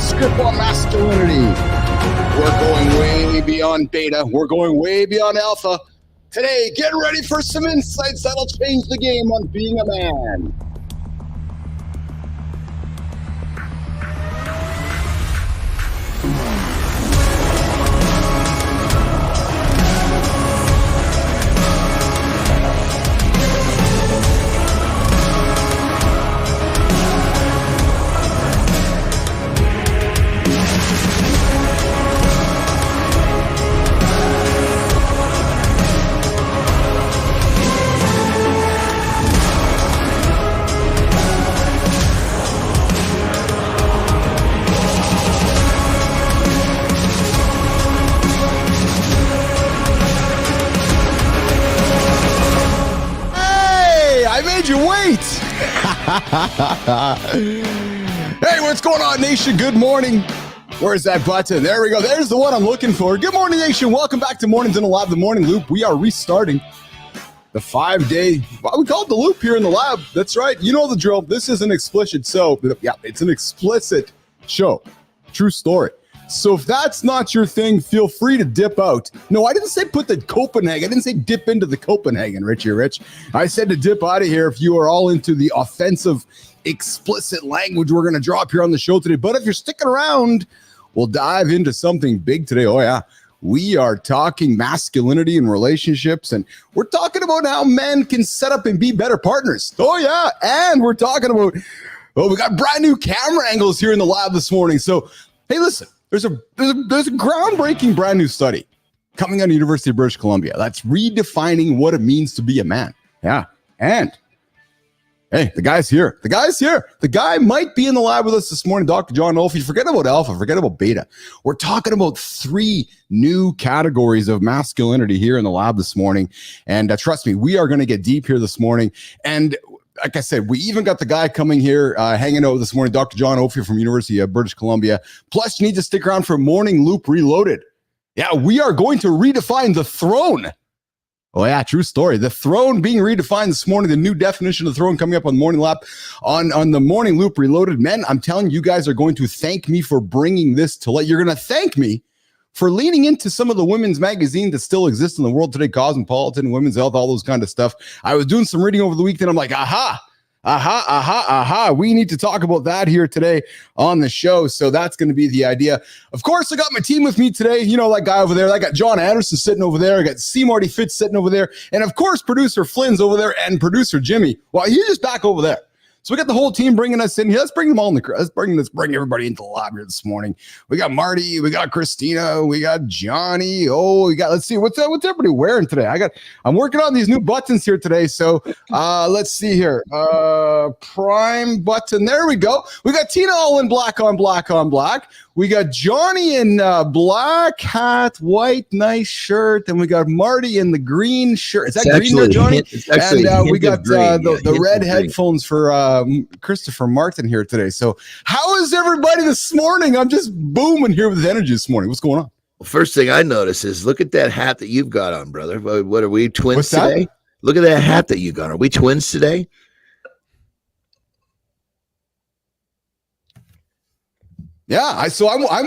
the script on masculinity. We're going way beyond beta. We're going way beyond alpha. Today, get ready for some insights that'll change the game on being a man. You wait. Hey, what's going on, nation? Good morning. Where's that button? There we go. There's the one I'm looking for. Good morning, nation. Welcome back to Mornings in the Lab, the Morning Loop. We are restarting the 5-day, we call it the loop here in the lab. That's right. You know the drill. This is an explicit show. Yeah, it's an explicit show. True story. So if that's not your thing, feel free to dip out. No, I didn't say put the Copenhagen. I didn't say dip into the Copenhagen, Richie Rich. I said to dip out of here if you are all into the offensive, explicit language we're going to drop here on the show today. But if you're sticking around, we'll dive into something big today. Oh, yeah. We are talking masculinity and relationships, and we're talking about how men can set up and be better partners. Oh, yeah. And we're talking about, we got brand new camera angles here in the lab this morning. So, hey, listen. There's a groundbreaking brand new study coming out of the University of British Columbia that's redefining what it means to be a man. Yeah. And hey, the guy's here. The guy's here. The guy might be in the lab with us this morning, Dr. Jon Oliffe. Forget about alpha. Forget about beta. We're talking about 3 new categories of masculinity here in the lab this morning. And trust me, we are going to get deep here this morning. And like I said, we even got the guy coming here, hanging out this morning, Dr. Jon Oliffe from University of British Columbia. Plus, you need to stick around for Morning Loop Reloaded. Yeah, we are going to redefine the throne. Oh, yeah, true story. The throne being redefined this morning, the new definition of the throne coming up on Morning Lap, on the Morning Loop Reloaded. Men, I'm telling you guys are going to thank me for bringing this to light. You're going to thank me for leaning into some of the women's magazines that still exist in the world today, Cosmopolitan, Women's Health, all those kind of stuff. I was doing some reading over the weekend. I'm like, aha. We need to talk about that here today on the show. So that's going to be the idea. Of course, I got my team with me today. You know, that guy over there. I got Jon Andersen sitting over there. I got CMartyFit sitting over there. And of course, producer Flynn's over there and producer Jimmy. Well, he's just back over there. So we got the whole team bringing us in here. Let's bring them all in the. Let's bring everybody into the lab here this morning. We got Marty, we got Kristina, we got Johnny. Oh, we got. Let's see what's everybody wearing today. I'm working on these new buttons here today. So let's see here. Prime button. There we go. We got Tina all in black on black on black. We got Johnny in black hat, white, nice shirt, and we got Marty in the green shirt. Is that green there, Johnny? And we got the red headphones for Christopher Martin here today. So how is everybody this morning? I'm just booming here with energy this morning. What's going on? Well, first thing I notice is look at that hat that you've got on, brother. What are we, twins today? Look at that hat that you got. Are we twins today? Yeah, I'm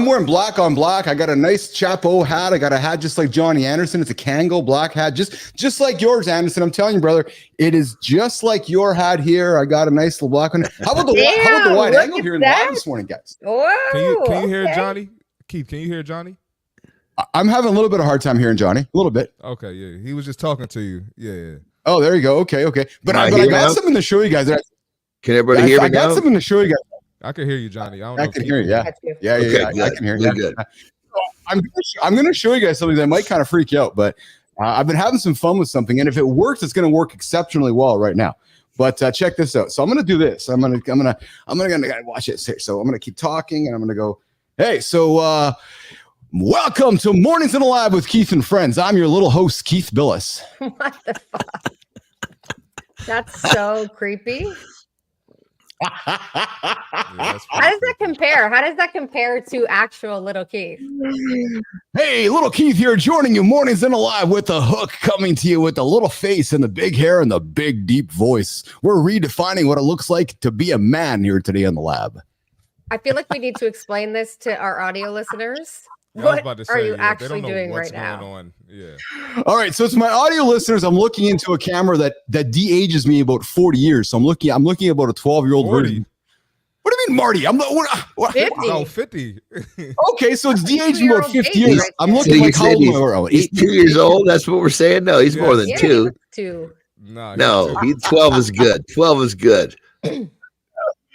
wearing black on black. I got a nice Chapo hat. I got a hat just like Johnny Andersen. It's a Kangol black hat, just like yours, Anderson. I'm telling you, brother, it is just like your hat here. I got a nice little black one. How about the wide angle here in the lab this morning, guys? Whoa, can you hear Johnny? Keith, can you hear Johnny? I'm having a little bit of hard time hearing Johnny. A little bit. Okay, yeah, he was just talking to you. Yeah. Oh, there you go. Okay. But I got something to show you guys. Can everybody hear me? I got something to show you guys. I can hear you, Johnny. I can hear you. Yeah. Okay, I can hear you. Good. I'm going to show you guys something that might kind of freak you out, but I've been having some fun with something, and if it works, it's going to work exceptionally well right now. But check this out. So I'm going to do this. I'm going to watch this here. So I'm going to keep talking, and I'm going to go. Hey, so welcome to Mornings in the Lab with Keith and Friends. I'm your little host, Keith Bilous. What the fuck? That's so creepy. How does that compare? How does that compare to actual little Keith? Hey, little Keith here, joining you Mornings in the Live with the hook, coming to you with the little face and the big hair and the big deep voice. We're redefining what it looks like to be a man here today in the lab. I feel like we need to explain this to our audio listeners. Yeah, I was What about to are say, you they actually don't know doing what's right going now? on. Yeah. All right, so it's my audio listeners. I'm looking into a camera that de-ages me about 40 years. So I'm looking at about a 12-year-old 40. version. What do you mean, Marty? I'm not. What? 50. No, 50. Okay, so it's de-aged me about 2-year-old 50 baby years. right I'm there. So looking you like how said old am I? Oh, he's 8. 2 years old? That's what we're saying? No, he's more Yes. than Yeah, he 2. looks 2. Nah, No, he's 2. 12 is good. 12 is good.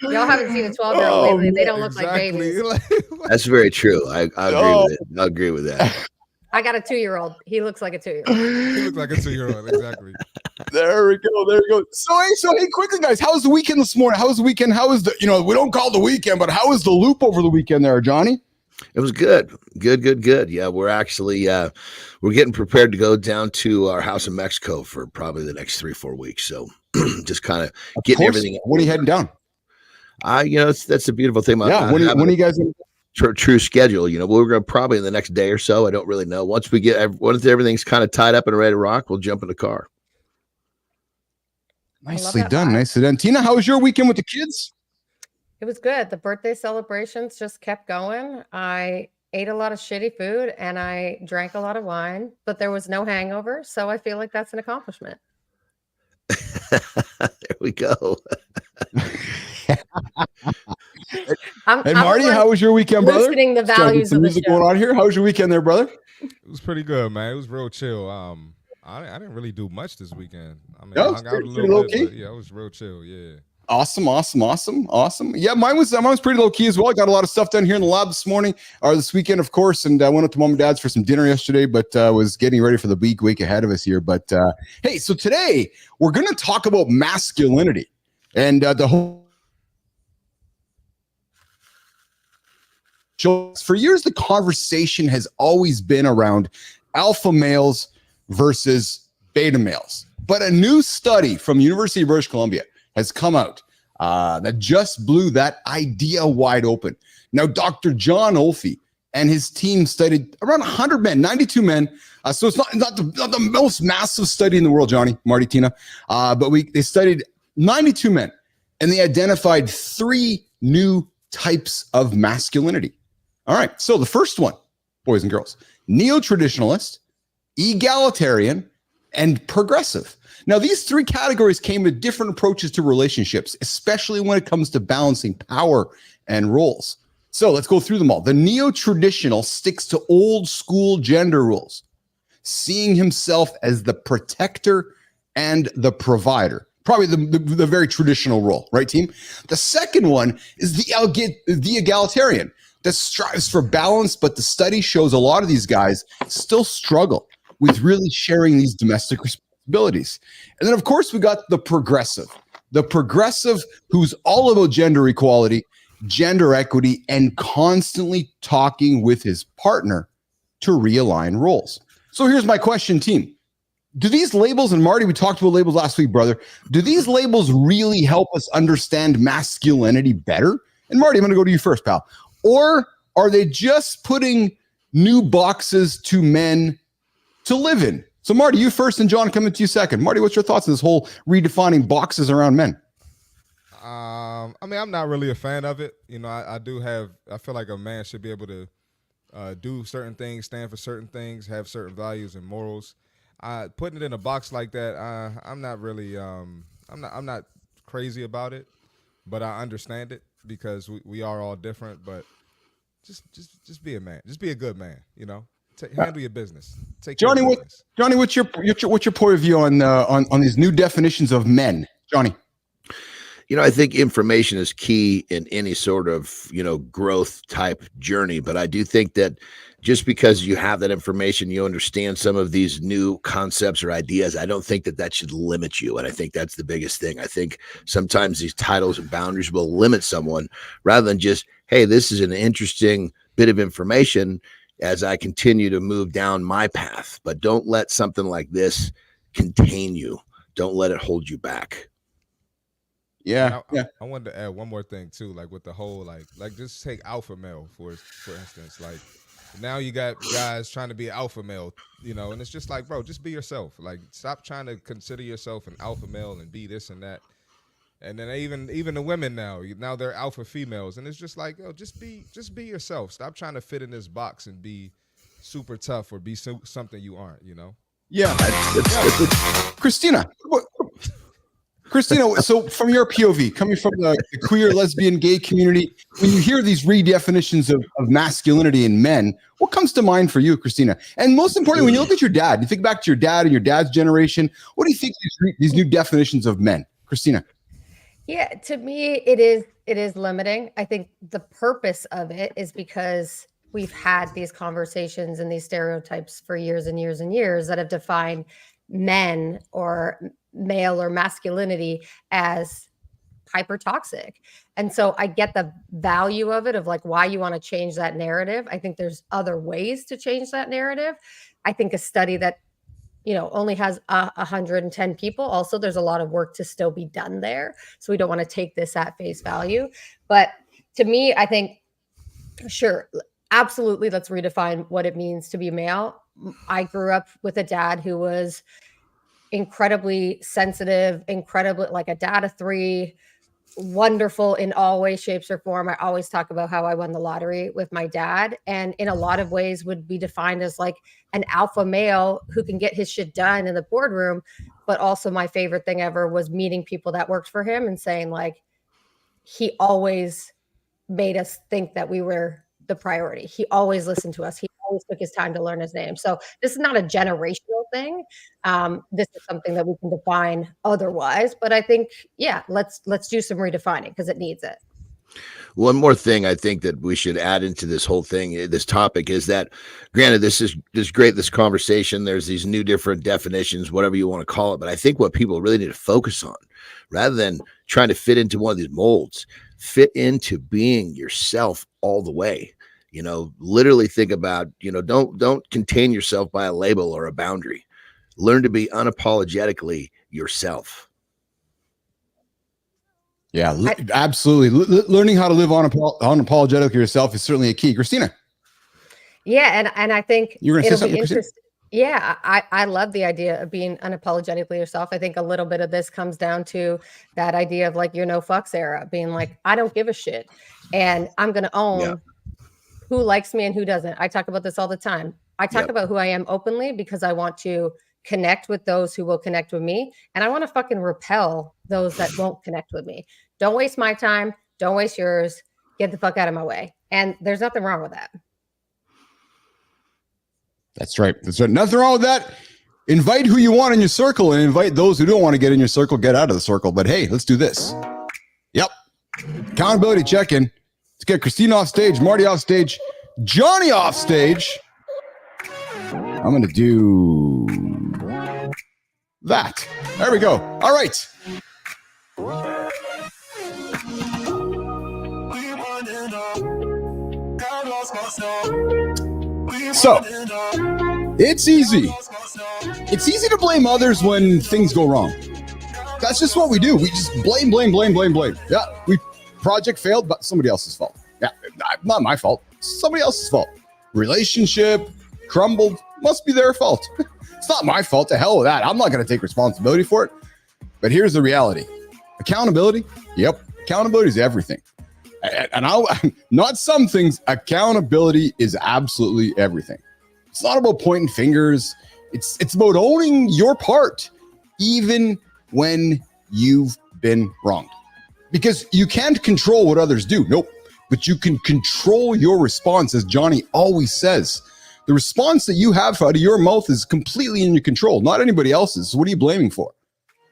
Y'all haven't seen a 12-year-old Oh, lately. They man. don't look like Exactly. babies. That's very true. I agree Oh. with it. I agree with that. I got a 2-year-old. He looks like a 2-year-old. He looked like a 2-year-old. Exactly. There we go. There we go. So hey, quickly, guys, how was the weekend this morning? How was the weekend? How was the, we don't call it the weekend, but how was the loop over the weekend there, Johnny? It was good. Good. Yeah, we're actually we're getting prepared to go down to our house in Mexico for probably the next 3-4 weeks. So just kind of getting everything. When are you heading down? That's a beautiful thing about Yeah. When are you guys? true schedule. We're going to probably in the next day or so. I don't really know. Once everything's kind of tied up and ready to rock, we'll jump in the car. Nicely done. Nicely done. Tina, how was your weekend with the kids? It was good. The birthday celebrations just kept going. I ate a lot of shitty food and I drank a lot of wine, but there was no hangover. So I feel like that's an accomplishment. There we go. Hey, Marty, how was your weekend, brother? Listening the values of the music show. going on here. How was your weekend there, brother? It was pretty good, man. It was real chill. I didn't really do much this weekend. I mean, Yeah, I it was hung out a pretty little low-key. bit, but yeah, it was real chill. Yeah. Awesome. Yeah, mine was pretty low key as well. I got a lot of stuff done here in the lab this morning or this weekend, of course, and I went up to mom and dad's for some dinner yesterday, but was getting ready for the week ahead of us here. But hey, so today we're going to talk about masculinity and the whole. For years, the conversation has always been around alpha males versus beta males. But a new study from University of British Columbia has come out that just blew that idea wide open. Now, Dr. Jon Oliffe and his team studied around 100 men, 92 men. So it's not the most massive study in the world, Johnny, Marty, Tina. But they studied 92 men, and they identified 3 new types of masculinity. All right, so the first one, boys and girls, neo-traditionalist, egalitarian, and progressive. Now, these 3 categories came with different approaches to relationships, especially when it comes to balancing power and roles. So let's go through them all. The neo-traditional sticks to old school gender rules, seeing himself as the protector and the provider. Probably the very traditional role, right, team? The second one is the egalitarian that strives for balance, but the study shows a lot of these guys still struggle with really sharing these domestic responsibilities. And then, of course, we got the progressive who's all about gender equality, gender equity, and constantly talking with his partner to realign roles. So here's my question, team. Do these labels, and Marty, we talked about labels last week, brother, do these labels really help us understand masculinity better? And Marty, I'm going to go to you first, pal. Or are they just putting new boxes to men to live in? So Marty, you first, and John, coming to you second. Marty, what's your thoughts on this whole redefining boxes around men? I mean, I'm not really a fan of it. I feel like a man should be able to do certain things, stand for certain things, have certain values and morals. Putting it in a box like that, I'm not really, I'm not crazy about it, but I understand it because we are all different. But just be a man, just be a good man. Handle your business. Take Johnny, care of business. Johnny, what's your point of view on these new definitions of men, Johnny? I think information is key in any sort of, growth type journey. But I do think that just because you have that information, you understand some of these new concepts or ideas, I don't think that should limit you. And I think that's the biggest thing. I think sometimes these titles and boundaries will limit someone rather than just, hey, this is an interesting bit of information as I continue to move down my path. But don't let something like this contain you. Don't let it hold you back. Yeah. I wanted to add one more thing too, like with the whole like just take alpha male for instance. Like now you got guys trying to be alpha male, and it's just like, bro, just be yourself. Like stop trying to consider yourself an alpha male and be this and that. And then even the women now they're alpha females, and it's just like, yo, just be yourself. Stop trying to fit in this box and be super tough or be something you aren't. Yeah. Kristina. Kristina, so from your POV, coming from the queer, lesbian, gay community, when you hear these redefinitions of masculinity in men, what comes to mind for you, Kristina? And most importantly, when you look at your dad, you think back to your dad and your dad's generation, what do you think these new definitions of men? Kristina? Yeah, to me, it is limiting. I think the purpose of it is because we've had these conversations and these stereotypes for years and years and years that have defined men or male or masculinity as hyper toxic. And so I get the value of it, of like why you want to change that narrative. I think there's other ways to change that narrative. I think a study that only has 110 people. Also, there's a lot of work to still be done there. So we don't want to take this at face value. But to me, I think, sure, absolutely, let's redefine what it means to be male. I grew up with a dad who was incredibly sensitive, incredibly like a dad of 3, wonderful in all ways, shapes, or form. I always talk about how I won the lottery with my dad, and in a lot of ways would be defined as like an alpha male who can get his shit done in the boardroom. But also my favorite thing ever was meeting people that worked for him and saying like, he always made us think that we were the priority. He always listened to us. He always took his time to learn his name. So this is not a generational thing. This is something that we can define otherwise. But I think, yeah, let's do some redefining because it needs it. One more thing I think that we should add into this whole thing, this topic, is that, granted, this is great, this conversation. There's these new different definitions, whatever you want to call it. But I think what people really need to focus on, rather than trying to fit into one of these molds, fit into being yourself all the way. Literally think about, don't contain yourself by a label or a boundary. Learn to be unapologetically yourself. Yeah, absolutely. Learning how to live unapologetically yourself is certainly a key. Kristina? Yeah, and I think you're going to say something, Kristina? Yeah, I love the idea of being unapologetically yourself. I think a little bit of this comes down to that idea of like your no fucks era, being like, I don't give a shit. And I'm going to own who likes me and who doesn't. I talk about this all the time. I talk about who I am openly because I want to connect with those who will connect with me. And I want to fucking repel those that won't connect with me. Don't waste my time. Don't waste yours. Get the fuck out of my way. And there's nothing wrong with that. That's right. There's nothing wrong with that. Invite who you want in your circle and invite those who don't want to get in your circle, get out of the circle. But hey, let's do this. Yep. Accountability check-in. Let's get Kristina off stage, Marty off stage, Johnny off stage. I'm going to do that. There we go. All right. So, it's easy. It's easy to blame others when things go wrong. That's just what we do. We just blame. Yeah, project failed, but somebody else's fault. Yeah, not my fault. Somebody else's fault. Relationship crumbled, must be their fault. It's not my fault. To hell with that. I'm not going to take responsibility for it. But here's the reality. Accountability. Yep. Accountability is everything. And not some things. Accountability is absolutely everything. It's not about pointing fingers. It's about owning your part, even when you've been wronged. Because you can't control what others do. Nope. But you can control your response, as Johnny always says. The response that you have out of your mouth is completely in your control, not anybody else's. So what are you blaming for?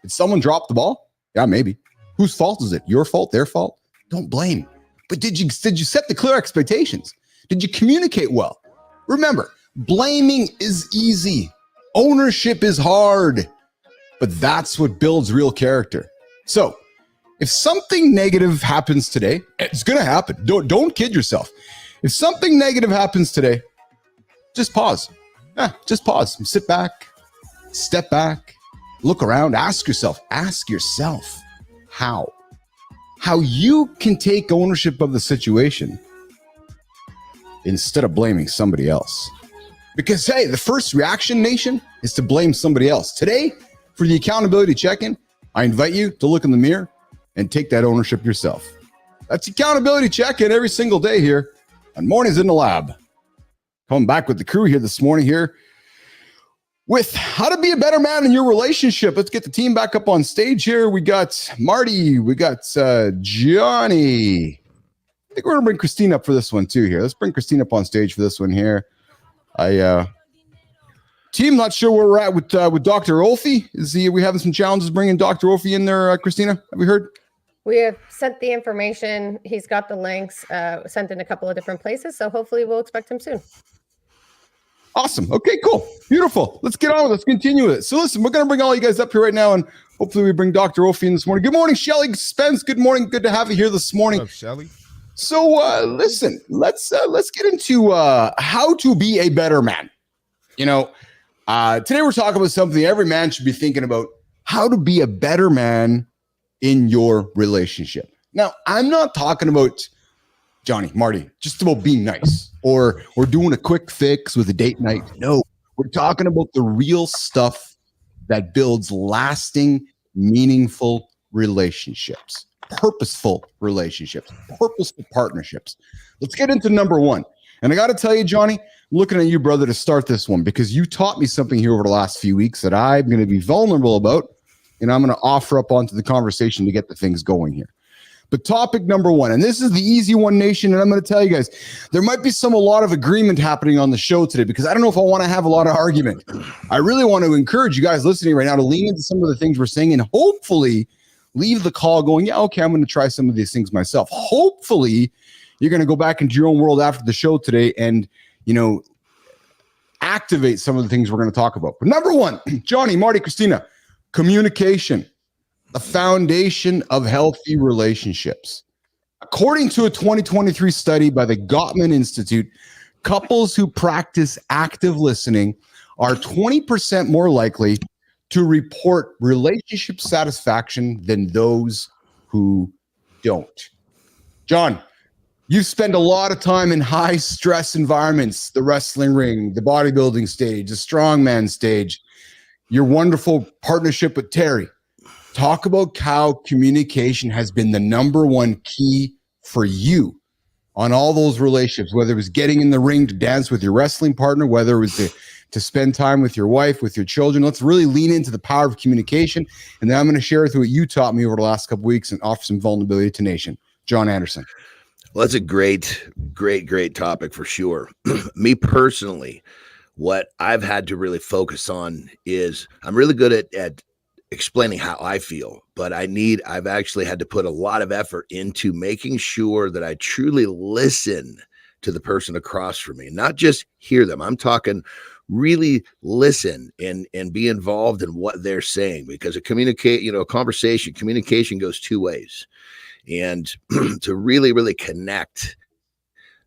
Did someone drop the ball? Yeah, maybe. Whose fault is it? Your fault? Their fault? Don't blame. But did you set the clear expectations? Did you communicate well? Remember, blaming is easy. Ownership is hard. But that's what builds real character. So, if something negative happens today, it's going to happen. Don't kid yourself. If something negative happens today, just pause. Just pause. Sit back, step back, look around, ask yourself how you can take ownership of the situation instead of blaming somebody else. Because, hey, the first reaction, nation, is to blame somebody else. Today, for the accountability check-in, I invite you to look in the mirror and take that ownership yourself. That's accountability check-in every single day here on Mornings in the Lab. Coming back with the crew here this morning here with how to be a better man in your relationship. Let's get the team back up on stage here. We got Marty. We got Johnny. I think we're going to bring Kristina up for this one too here. Let's bring Kristina up on stage for this one here. Team, not sure where we're at with Dr. Oliffe. We having some challenges bringing Dr. Oliffe in there, Kristina? Have we heard? We have sent the information. He's got the links sent in a couple of different places. So hopefully we'll expect him soon. Awesome. Okay, cool. Beautiful. Let's get on with it. Let's continue with it. So listen, we're going to bring all you guys up here right now, and hopefully we bring Dr. Oliffe in this morning. Good morning, Shelly Spence. Good morning. Good to have you here this morning. What's up, Shelly? So listen, let's get into how to be a better man. You know, today we're talking about something every man should be thinking about: how to be a better man in your relationship. Now, I'm not talking about Johnny, Marty, just about being nice or doing a quick fix with a date night. No, we're talking about the real stuff that builds lasting, meaningful relationships, purposeful relationships, purposeful partnerships. Let's get into number one. And I got to tell you, Johnny, I'm looking at you, brother, to start this one because you taught me something here over the last few weeks that I'm going to be vulnerable about, and I'm going to offer up onto the conversation to get the things going here. But topic number one, and this is the easy one, nation, and I'm going to tell you guys, there might be a lot of agreement happening on the show today because I don't know if I want to have a lot of argument. I really want to encourage you guys listening right now to lean into some of the things we're saying and hopefully leave the call going, yeah, okay, I'm going to try some of these things myself. Hopefully, you're going to go back into your own world after the show today and, you know, activate some of the things we're going to talk about. But number one, Johnny, Marty, Kristina, communication. The foundation of healthy relationships. According to a 2023 study by the Gottman Institute, couples who practice active listening are 20% more likely to report relationship satisfaction than those who don't. John, you've spent a lot of time in high stress environments, the wrestling ring, the bodybuilding stage, the strongman stage, your wonderful partnership with Terry. Talk about how communication has been the number one key for you on all those relationships, whether it was getting in the ring to dance with your wrestling partner, whether it was to spend time with your wife, with your children. Let's really lean into the power of communication. And then I'm going to share with you what you taught me over the last couple of weeks and offer some vulnerability to nation. Jon Andersen. Well, that's a great topic for sure. Me personally, what I've had to really focus on is I'm really good at explaining how I feel, but I've actually had to put a lot of effort into making sure that I truly listen to the person across from me, not just hear them. I'm talking really listen and be involved in what they're saying, because communication goes two ways. And to really connect,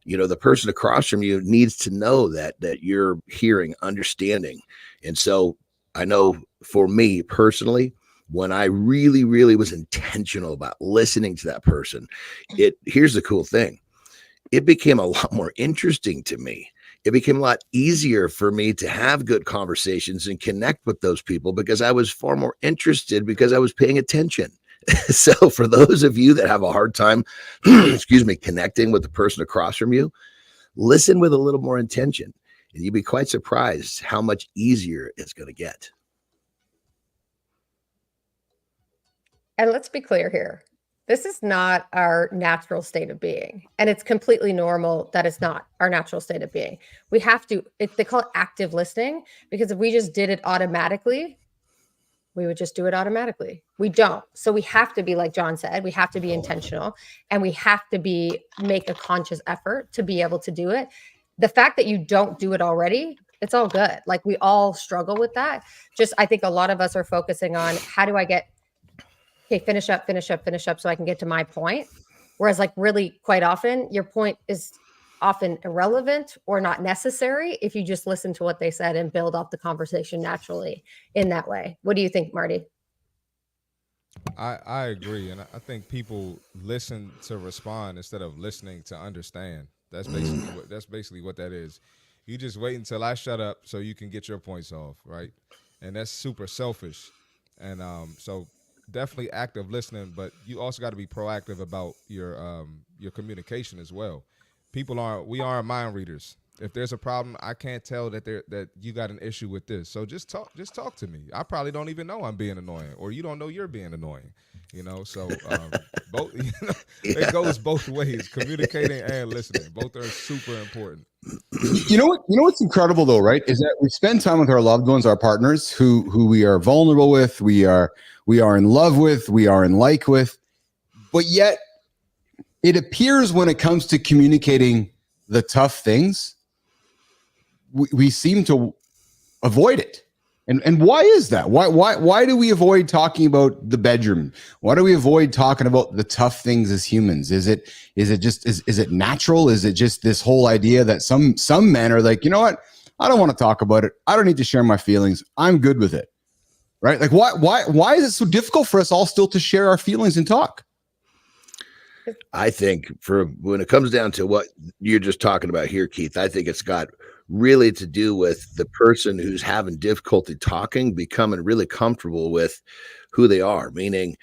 the person across from you needs to know that you're hearing, understanding. And so I know for me personally, when I really was intentional about listening to that person, here's the cool thing. It became a lot more interesting to me. It became a lot easier for me to have good conversations and connect with those people because I was far more interested because I was paying attention. So for those of you that have a hard time, connecting with the person across from you, listen with a little more intention, and you'd be quite surprised how much easier it's going to get. And let's be clear here. This is not our natural state of being. And it's completely normal that it's not our natural state of being. We have to, they call it active listening, because if we just did it automatically, we would just do it automatically. We don't. So we have to be, like Jon said, we have to be intentional, and we have to make a conscious effort to be able to do it. The fact that you don't do it already, it's all good. Like, we all struggle with that. Just, I think a lot of us are focusing on, how do I get, okay, finish up so I can get to my point. Whereas, like, really quite often your point is often irrelevant or not necessary if you just listen to what they said and build up the conversation naturally in that way. What do you think, Marty? I agree. And I think people listen to respond instead of listening to understand. That's basically what that is. You just wait until I shut up so you can get your points off, right? And that's super selfish. And so definitely active listening, but you also got to be proactive about your communication as well. We aren't mind readers. If there's a problem, I can't tell that you got an issue with this. So just talk to me. I probably don't even know I'm being annoying, or you don't know you're being annoying. So both it goes both ways. Communicating and listening, both are super important. You know what's incredible though, right? Is that we spend time with our loved ones, our partners, who we are vulnerable with, we are in love with, we are in like with, but yet it appears when it comes to communicating the tough things, we seem to avoid it. And why is that? Why do we avoid talking about the bedroom? Why do we avoid talking about the tough things as humans? Is it natural? Is it just this whole idea that some men are like, you know what? I don't want to talk about it. I don't need to share my feelings. I'm good with it. Right? Like why is it so difficult for us all still to share our feelings and talk? I think when it comes down to what you're just talking about here, Keith, I think it's got really to do with the person who's having difficulty talking, becoming really comfortable with who they are, meaning,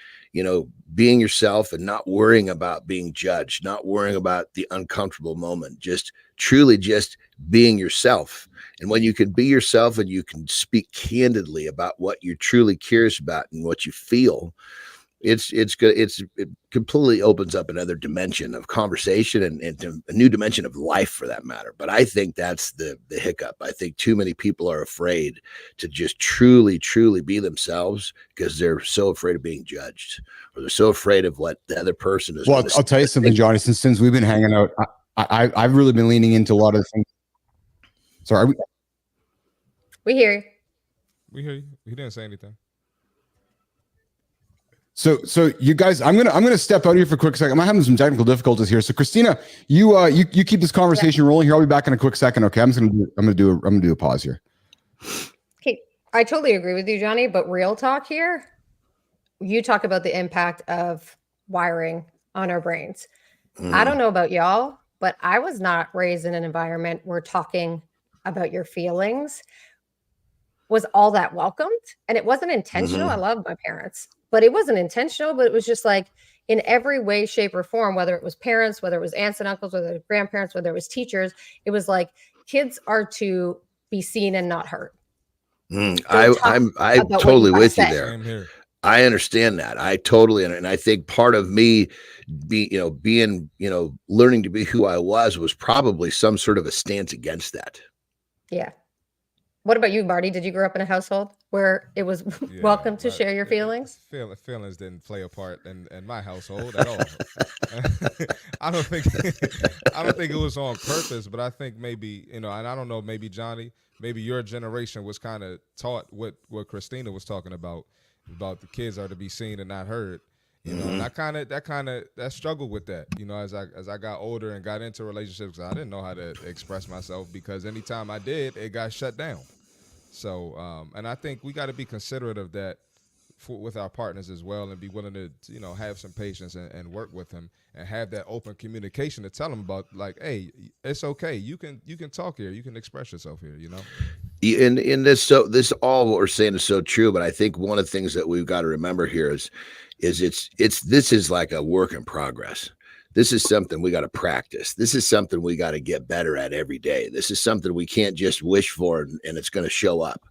being yourself and not worrying about being judged, not worrying about the uncomfortable moment, just truly just being yourself. And when you can be yourself and you can speak candidly about what you're truly curious about and what you feel, it's good. It completely opens up another dimension of conversation and a new dimension of life for that matter. But I think that's the hiccup. I think too many people are afraid to just truly be themselves because they're so afraid of being judged, or they're so afraid of what the other person is. Well, I'll tell you something, Johnny, since we've been hanging out, I've really been leaning into a lot of the things. Sorry. We hear you. We hear you. He didn't say anything. So you guys, I'm gonna step out here for a quick second. I'm having some technical difficulties here. So Kristina, you keep this conversation rolling here. I'll be back in a quick second. Okay, I'm gonna do a pause here. Okay, I totally agree with you, Johnny. But real talk here, you talk about the impact of wiring on our brains. I don't know about y'all, but I was not raised in an environment where talking about your feelings was all that welcomed, and it wasn't intentional. I love my parents, but it wasn't intentional. But it was just like in every way, shape, or form, whether it was parents, whether it was aunts and uncles, whether it was grandparents, whether it was teachers, it was like kids are to be seen and not heard. I'm totally with you there. I understand that. I totally, and I think part of me being learning to be who I was probably some sort of a stance against that. Yeah. What about you, Marty? Did you grow up in a household where it was welcome to share your feelings? Feelings didn't play a part in my household at all. I don't think it was on purpose, but I think maybe, and I don't know, maybe Johnny, maybe your generation was kind of taught what Kristina was talking about the kids are to be seen and not heard. And I kind of struggled with that, as I got older and got into relationships. I didn't know how to express myself because anytime I did, it got shut down. So, and I think we got to be considerate of that with our partners as well, and be willing to, have some patience and work with them and have that open communication to tell them about, like, hey, it's okay. You can talk here. You can express yourself here. In this all what we're saying is so true. But I think one of the things that we've got to remember here is this is like a work in progress. This is something we got to practice. This is something we got to get better at every day. This is something we can't just wish for and it's going to show up.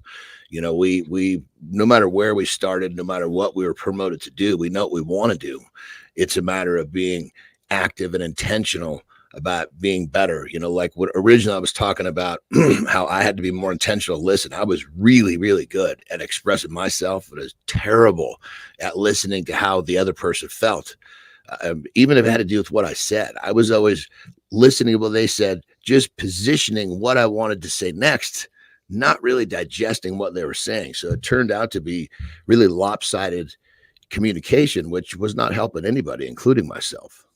We no matter where we started, no matter what we were promoted to do, we know what we want to do. It's a matter of being active and intentional about being better. Like what originally I was talking about, how I had to be more intentional to listen. I was really, really good at expressing myself, but I was terrible at listening to how the other person felt. Even if it had to do with what I said, I was always listening to what they said, just positioning what I wanted to say next, not really digesting what they were saying. So it turned out to be really lopsided communication, which was not helping anybody, including myself.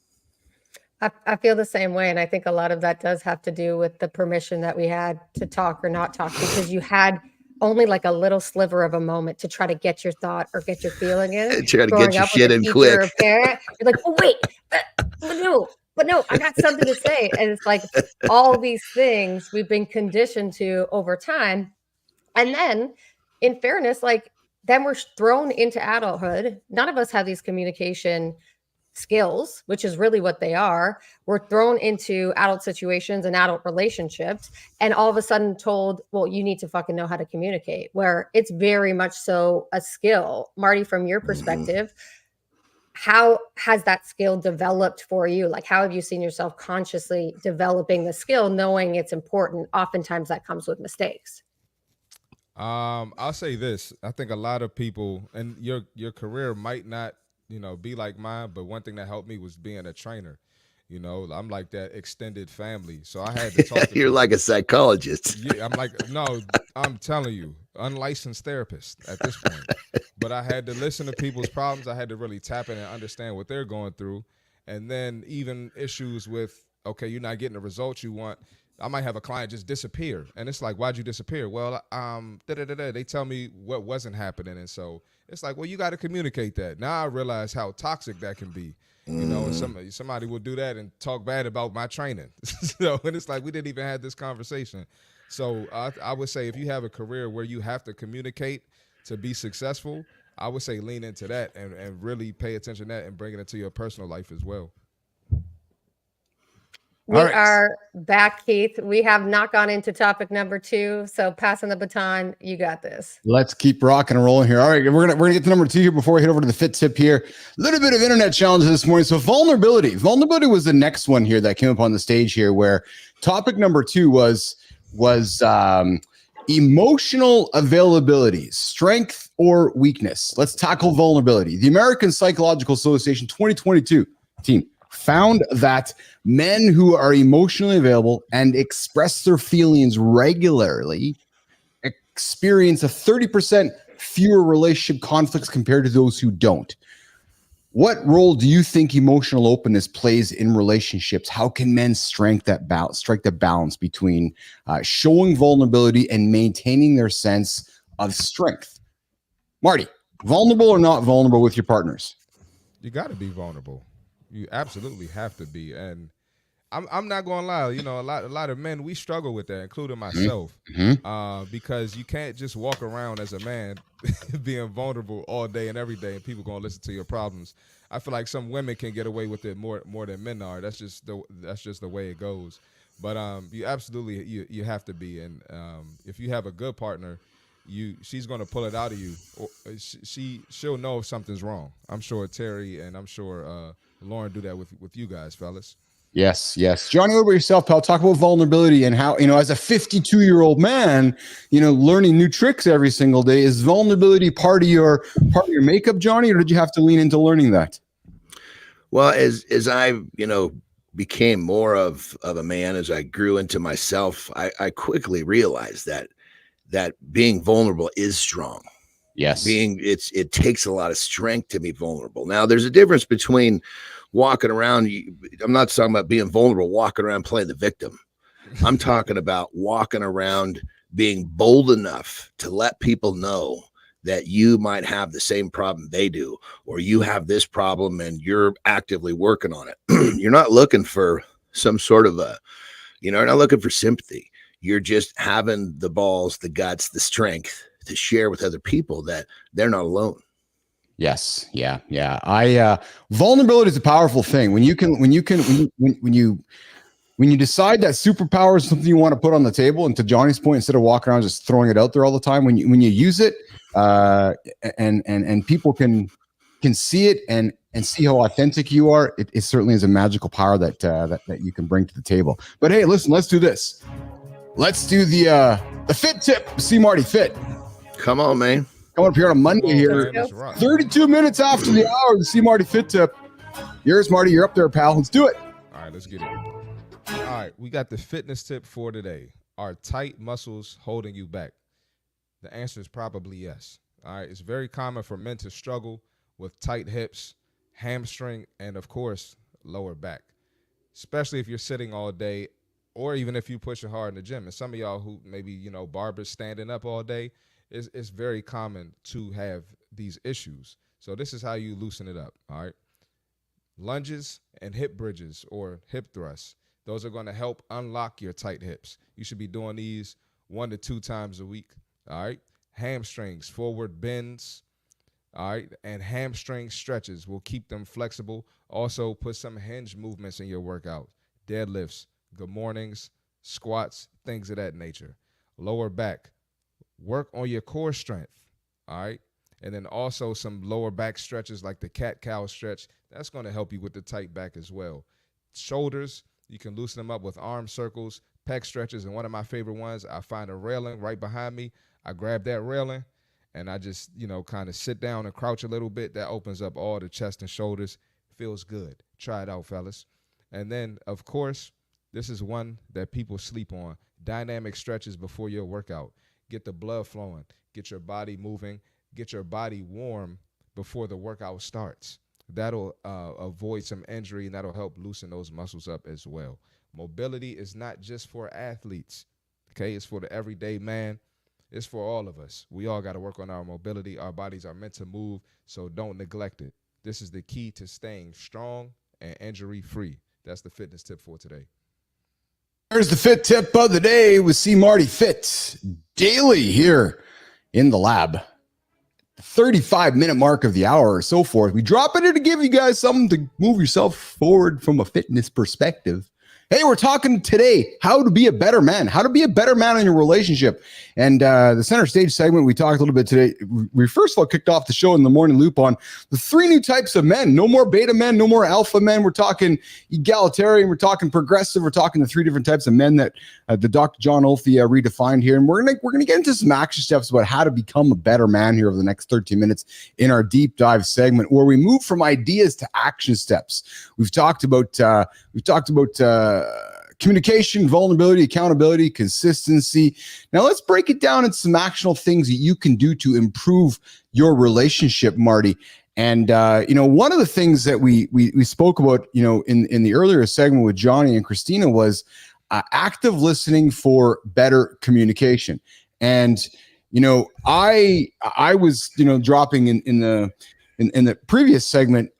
I feel the same way. And I think a lot of that does have to do with the permission that we had to talk or not talk, because you had only like a little sliver of a moment to try to get your thought or get your feeling in. Try to get your shit in quick. Or parent, you're like, oh, wait, but no, I got something to say. And it's like all these things we've been conditioned to over time. And then in fairness, like then we're thrown into adulthood. None of us have these communication skills, which is really what they are. We're thrown into adult situations and adult relationships, and all of a sudden told, well, you need to fucking know how to communicate, where it's very much so a skill. Marty, from your perspective, how has that skill developed for you? Like, how have you seen yourself consciously developing the skill, knowing it's important? Oftentimes that comes with mistakes. I'll say this. I think a lot of people, and your career might not, be like mine, but one thing that helped me was being a trainer. I'm like that extended family. So I had to talk to You're people. like a psychologist. Yeah, I'm like, no, I'm telling you, unlicensed therapist at this point. But I had to listen to people's problems. I had to really tap in and understand what they're going through. And then even issues with, okay, you're not getting the results you want. I might have a client just disappear. And it's like, why'd you disappear? Well, they tell me what wasn't happening. And so it's like, well, you got to communicate that. Now I realize how toxic that can be. And somebody will do that and talk bad about my training. And it's like, we didn't even have this conversation. So I would say if you have a career where you have to communicate to be successful, I would say lean into that and really pay attention to that and bring it into your personal life as well. We are back, Keith. We have not gone into topic number 2. So passing the baton, you got this. Let's keep rocking and rolling here. All right, we're gonna get to number 2 here before we head over to the fit tip here. A little bit of internet challenges this morning. So vulnerability. Vulnerability was the next one here that came up on the stage here, where topic number 2 was emotional availability, strength or weakness. Let's tackle vulnerability. The American Psychological Association 2022 team found that men who are emotionally available and express their feelings regularly experience a 30% fewer relationship conflicts compared to those who don't. What role do you think emotional openness plays in relationships? How can men strike that balance between showing vulnerability and maintaining their sense of strength? Marty, vulnerable or not vulnerable with your partners? You got to be vulnerable. You absolutely have to be. And I'm not going to lie, a lot of men, we struggle with that, including myself, because you can't just walk around as a man being vulnerable all day and every day and people going to listen to your problems. I feel like some women can get away with it more than men are. That's just the way it goes. But you absolutely you have to be. And if you have a good partner, she's going to pull it out of you. Or she'll know if something's wrong. I'm sure Terry and I'm sure Lauren do that with you guys, fellas. Yes. Johnny, what about yourself, pal? Talk about vulnerability and how, as a 52-year-old man, learning new tricks every single day. Is vulnerability part of your makeup, Johnny, or did you have to lean into learning that? Well, as I, became more of a man, as I grew into myself, I quickly realized that being vulnerable is strong. Yes. It takes a lot of strength to be vulnerable. Now, there's a difference between walking around. I'm not talking about being vulnerable, walking around playing the victim. I'm talking about walking around being bold enough to let people know that you might have the same problem they do, or you have this problem and you're actively working on it. You're not looking for some sort of you're not looking for sympathy. You're just having the balls, the guts, the strength to share with other people that they're not alone. Yes. Yeah. Vulnerability is a powerful thing. When you decide that superpower is something you want to put on the table, and to Johnny's point, instead of walking around just throwing it out there all the time, when you use it, and people can see it and see how authentic you are, it certainly is a magical power that you can bring to the table. But hey, listen, let's do this. Let's do the fit tip. CMartyFit. Come on, man. Coming up here on a Monday here, 32 minutes after the hour, the CMartyFit tip. Yours, Marty. You're up there, pal. Let's do it. All right, let's get it. All right, we got the fitness tip for today. Are tight muscles holding you back? The answer is probably yes. All right, it's very common for men to struggle with tight hips, hamstring, and of course, lower back, especially if you're sitting all day or even if you're pushing hard in the gym. And some of y'all who maybe, barbers standing up all day, it's very common to have these issues. So this is how you loosen it up, all right? Lunges and hip bridges or hip thrusts. Those are going to help unlock your tight hips. You should be doing these 1 to 2 times a week, all right? hamstrings, forward bends, all right, and hamstring stretches will keep them flexible. Also, put some hinge movements in your workout, deadlifts, good mornings, squats, things of that nature. Lower back, work on your core strength, all right? And then also some lower back stretches like the cat-cow stretch. That's going to help you with the tight back as well. Shoulders, you can loosen them up with arm circles, pec stretches, and one of my favorite ones, I find a railing right behind me. I grab that railing, and I just, kind of sit down and crouch a little bit. That opens up all the chest and shoulders. Feels good. Try it out, fellas. And then, of course, this is one that people sleep on. Dynamic stretches before your workout. Get the blood flowing. Get your body moving. Get your body warm before the workout starts. That'll avoid some injury, and that'll help loosen those muscles up as well. Mobility is not just for athletes, okay? It's for the everyday man. It's for all of us. We all got to work on our mobility. Our bodies are meant to move, so don't neglect it. This is the key to staying strong and injury-free. That's the fitness tip for today. There's the fit tip of the day with CMartyFit daily here in the lab. 35-minute mark of the hour or so forth. We drop it here to give you guys something to move yourself forward from a fitness perspective. Hey, we're talking today how to be a better man, how to be a better man in your relationship. And the center stage segment, we talked a little bit today. We first of all kicked off the show in the morning loop on the 3 new types of men. No more beta men, no more alpha men. We're talking egalitarian, we're talking progressive, we're talking the 3 different types of men that the Dr. Jon Oliffe redefined here. And we're gonna get into some action steps about how to become a better man here over the next 13 minutes in our deep dive segment, where we move from ideas to action steps. We've talked about communication, vulnerability, accountability, consistency. Now let's break it down into some actionable things that you can do to improve your relationship, Marty. And one of the things that we spoke about, in the earlier segment with Johnny and Kristina was active listening for better communication. And I was dropping in the previous segment,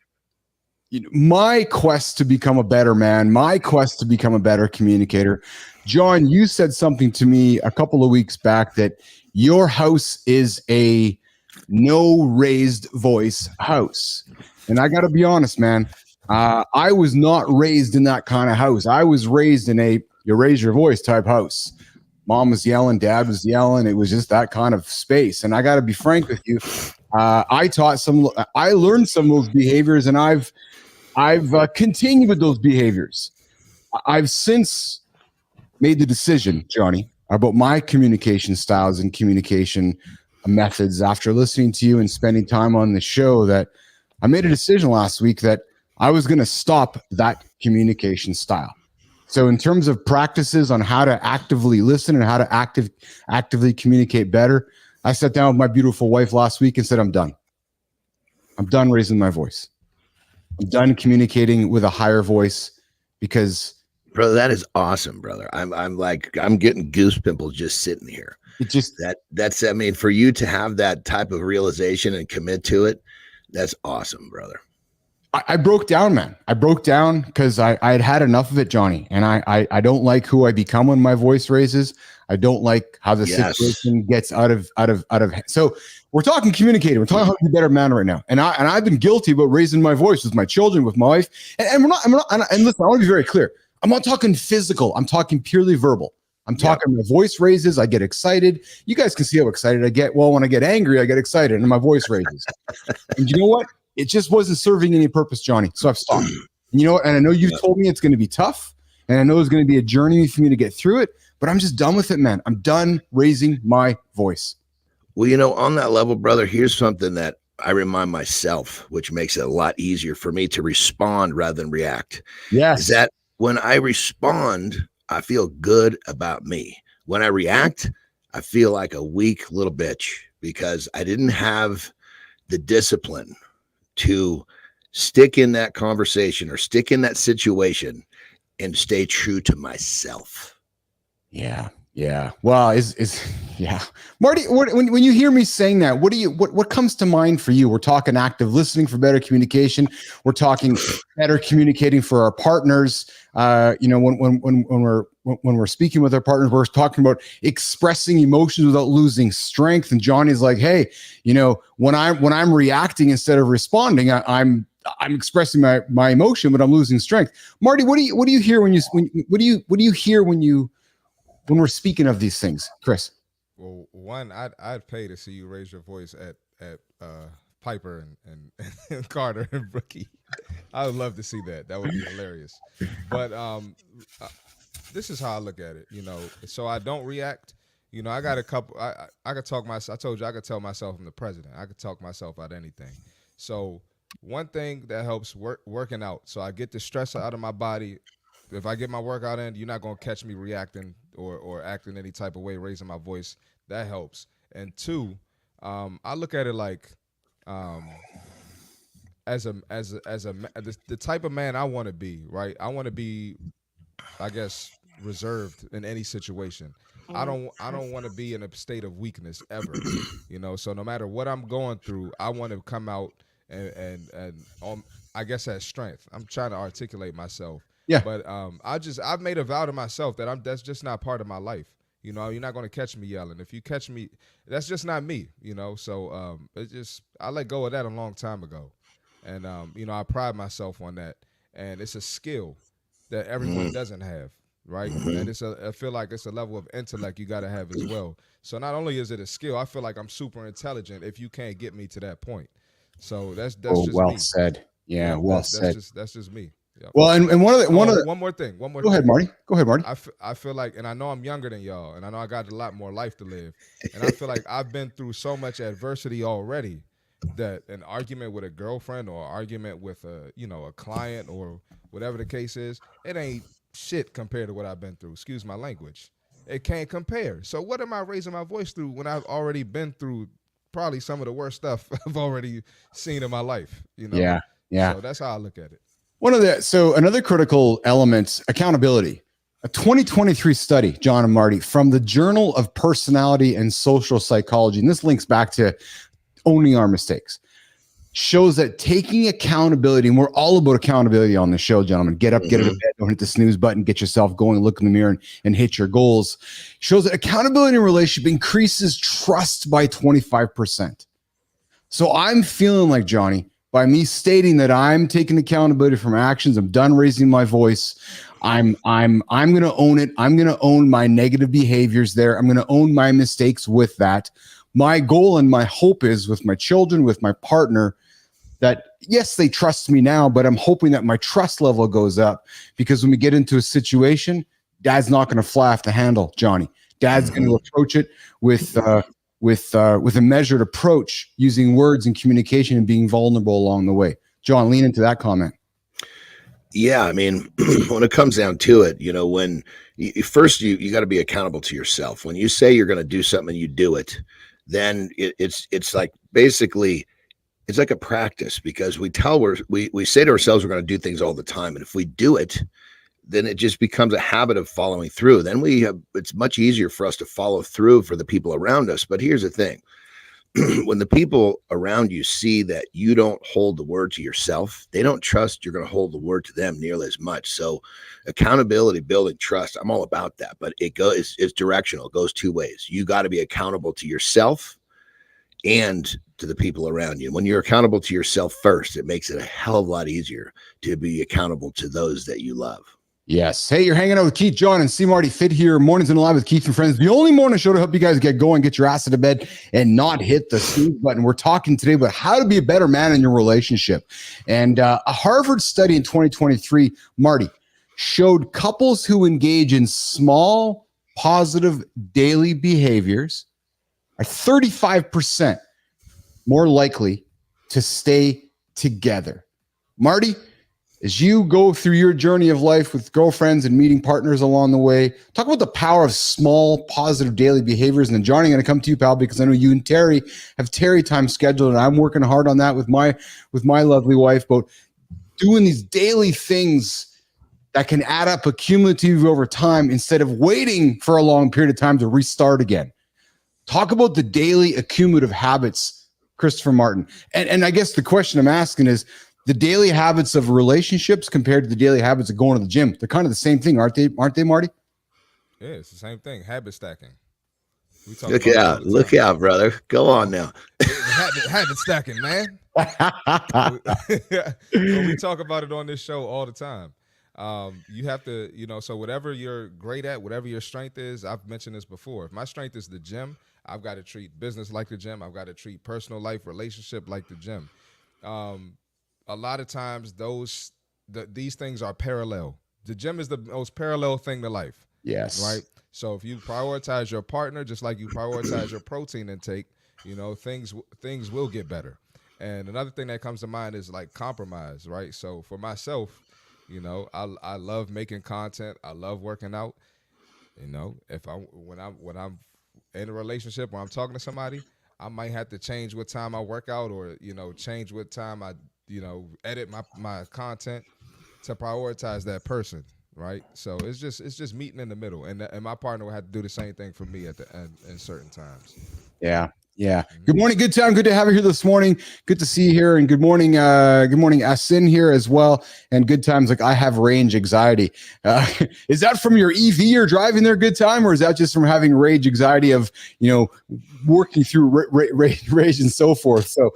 my quest to become a better man, my quest to become a better communicator. John, you said something to me a couple of weeks back that your house is a no raised voice house. And I got to be honest, man, I was not raised in that kind of house. I was raised in a you raise your voice type house. Mom was yelling, dad was yelling. It was just that kind of space. And I got to be frank with you. I learned some of those behaviors, and I've continued with those behaviors. I've since made the decision, Johnny, about my communication styles and communication methods after listening to you and spending time on the show, that I made a decision last week that I was going to stop that communication style. So in terms of practices on how to actively listen and how to actively communicate better, I sat down with my beautiful wife last week and said, I'm done. I'm done raising my voice. I'm done communicating with a higher voice, because brother, that is awesome, brother. I'm getting goose pimples just sitting here. It just that's for you to have that type of realization and commit to it, that's awesome, brother. I broke down, man. I broke down because I had enough of it, Johnny. And I don't like who I become when my voice raises. I don't like how the situation gets out of. So we're talking communicating. We're talking how to be a better man right now. And I've been guilty about raising my voice with my children, with my wife. And we're not. And listen, I want to be very clear. I'm not talking physical. I'm talking purely verbal. I'm talking my voice raises. I get excited. You guys can see how excited I get. Well, when I get angry, I get excited and my voice raises. And you know what? It just wasn't serving any purpose, Johnny. So I've stopped. And I know you've told me it's going to be tough, and I know it's going to be a journey for me to get through it, but I'm just done with it, man. I'm done raising my voice. Well, on that level, brother, here's something that I remind myself, which makes it a lot easier for me to respond rather than react. Yes. Is that when I respond, I feel good about me. When I react, I feel like a weak little bitch, because I didn't have the discipline to stick in that conversation or stick in that situation and stay true to myself. Yeah. Yeah. Well, yeah. Marty, when you hear me saying that, what comes to mind for you? We're talking active listening for better communication. We're talking better communicating for our partners. When we're speaking with our partners, we're talking about expressing emotions without losing strength. And Johnny's like, hey, when I'm reacting instead of responding, I'm expressing my emotion, but I'm losing strength. Marty, what do you hear when you hear when we're speaking of these things, Chris? Well, one, I'd pay to see you raise your voice at Piper and Carter and Brookie. I would love to see that. That would be hilarious. But this is how I look at it. So I don't react. I got a couple. I could talk myself. I told you I could tell myself I'm the president. I could talk myself out of anything. So one thing that helps working out. So I get the stress out of my body. If I get my workout in, you're not going to catch me reacting or acting any type of way, raising my voice. That helps. And two, I look at it like the type of man I want to be, right? I want to be, I guess, reserved in any situation. I don't want to be in a state of weakness ever, So no matter what I'm going through, I want to come out and I guess as strength. I'm trying to articulate myself. Yeah. But I've made a vow to myself that that's just not part of my life. You're not going to catch me yelling. If you catch me, that's just not me. So I let go of that a long time ago, and I pride myself on that. And it's a skill that everyone doesn't have, right? And I feel like it's a level of intellect you got to have as well. So not only is it a skill, I feel like I'm super intelligent if you can't get me to that point. So that's just well me. said. Yeah, well said. That's just me. Yep. Well, and one more thing. Go ahead, Marty. I feel like, and I know I'm younger than y'all, and I know I got a lot more life to live, and I feel like I've been through so much adversity already that an argument with a girlfriend or an argument with a client or whatever the case is, it ain't shit compared to what I've been through. Excuse my language. It can't compare. So what am I raising my voice through when I've already been through probably some of the worst stuff I've already seen in my life? Yeah. So that's how I look at it. Another critical element, accountability. A 2023 study, Jon and Marty, from the Journal of Personality and Social Psychology, and this links back to owning our mistakes, shows that taking accountability, and we're all about accountability on the show, gentlemen. Get up, get out of bed, don't hit the snooze button, get yourself going, look in the mirror and hit your goals. Shows that accountability in a relationship increases trust by 25%. So I'm feeling like, Johnny, by me stating that I'm taking accountability for my actions, I'm done raising my voice. I'm going to own it. I'm going to own my negative behaviors there. I'm going to own my mistakes with that. My goal and my hope is with my children, with my partner, that yes, they trust me now, but I'm hoping that my trust level goes up, because when we get into a situation, Dad's not going to fly off the handle, Johnny. Dad's going to approach it with a measured approach, using words and communication and being vulnerable along the way. Jon, lean into that comment. Yeah, I mean, when it comes down to it, when first you got to be accountable to yourself. When you say you're going to do something and you do it, then it's like basically it's like a practice, because we say to ourselves we're going to do things all the time, and if we do it, then it just becomes a habit of following through. Then it's much easier for us to follow through for the people around us. But here's the thing. When the people around you see that you don't hold the word to yourself, they don't trust you're going to hold the word to them nearly as much. So accountability, building trust, I'm all about that, but it's directional. It goes two ways. You got to be accountable to yourself and to the people around you. When you're accountable to yourself first, it makes it a hell of a lot easier to be accountable to those that you love. Yes. Hey, you're hanging out with Keith, Jon, and CMartyFit here. Mornings in Live with Keith and Friends. The only morning show to help you guys get going, get your ass out of bed, and not hit the snooze button. We're talking today about how to be a better man in your relationship. And a Harvard study in 2023, Marty, showed couples who engage in small, positive daily behaviors are 35% more likely to stay together. Marty, as you go through your journey of life with girlfriends and meeting partners along the way, talk about the power of small, positive daily behaviors. And then, Johnny, I'm going to come to you, pal, because I know you and Terry have Terry time scheduled, and I'm working hard on that with my lovely wife, about doing these daily things that can add up accumulative over time instead of waiting for a long period of time to restart again. Talk about the daily accumulative habits, Christopher Martin. And I guess the question I'm asking is the daily habits of relationships compared to the daily habits of going to the gym. They're kind of the same thing, aren't they, Marty? Yeah, it's the same thing. Habit stacking. We talk Look about out. Look out, brother. Go on now. Habit stacking, man. We talk about it on this show all the time. You have to, so whatever you're great at, whatever your strength is, I've mentioned this before. If my strength is the gym, I've got to treat business like the gym. I've got to treat personal life, relationship like the gym. A lot of times these things are parallel. The gym is the most parallel thing to life. Yes. Right. So if you prioritize your partner, just like you prioritize your protein intake, things will get better. And another thing that comes to mind is like compromise. Right. So for myself, I love making content. I love working out. When I'm in a relationship or I'm talking to somebody, I might have to change what time I work out or, change what time I, edit my content to prioritize that person. Right. So it's just meeting in the middle. And my partner will have to do the same thing for me at the end in certain times. Yeah. Yeah. Good morning. Good time. Good to have you here this morning. Good to see you here. And good morning. Good morning. Asin here as well. And good times. Like I have range anxiety. Is that from your EV you're driving there? Good time, or is that just from having rage anxiety of working through rage and so forth? So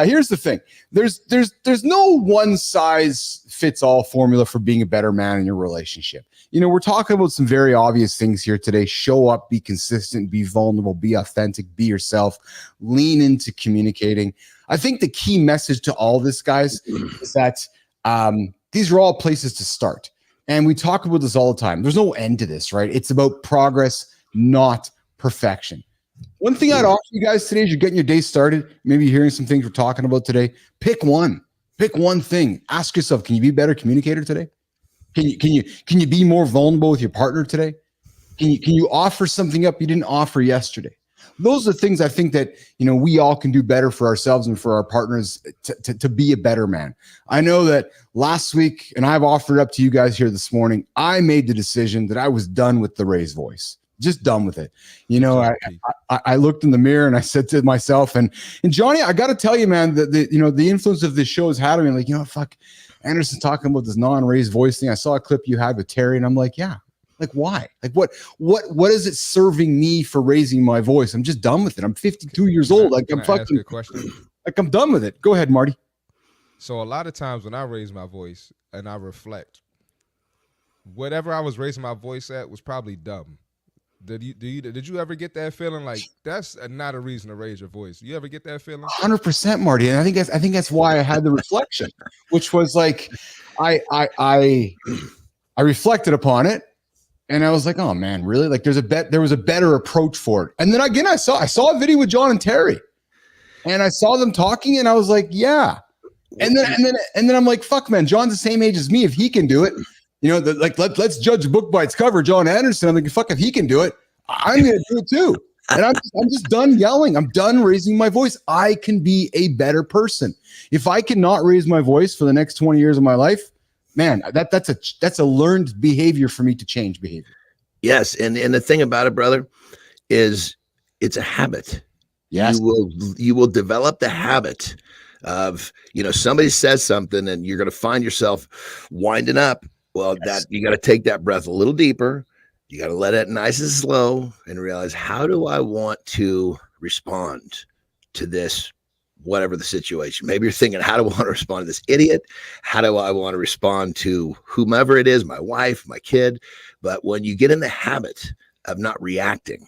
here's the thing. There's no one size fits all formula for being a better man in your relationship. We're talking about some very obvious things here today. Show up, be consistent, be vulnerable, be authentic, be yourself, lean into communicating. I think the key message to all this, guys, is that these are all places to start. And we talk about this all the time. There's no end to this, right? It's about progress, not perfection. One thing I'd offer you guys today as you're getting your day started, maybe you're hearing some things we're talking about today, pick one thing. Ask yourself, can you be a better communicator today? Can you be more vulnerable with your partner today? Can you offer something up you didn't offer yesterday? Those are things I think that we all can do better for ourselves and for our partners to be a better man. I know that last week, and I've offered up to you guys here this morning, I made the decision that I was done with the raised voice. Just done with it. I looked in the mirror and I said to myself, and Johnny, I got to tell you, man, that the influence of this show has had on me. Like, fuck, Anderson's talking about this non-raised voice thing. I saw a clip you had with Terry, and I'm like, yeah, like why? Like what is it serving me for raising my voice? I'm just done with it. I'm 52 years old. Like I'm fucking. Ask you a question? Like I'm done with it. Go ahead, Marty. So a lot of times when I raise my voice and I reflect, whatever I was raising my voice at was probably dumb. Did you ever get that feeling like that's not a reason to raise your voice? You ever get that feeling? 100%, Marty. And I think that's why I had the reflection, which was like, I reflected upon it, and I was like, oh man, really? Like there was a better approach for it. And then again, I saw a video with Jon and Terry, and I saw them talking, and I was like, yeah. And then I'm like, fuck, man, Jon's the same age as me. If he can do it. Let's judge a book by its cover. Jon Andersen. I'm like, fuck, if he can do it, I'm going to do it too. And I'm just done yelling. I'm done raising my voice. I can be a better person. If I cannot raise my voice for the next 20 years of my life, man, that's a learned behavior for me to change behavior. Yes, and the thing about it, brother, is it's a habit. Yes, you will develop the habit of somebody says something, and you're going to find yourself winding up. Well, yes. That you got to take that breath a little deeper. You got to let it nice and slow and realize, how do I want to respond to this, whatever the situation? Maybe you're thinking, how do I want to respond to this idiot? How do I want to respond to whomever it is, my wife, my kid? But when you get in the habit of not reacting,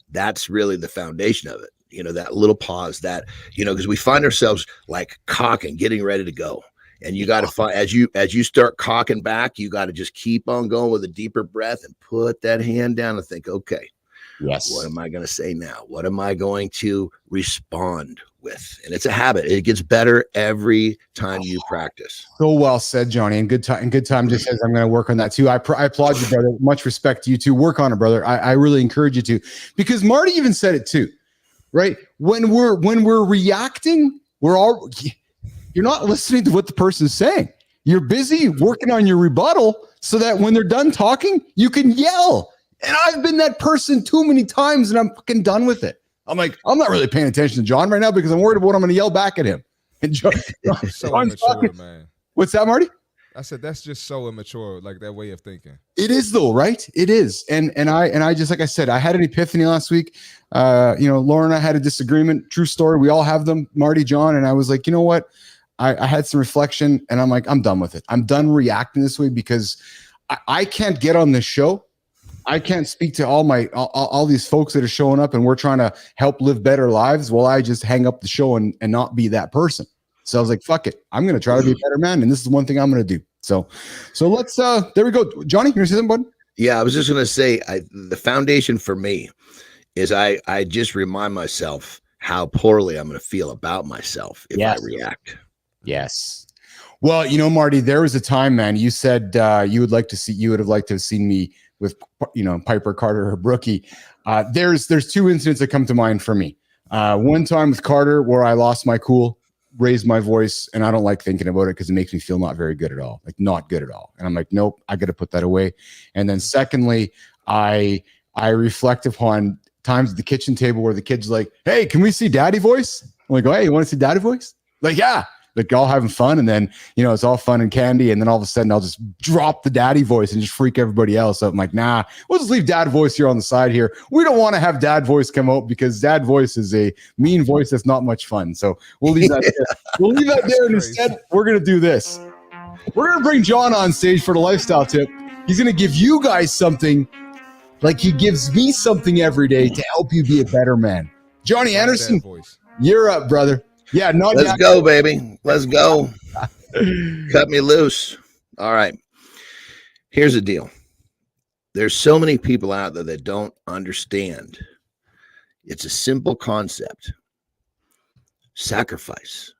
that's really the foundation of it. That little pause, because we find ourselves like cocking, getting ready to go. And you got to find, as you start cocking back, you got to just keep on going with a deeper breath and put that hand down and think, okay, yes, what am I going to say now? What am I going to respond with? And it's a habit. It gets better every time you practice. So well said, Johnny. And good time just says I'm going to work on that too. I applaud you, brother. Much respect to you too. Work on it, brother. I really encourage you to, because Marty even said it too, right? When we're reacting, you're not listening to what the person's saying. You're busy working on your rebuttal. so that when they're done talking, you can yell. And I've been that person too many times, and I'm fucking done with it. I'm like, I'm not really paying attention to Jon right now because I'm worried about what I'm going to yell back at him. And So immature, man. What's that, Marty? I said that's just so immature, like that way of thinking. It is though, right? It is. And I just, like I said, I had an epiphany last week. Laura and I had a disagreement. True story. We all have them, Marty, Jon. And I was like, you know what? I had some reflection and I'm like, I'm done with it. I'm done reacting this way because I can't get on this show. I can't speak to all these folks that are showing up and we're trying to help live better lives while I just hang up the show and not be that person. So I was like, fuck it. I'm going to try to be a better man. And this is one thing I'm going to do. So let's, there we go. Johnny, you want to say something, bud? Yeah, I was just going to say, the foundation for me is I just remind myself how poorly I'm going to feel about myself if I react. Yes. Well, Marty, there was a time, man, you said you would have liked to have seen me with, Piper, Carter, or Brookie. There's two incidents that come to mind for me. One time with Carter where I lost my cool, raised my voice, and I don't like thinking about it because it makes me feel not very good at all, like not good at all. And I'm like, nope, I got to put that away. And then secondly, I reflect upon times at the kitchen table where the kid's like, hey, can we see daddy voice? I'm like, oh, hey, you want to see daddy voice? Like, yeah. Like all having fun, and then it's all fun and candy, and then all of a sudden I'll just drop the daddy voice and just freak everybody else up. I'm like, nah, we'll just leave dad voice here on the side here. We don't want to have dad voice come out because dad voice is a mean voice that's not much fun. So we'll leave that there. We'll leave that there, and instead we're gonna do this. We're gonna bring Jon on stage for the lifestyle tip. He's gonna give you guys something like he gives me something every day to help you be a better man. Jon Andersen, you're up, brother. Yeah, let's go, baby. Let's go. Cut me loose. All right. Here's the deal. There's so many people out there that don't understand. It's a simple concept. Sacrifice.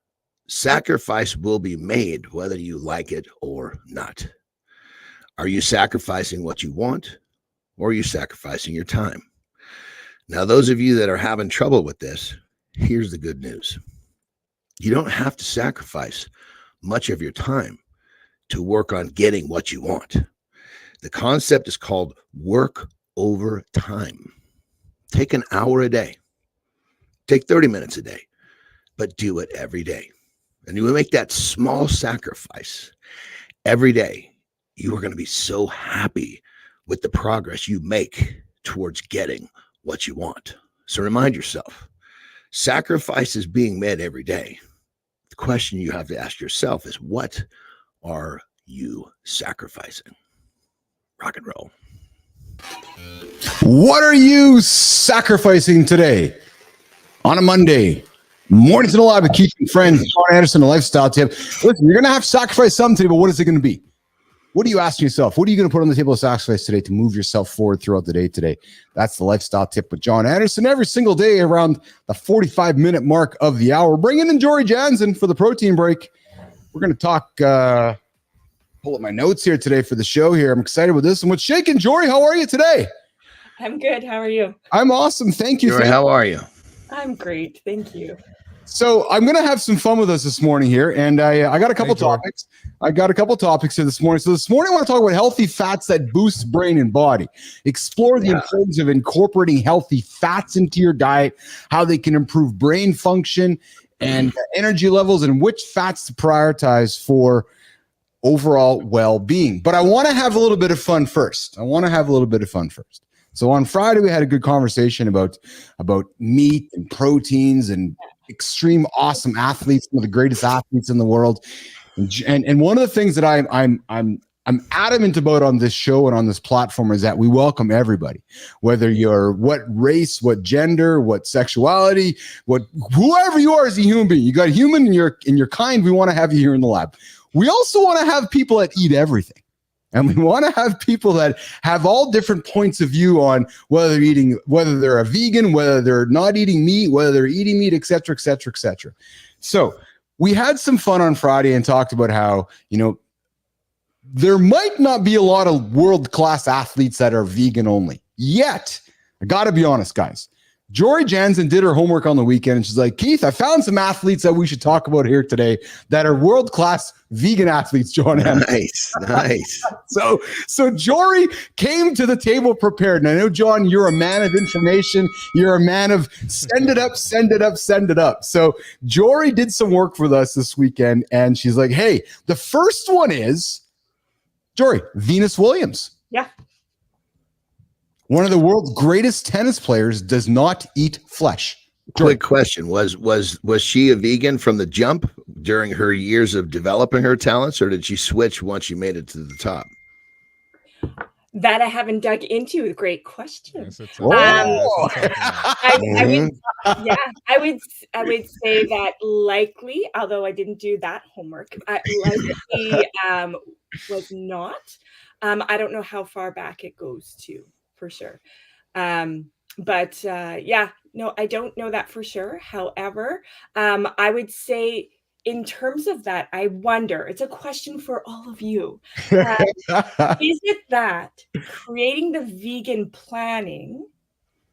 Sacrifice will be made whether you like it or not. Are you sacrificing what you want, or are you sacrificing your time? Now, those of you that are having trouble with this, here's the good news. You don't have to sacrifice much of your time to work on getting what you want. The concept is called work over time. Take an hour a day. Take 30 minutes a day, but do it every day. And you will make that small sacrifice every day. You are going to be so happy with the progress you make towards getting what you want. So remind yourself, sacrifice is being made every day. The question you have to ask yourself is, what are you sacrificing? Rock and roll. What are you sacrificing today on a Monday? Mornings in the lab with Keith and friends, Jon Andersen, a lifestyle tip. Listen, you're going to have to sacrifice something today, but what is it going to be? What are you asking yourself? What are you going to put on the table of sacrifice today to move yourself forward throughout the day today? That's the lifestyle tip with Jon Andersen every single day around the 45-minute mark of the hour. Bringing in Jory Jansen for the protein break. We're going to talk, pull up my notes here today for the show here. I'm excited with this. And what's shaking, Jory? How are you today? I'm good. How are you? I'm awesome. Thank you. Jory, how are you? I'm great. Thank you. So I'm going to have some fun with us this morning here. And I got a couple topics. I got a couple topics here this morning. So this morning I want to talk about healthy fats that boost brain and body. Explore the importance of incorporating healthy fats into your diet, how they can improve brain function and energy levels, and which fats to prioritize for overall well-being. But I want to have a little bit of fun first. So on Friday, we had a good conversation about meat and proteins and extreme awesome athletes, some of the greatest athletes in the world. And one of the things that I'm adamant about on this show and on this platform is that we welcome everybody, whether you're what race, what gender, what sexuality, whoever you are as a human being. You got human in your kind. We want to have you here in the lab. We also want to have people that eat everything. And we want to have people that have all different points of view on whether they're a vegan, whether they're not eating meat, whether they're eating meat, et cetera, et cetera, et cetera. So we had some fun on Friday and talked about how, there might not be a lot of world-class athletes that are vegan only. Yet, I got to be honest, guys, Jory Jansen did her homework on the weekend, and she's like, Keith, I found some athletes that we should talk about here today that are world-class vegan athletes, Jon Andersen. Nice. So Jory came to the table prepared. And I know, Jon, you're a man of information. You're a man of send it up, send it up, send it up. So Jory did some work with us this weekend, and she's like, hey, the first one is, Jory, Venus Williams. Yeah. One of the world's greatest tennis players does not eat flesh. Quick question: Was she a vegan from the jump during her years of developing her talents, or did she switch once she made it to the top? That I haven't dug into. Great question. It's a tough Oh. one. It's a tough one. I would say that likely, although I didn't do that homework, likely was not. I don't know how far back it goes to, for sure. But no, I don't know that for sure. However, I would say in terms of that, I wonder, it's a question for all of you. Is it that creating the vegan planning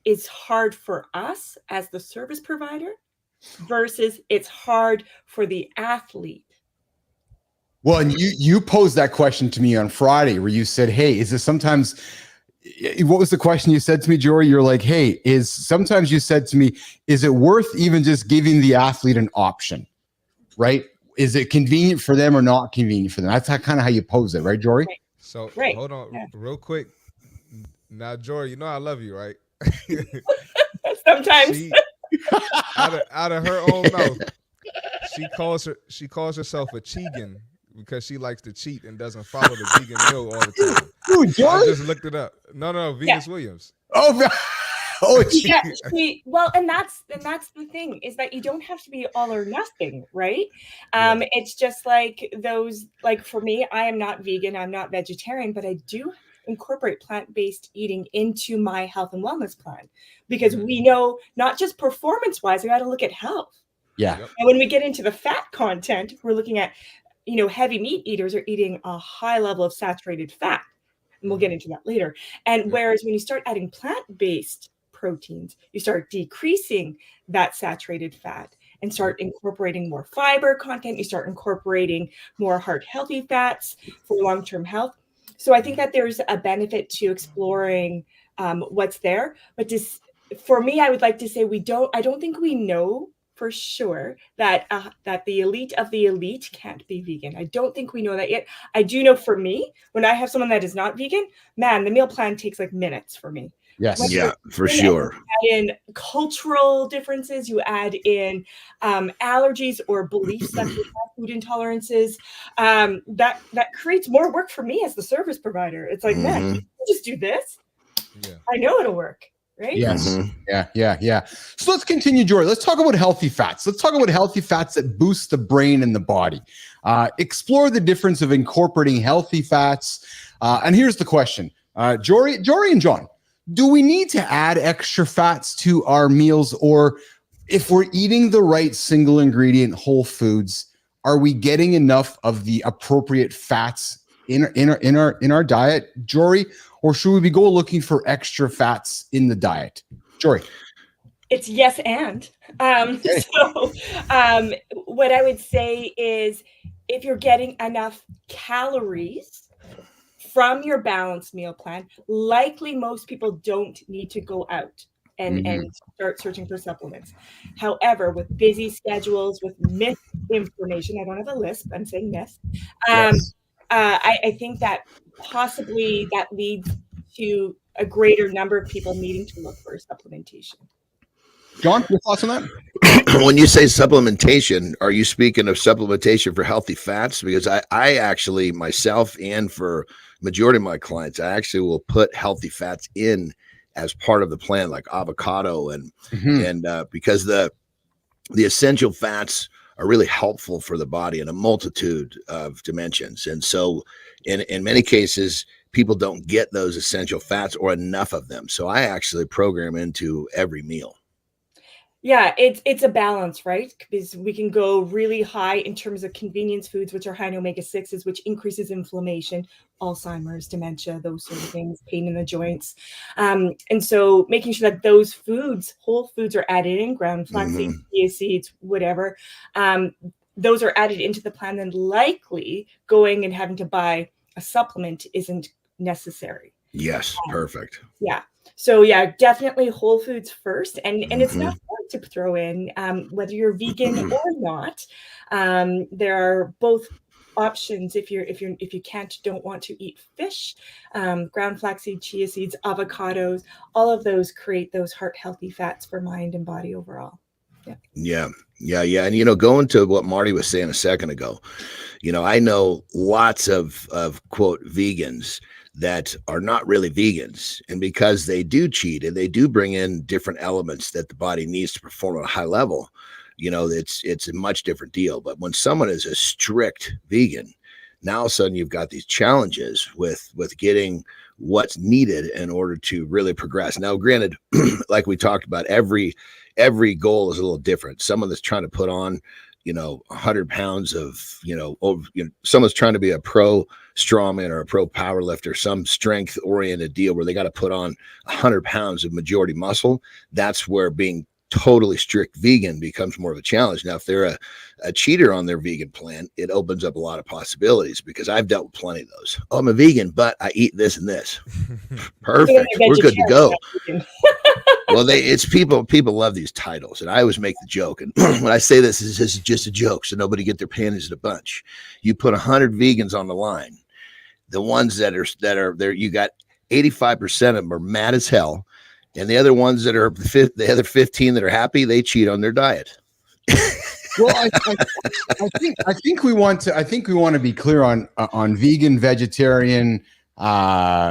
is hard for us as the service provider versus it's hard for the athlete? Well, and you posed that question to me on Friday where you said, hey, is this sometimes, what was the question you said to me, Jory? You're like, hey, sometimes you said to me, is it worth even just giving the athlete an option, right? Is it convenient for them or not convenient for them? That's kind of how you pose it, right, Jory? Right. So Right. hold on real quick. Now, Jory, you know I love you, right? Sometimes. Out of her own mouth, she calls herself a chegan because she likes to cheat and doesn't follow the vegan meal all the time. Dude, I Jory? just looked it up. No, Venus Williams. Oh, Yeah, well, and that's the thing, is that you don't have to be all or nothing, right? It's just like those, like for me, I am not vegan, I'm not vegetarian, but I do incorporate plant-based eating into my health and wellness plan, because we know not just performance-wise, we got to look at health. yeah. And when we get into the fat content, we're looking at, heavy meat eaters are eating a high level of saturated fat. And we'll get into that later. And whereas when you start adding plant-based proteins, you start decreasing that saturated fat and start incorporating more fiber content. You start incorporating more heart-healthy fats for long-term health. So I think that there's a benefit to exploring what's there. But for me, I would like to say I don't think we know for sure that the elite of the elite can't be vegan. I don't think we know that yet. I do know for me, when I have someone that is not vegan, man, the meal plan takes like minutes for me. Yes. Yeah, for sure. You add in cultural differences, you add in allergies or beliefs that we have, food intolerances. That creates more work for me as the service provider. It's like, man, you just do this. Yeah. I know it'll work. Right? Yes. Yeah. So let's continue, Jory. Let's talk about healthy fats. Let's talk about healthy fats that boost the brain and the body. Explore the difference of incorporating healthy fats. And here's the question, Jory and Jon, do we need to add extra fats to our meals, or if we're eating the right single ingredient whole foods, are we getting enough of the appropriate fats in our diet, Jory? Or should we be go looking for extra fats in the diet? Jory. It's yes and. So what I would say is, if you're getting enough calories from your balanced meal plan, likely most people don't need to go out and start searching for supplements. However, with busy schedules, with misinformation, I don't have a lisp, I'm saying myth. I think that possibly that leads to a greater number of people needing to look for supplementation. Jon, your thoughts on that? When you say supplementation, are you speaking of supplementation for healthy fats? Because I actually, myself, and for majority of my clients, I actually will put healthy fats in as part of the plan, like avocado and because the essential fats are really helpful for the body in a multitude of dimensions. And so in many cases, people don't get those essential fats or enough of them. So I actually program into every meal. Yeah, it's a balance, right? Because we can go really high in terms of convenience foods, which are high in omega-6s, which increases inflammation, Alzheimer's, dementia, those sort of things, pain in the joints. And so making sure that those foods, whole foods, are added in, ground flaxseed, chia seeds, whatever. Those are added into the plan, then likely going and having to buy a supplement isn't necessary. Yes, perfect. Yeah. So yeah, definitely whole foods first, and it's not hard to throw in whether you're vegan or not. There are both options if you don't want to eat fish. Ground flaxseed, chia seeds, avocados, all of those create those heart healthy fats for mind and body overall. Yeah. And, going to what Marty was saying a second ago, I know lots of quote vegans that are not really vegans. And because they do cheat and they do bring in different elements that the body needs to perform at a high level, it's a much different deal. But when someone is a strict vegan, now all of a sudden you've got these challenges with getting what's needed in order to really progress. Now, granted, like we talked about, every goal is a little different. Someone that's trying to put on 100 pounds of, someone's trying to be a pro strawman or a pro power lifter, some strength oriented deal where they got to put on 100 pounds of majority muscle. That's where being totally strict vegan becomes more of a challenge. Now, if they're a cheater on their vegan plan, it opens up a lot of possibilities, because I've dealt with plenty of those. Oh, I'm a vegan, but I eat this and this. Perfect. We're good to go. Well, people love these titles, and I always make the joke. And when I say this is just a joke, so nobody get their panties in a bunch. You put 100 vegans on the line. The ones that are there, you got 85% of them are mad as hell, and the other ones that are the other 15 that are happy, they cheat on their diet. Well, I think we want to be clear on vegan, vegetarian, Chegan,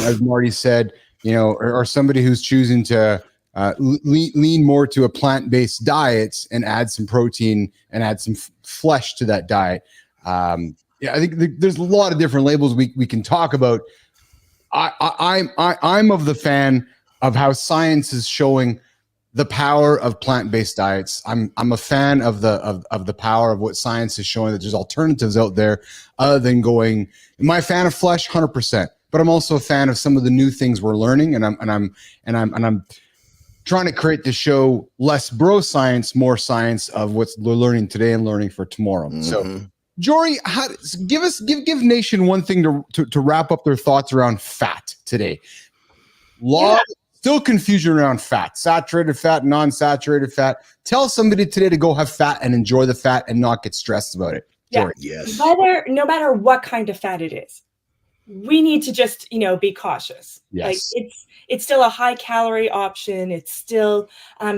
as Marty said, or somebody who's choosing to lean more to a plant-based diet and add some protein and add some flesh to that diet. I think there's a lot of different labels we can talk about. I'm of the fan of how science is showing the power of plant-based diets. I'm a fan of the power of what science is showing, that there's alternatives out there other than going. Am I a fan of flesh? 100%. But I'm also a fan of some of the new things we're learning, and I'm trying to create the show less bro science, more science of what's we're learning today and learning for tomorrow. So, Jory, give Nation one thing to wrap up their thoughts around fat today. Still confusion around fat, saturated fat, non-saturated fat. Tell somebody today to go have fat and enjoy the fat and not get stressed about it. Jory. Yes. No matter what kind of fat it is, we need to just, be cautious. Yes. Like it's still a high calorie option. It's still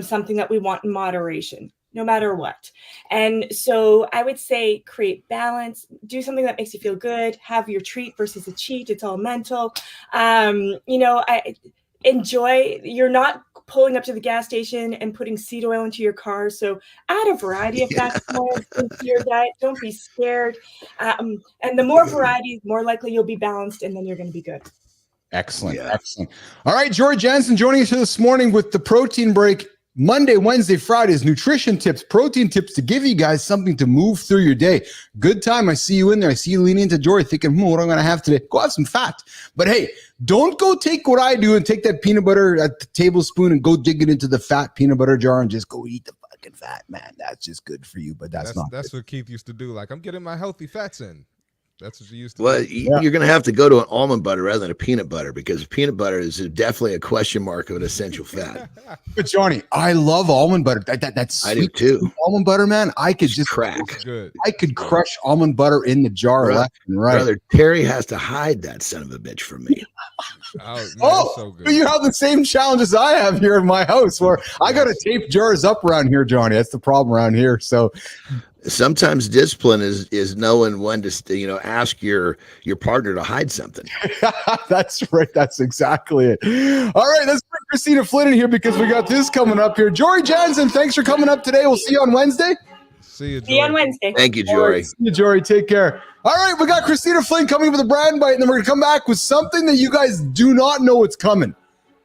something that we want in moderation, no matter what. And so I would say create balance, do something that makes you feel good, have your treat versus a cheat. It's all mental. Enjoy. You're not pulling up to the gas station and putting seed oil into your car. So add a variety of fats into your diet. Don't be scared. And the more variety, more likely you'll be balanced, and then you're going to be good. Excellent. Excellent. All right, George Andersen joining us here this morning with the protein break. Monday, Wednesday, Fridays, nutrition tips, protein tips to give you guys something to move through your day. Good time. I see you in there. I see you leaning into Jory thinking, what am I going to have today? Go have some fat. But hey, don't go take what I do and take that peanut butter at the tablespoon and go dig it into the fat peanut butter jar and just go eat the fucking fat, man. That's just good for you, but that's what Keith used to do. Like, I'm getting my healthy fats in. That's what you used to do. Yeah. You're going to have to go to an almond butter rather than a peanut butter, because peanut butter is definitely a question mark of an essential fat. But Johnny, I love almond butter. That's I do too. Almond butter, man. I could just crack. I could crush almond butter in the jar left and right. Brother Terry has to hide that son of a bitch from me. So good. You have the same challenges I have here in my house, where I got to tape jars up around here, Johnny. That's the problem around here. So sometimes discipline is knowing when to ask your partner to hide something. That's right. That's exactly it. All right, let's bring Kristina Flynn in here, because we got this coming up here. Jory Johnson, thanks for coming up today. We'll see you on Wednesday. See you, Jory. See you on Wednesday. Thank you, Jory. Right, see you, Jory. Take care. All right, we got Kristina Flynn coming with a brand bite, and then we're going to come back with something that you guys do not know what's coming.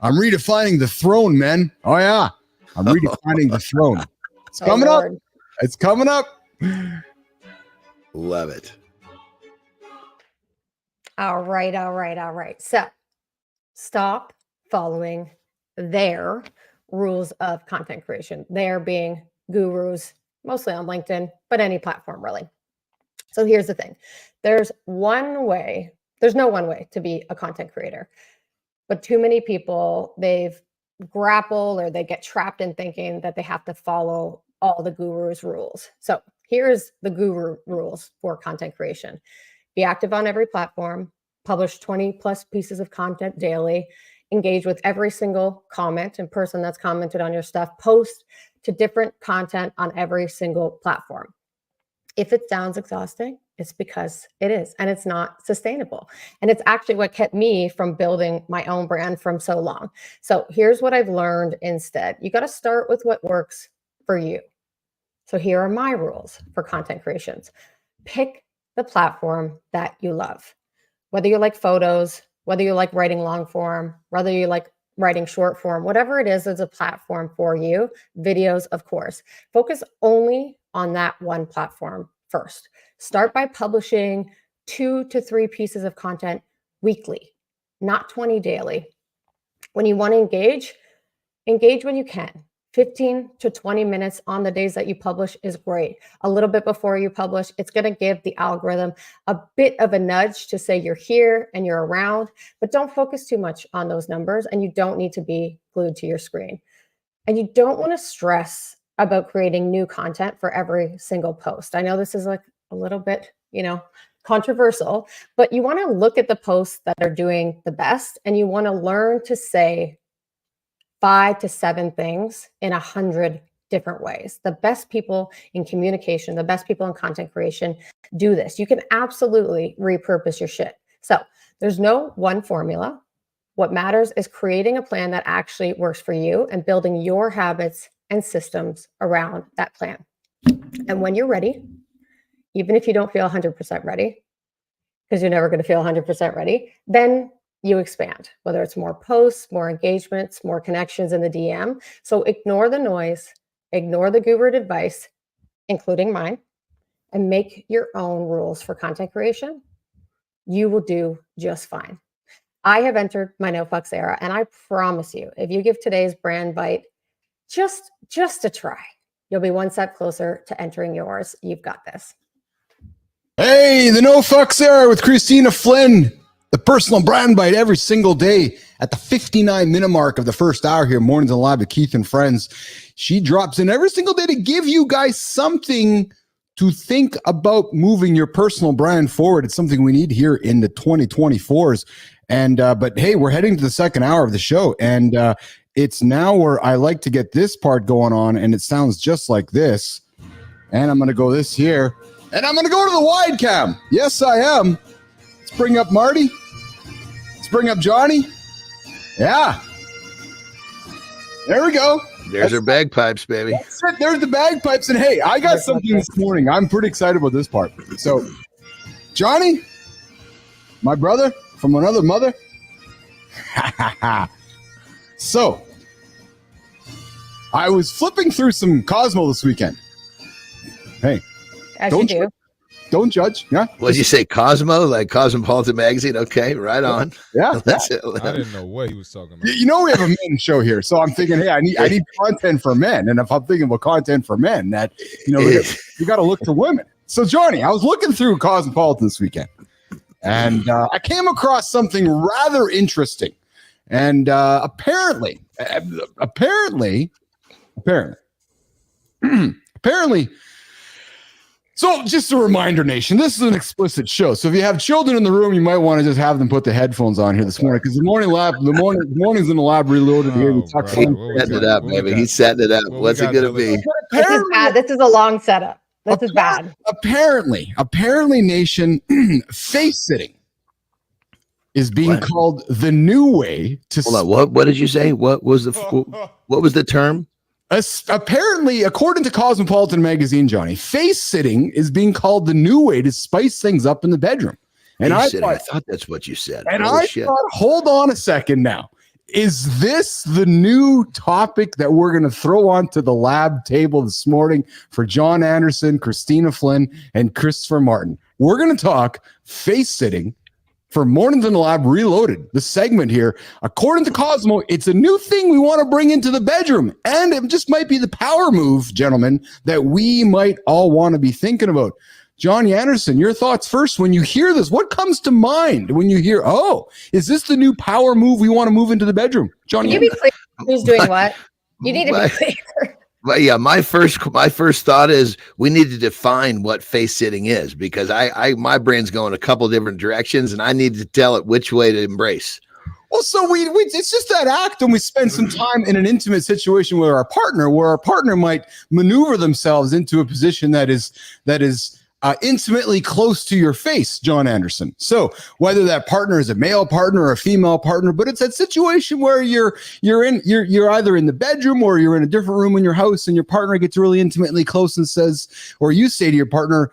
I'm redefining the throne, man. Oh, yeah. I'm redefining the throne. It's Oh, coming up. Lord. It's coming up. Love it. All right. So stop following their rules of content creation. They're being gurus, mostly on LinkedIn, but any platform really. So here's the thing. There's no one way to be a content creator. But too many people, they've grappled or they get trapped in thinking that they have to follow all the guru's rules. So here's the guru rules for content creation. Be active on every platform, publish 20 plus pieces of content daily, engage with every single comment and person that's commented on your stuff, post to different content on every single platform. If it sounds exhausting, it's because it is, and it's not sustainable. And it's actually what kept me from building my own brand from so long. So here's what I've learned instead. You got to start with what works for you. So here are my rules for content creations. Pick the platform that you love. Whether you like photos, whether you like writing long form, whether you like writing short form, whatever it is, there's a platform for you. Videos, of course. Focus only on that one platform first. Start by publishing 2 to 3 pieces of content weekly, not 20 daily. When you want to engage when you can. 15 to 20 minutes on the days that you publish is great. A little bit before you publish, it's going to give the algorithm a bit of a nudge to say you're here and you're around, but don't focus too much on those numbers, and you don't need to be glued to your screen. And you don't want to stress about creating new content for every single post. I know this is like a little bit, controversial, but you want to look at the posts that are doing the best, and you want to learn to say 5 to 7 things in 100 different ways. The best people in communication, the best people in content creation do this. You can absolutely repurpose your shit. So there's no one formula. What matters is creating a plan that actually works for you and building your habits and systems around that plan. And when you're ready, even if you don't feel 100% ready, because you're never going to feel 100% ready, then you expand, whether it's more posts, more engagements, more connections in the DM. So ignore the noise, ignore the guru advice, including mine, and make your own rules for content creation. You will do just fine. I have entered my no fucks era, and I promise you, if you give today's brand bite just a try, you'll be one step closer to entering yours. You've got this. Hey, the No Fucks Era with Kristina Flynn. The personal brand bite every single day at the 59-minute mark of the first hour here, Mornings on Live with Keith and Friends. She drops in every single day to give you guys something to think about moving your personal brand forward. It's something we need here in the 2024s. And but hey, we're heading to the second hour of the show, and it's now where I like to get this part going on, and it sounds just like this. And I'm going to go this here, and I'm going to go to the wide cam. Yes, I am. Let's bring up Marty. Let's bring up Johnny. Yeah. There we go. There's her bagpipes, baby. That's it. There's the bagpipes. And hey, I got something this morning. I'm pretty excited about this part. So, Johnny, my brother from another mother. So, I was flipping through some Cosmo this weekend. Hey, As you do. Don't judge. Yeah. What did you say, Cosmo? Like Cosmopolitan Magazine? Okay, right on. Yeah. That's it. I didn't know what he was talking about. You know we have a men's show here, so I'm thinking, hey, I need content for men, and if I'm thinking about content for men, that you got to look to women. So Johnny, I was looking through Cosmopolitan this weekend, and I came across something rather interesting, and apparently, So just a reminder, nation, this is an explicit show. So if you have children in the room, you might want to just have them put the headphones on here this morning, because the morning's in the lab reloaded here. He's setting it up, baby. He's setting it up. What's it going to be? This is bad. This is a long setup. This is bad. Apparently, nation, face sitting is being called the new way to. Hold on. What did you say? What was the term? Apparently, according to Cosmopolitan Magazine, Johnny, face sitting is being called the new way to spice things up in the bedroom. And I thought that's what you said. And I thought, hold on a second now. Is this the new topic that we're going to throw onto the lab table this morning for Jon Andersen, Kristina Flynn, and Christopher Martin? We're going to talk face sitting for Mornings in the Lab Reloaded, the segment here. According to Cosmo, it's a new thing we want to bring into the bedroom. And it just might be the power move, gentlemen, that we might all want to be thinking about. Jon Andersen, your thoughts first. When you hear this, what comes to mind when you hear, oh, is this the new power move we want to move into the bedroom? Jon, Can you be clear who's doing what? You need to be clear. But yeah, my first thought is we need to define what face sitting is, because my brain's going a couple different directions and I need to tell it which way to embrace. Well, so we it's just that act when we spend some time in an intimate situation with our partner, where our partner might maneuver themselves into a position that is intimately close to your face, Jon Andersen. So whether that partner is a male partner or a female partner, but it's that situation where you're either in the bedroom or you're in a different room in your house, and your partner gets really intimately close and says, or you say to your partner,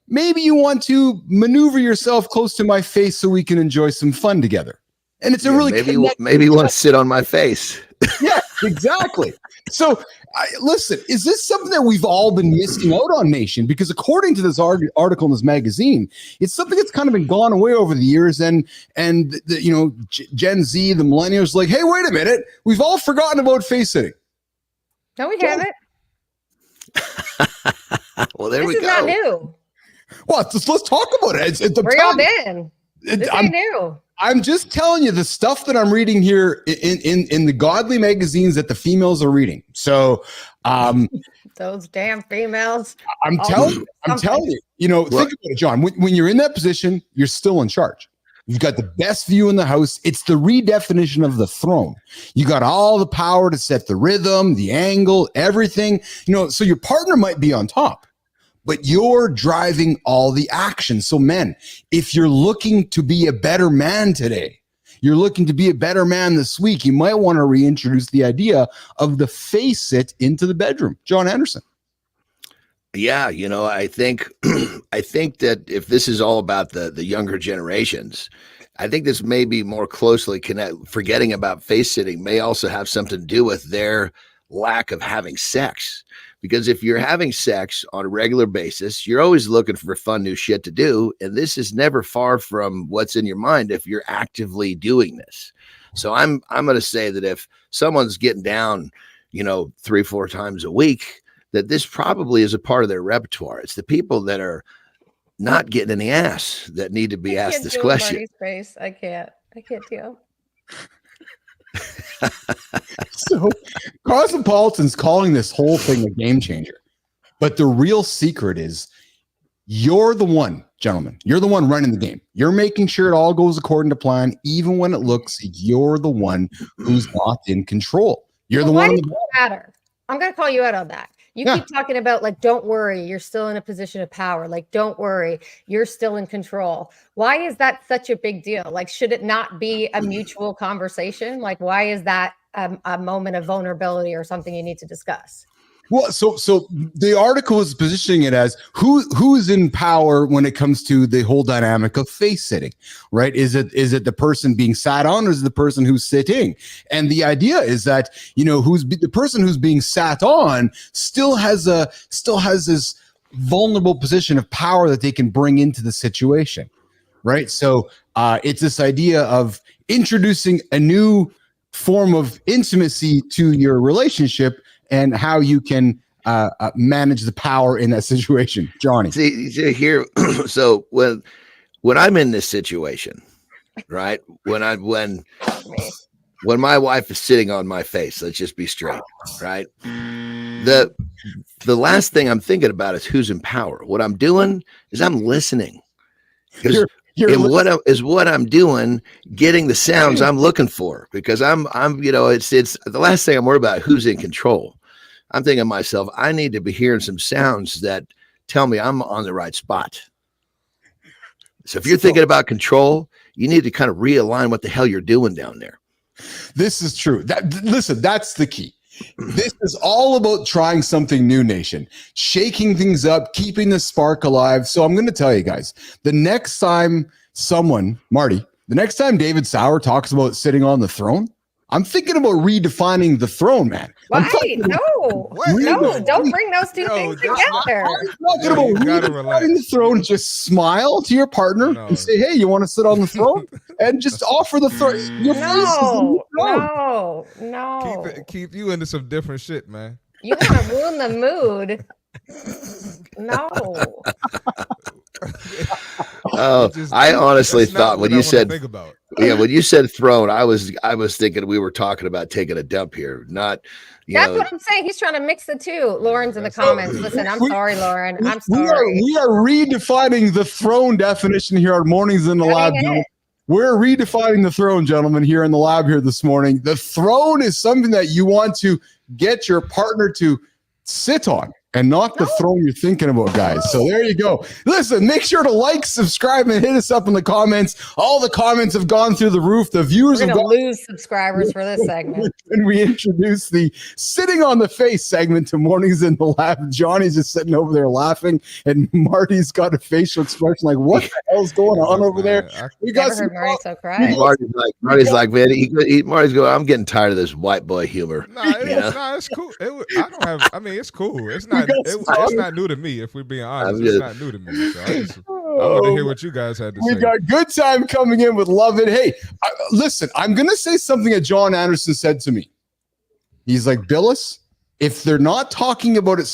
maybe you want to maneuver yourself close to my face so we can enjoy some fun together. And it's a really maybe you want to sit on my face. Yeah, exactly. So listen, is this something that we've all been missing out on, Nation? Because according to this article in this magazine, it's something that's kind of been gone away over the years. And Gen Z, the millennials, like, hey, wait a minute, we've all forgotten about face sitting. No, we haven't. Well, there we go. This is not new. Well, let's talk about it. Where y'all been? This ain't new. I'm just telling you the stuff that I'm reading here in the godly magazines that the females are reading. So, those damn females. I'm telling you, think about it, Jon. When you're in that position, you're still in charge. You've got the best view in the house. It's the redefinition of the throne. You got all the power to set the rhythm, the angle, everything. So your partner might be on top, but you're driving all the action. So men, if you're looking to be a better man today, you're looking to be a better man this week, you might want to reintroduce the idea of the face sit into the bedroom. Jon Andersen. Yeah, I think that if this is all about the younger generations, I think this may be more closely forgetting about face sitting may also have something to do with their lack of having sex. Because if you're having sex on a regular basis, you're always looking for fun new shit to do. And this is never far from what's in your mind if you're actively doing this. So I'm going to say that if someone's getting down, 3-4 times a week, that this probably is a part of their repertoire. It's the people that are not getting any ass that need to be asked this question. Face. I can't deal. So Cosmopolitan's calling this whole thing a game changer. But the real secret is you're the one, gentlemen. You're the one running the game. You're making sure it all goes according to plan, even when it looks like you're the one who's not in control. You're the one. Why does it matter? I'm going to call you out on that. You keep talking about, like, don't worry, you're still in a position of power. Like, don't worry, you're still in control. Why is that such a big deal? Like, should it not be a mutual conversation? Like, why is that a moment of vulnerability or something you need to discuss? Well, so the article is positioning it as who's in power when it comes to the whole dynamic of face sitting, right? Is it the person being sat on, or is it the person who's sitting? And the idea is that the person who's being sat on still has this vulnerable position of power that they can bring into the situation, right? So it's this idea of introducing a new form of intimacy to your relationship, and how you can manage the power in that situation. Johnny. See here. So when I'm in this situation, right? When my wife is sitting on my face, let's just be straight, right? The last thing I'm thinking about is who's in power. What I'm doing is I'm listening. What I'm doing, getting the sounds I'm looking for, because it's the last thing I'm worried about, who's in control. I'm thinking to myself, I need to be hearing some sounds that tell me I'm on the right spot. So if you're thinking about control, you need to kind of realign what the hell you're doing down there. This is true. Listen, that's the key. This is all about trying something new, Nation, shaking things up, keeping the spark alive. So I'm going to tell you guys, the next time David Sauer talks about sitting on the throne, I'm thinking about redefining the throne, man. I'm Why? talking about No, don't bring those two things that's together. talking about you gotta redefining the throne. Just smile to your partner No. and say, "Hey, you want to sit on the throne?" and just offer the throne. Your face is the new throne. No. Keep you into some different shit, man. You want to ruin the mood? No. Oh, Just- I honestly that's not thought when what I you wanna said think about. yeah, when you said throne, I was thinking we were talking about taking a dump here, not That's what I'm saying. He's trying to mix the two. Lauren's in the comments. Listen, I'm sorry, Lauren. I'm sorry. We are redefining the throne definition here on Mornings in the Lab. We're redefining the throne, gentlemen, here in the lab here this morning. The throne is something that you want to get your partner to sit on and not the throne you're thinking about, guys. So there you go. Listen, make sure to like, subscribe, and hit us up in the comments. All the comments have gone through the roof. The viewers We're have going to lose subscribers for this segment. And we introduced the sitting on the face segment to Mornings in the Lab. Johnny's just sitting over there laughing, and Marty's got a facial expression like, what the hell's going on over there? We got never heard Marty so cry. Marty's like, man, Marty's going, I'm getting tired of this white boy humor. It's cool. It's cool. It's not new to me, if we're being honest. It's not new to me. So I want to hear what you guys had to say. We got good time coming in with Love It. Hey, listen, I'm going to say something that Jon Andersen said to me. He's like, Bilous, if they're not talking about it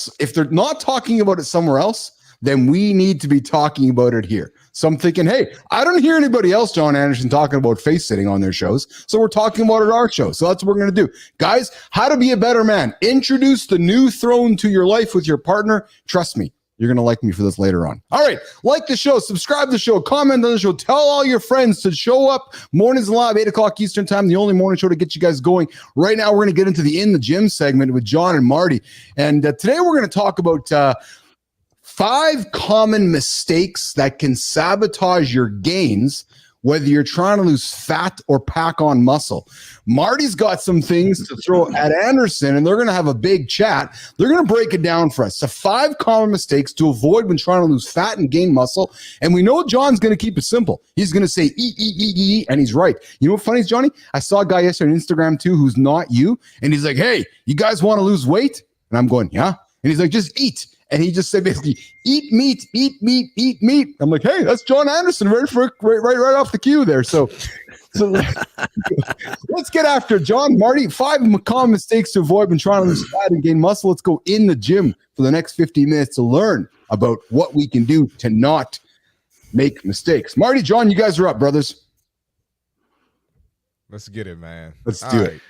somewhere else, then we need to be talking about it here. So I'm thinking, hey, I don't hear anybody else, Jon Andersen, talking about face sitting on their shows. So we're talking about it at our show. So that's what we're going to do. Guys, how to be a better man. Introduce the new throne to your life with your partner. Trust me, you're going to like me for this later on. All right. Like the show, subscribe to the show, comment on the show, tell all your friends to show up. Mornings Live, 8 o'clock Eastern time, the only morning show to get you guys going. Right now, we're going to get into the In the Gym segment with Jon and Marty. And today we're going to talk about 5 common mistakes that can sabotage your gains, whether you're trying to lose fat or pack on muscle. Marty's got some things to throw at Andersen, and they're going to have a big chat. They're going to break it down for us. So 5 common mistakes to avoid when trying to lose fat and gain muscle. And we know John's going to keep it simple. He's going to say, eat, and he's right. You know what funny is, Johnny? I saw a guy yesterday on Instagram too who's not you, and he's like, hey, you guys want to lose weight? And I'm going, yeah. And he's like, just eat. And he just said basically, eat meat, eat meat, eat meat. I'm like, hey, that's Jon Andersen right off the cue there. So let's get after it. Jon, Marty, 5 common mistakes to avoid when trying to lose fat and gain muscle. Let's go in the gym for the next 15 minutes to learn about what we can do to not make mistakes. Marty, Jon, you guys are up, brothers. Let's get it, man. Let's do it.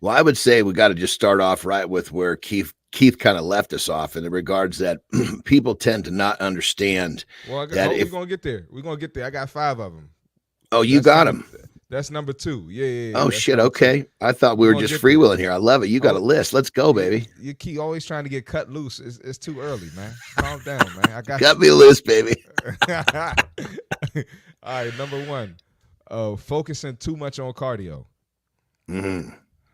Well, I would say we got to just start off right with where Keith kind of left us off in the regards that people tend to not understand. Well, we're going to get there. We're going to get there. I got 5 of them. Oh, you got them. That's number 2. Yeah. Oh, shit. Okay. I thought we were just freewheeling here. I love it. You got a list. Let's go, baby. You keep always trying to get cut loose. It's too early, man. Calm down, man. I got me loose, baby. All right. Number 1, focusing too much on cardio.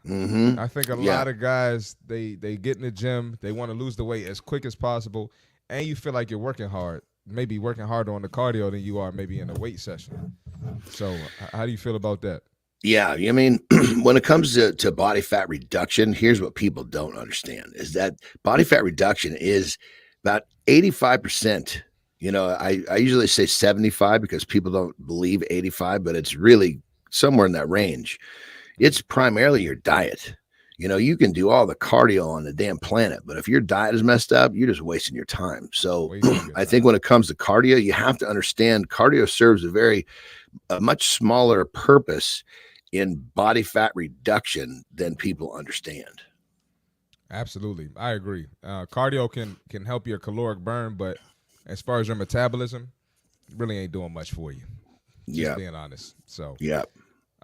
I think a lot of guys, they get in the gym, they want to lose the weight as quick as possible, and you feel like you're working hard, maybe working harder on the cardio than you are maybe in a weight session. So how do you feel about that? Yeah, I mean, when it comes to body fat reduction, here's what people don't understand is that body fat reduction is about 85%. You know, I usually say 75 because people don't believe 85, but it's really somewhere in that range. It's primarily your diet. You know, you can do all the cardio on the damn planet, but if your diet is messed up, you're just wasting your time. So I think when it comes to cardio, you have to understand cardio serves a much smaller purpose in body fat reduction than people understand. Absolutely. I agree. Cardio can help your caloric burn, but as far as your metabolism, really ain't doing much for you. Just being honest. So,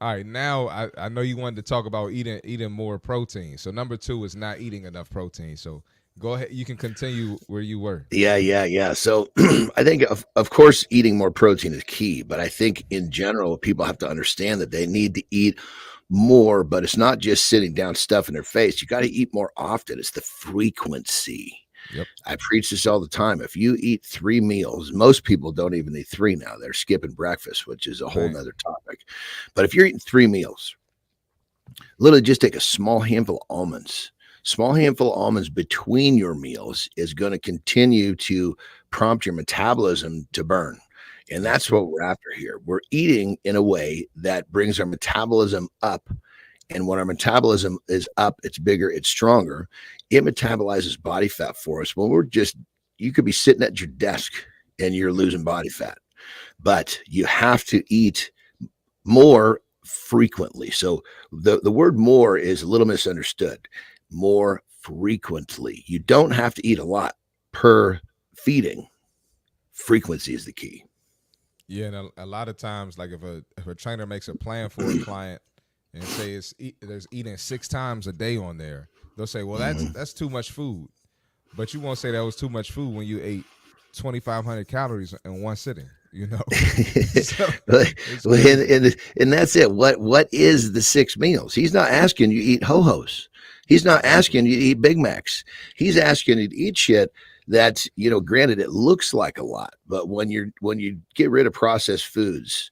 all right, now I know you wanted to talk about eating more protein. So number 2 is not eating enough protein. So go ahead, you can continue where you were. Yeah. So I think of course eating more protein is key, but I think in general people have to understand that they need to eat more, but it's not just sitting down stuff in their face. You got to eat more often. It's the frequency. Yep. I preach this all the time. If you eat 3 meals, most people don't even eat 3 now. They're skipping breakfast, which is a whole nother topic. But if you're eating 3 meals, Literally just take a small handful of almonds. Small handful of almonds between your meals is going to continue to prompt your metabolism to burn. And That's that's true. what we're after here. We're eating in a way that brings our metabolism up. And when our metabolism is up, it's bigger, it's stronger. It metabolizes body fat for us. When we're just, you could be sitting at your desk and you're losing body fat, but you have to eat more frequently. So the word more is a little misunderstood. More frequently. You don't have to eat a lot per feeding. Frequency is the key. Yeah, and a lot of times, like if a trainer makes a plan for a client and say there's eating 6 times a day on there, they'll say, well, that's too much food. But you won't say that was too much food when you ate 2,500 calories in one sitting. You know, so it's Well, crazy. and that's it. What is the 6 meals? He's not asking you to eat ho-hos. He's not Exactly. asking you to eat Big Macs. He's asking you to eat shit that, granted it looks like a lot, but when you get rid of processed foods,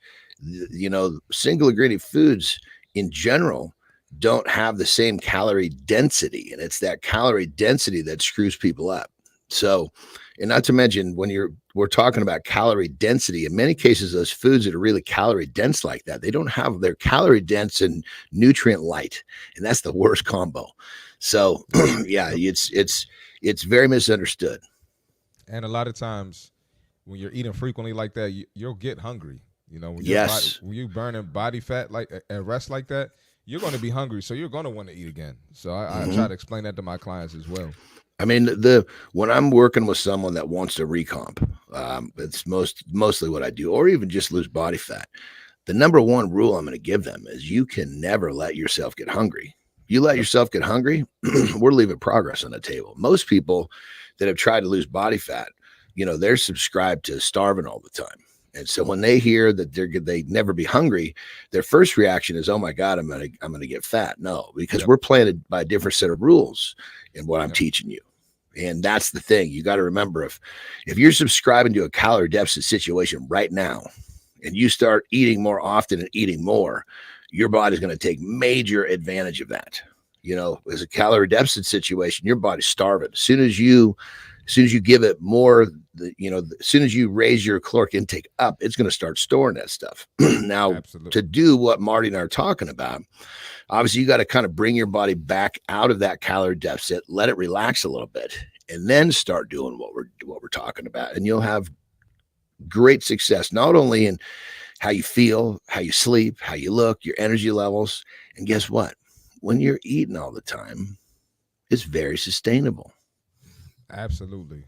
single ingredient foods in general don't have the same calorie density, and it's that calorie density that screws people up. So, and not to mention we're talking about calorie density. In many cases, those foods that are really calorie dense like that, they don't have their calorie dense and nutrient light, and that's the worst combo. So, yeah, Yep. it's very misunderstood. And a lot of times, when you're eating frequently like that, you'll get hungry. You know, Yes. when you burning body fat like at rest like that, you're going to be hungry, so you're going to want to eat again. So I try Mhm. to explain that to my clients as well. I mean, the when I'm working with someone that wants to recomp, it's mostly what I do, or even just lose body fat. The number one rule I'm going to give them is you can never let yourself get hungry. You let Yep. yourself get hungry, we're leaving progress on the table. Most people that have tried to lose body fat, they're subscribed to starving all the time. And so when they hear that they never be hungry, their first reaction is, "Oh my God, I'm gonna get fat." No, because Yep. we're playing by a different set of rules in what I'm Yep. teaching you. And that's the thing. You got to remember, if you're subscribing to a calorie deficit situation right now, and you start eating more often and eating more, your body's going to take major advantage of that. As a calorie deficit situation, your body's starving. As soon as you give it more, as soon as you raise your caloric intake up, it's going to start storing that stuff. Now, to Absolutely. do what Marty and I are talking about, obviously you got to kind of bring your body back out of that calorie deficit, let it relax a little bit, and then start doing what we're talking about. And you'll have great success, not only in how you feel, how you sleep, how you look, your energy levels. And guess what? When you're eating all the time, it's very sustainable. Absolutely.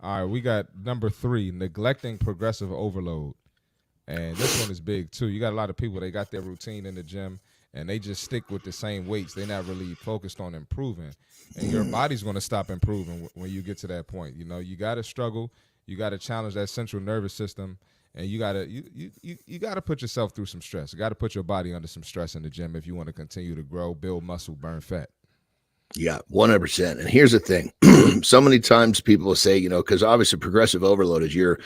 All right, we got number 3, neglecting progressive overload. And this one is big too. You got a lot of people, they got their routine in the gym and they just stick with the same weights. They're not really focused on improving. And your body's going to stop improving when you get to that point. You know, you got to struggle, you got to challenge that central nervous system, and you got to put yourself through some stress. You got to put your body under some stress in the gym if you want to continue to grow, build muscle, burn fat. Yeah, 100%. And here's the thing. So many times people will say, because obviously progressive overload is you're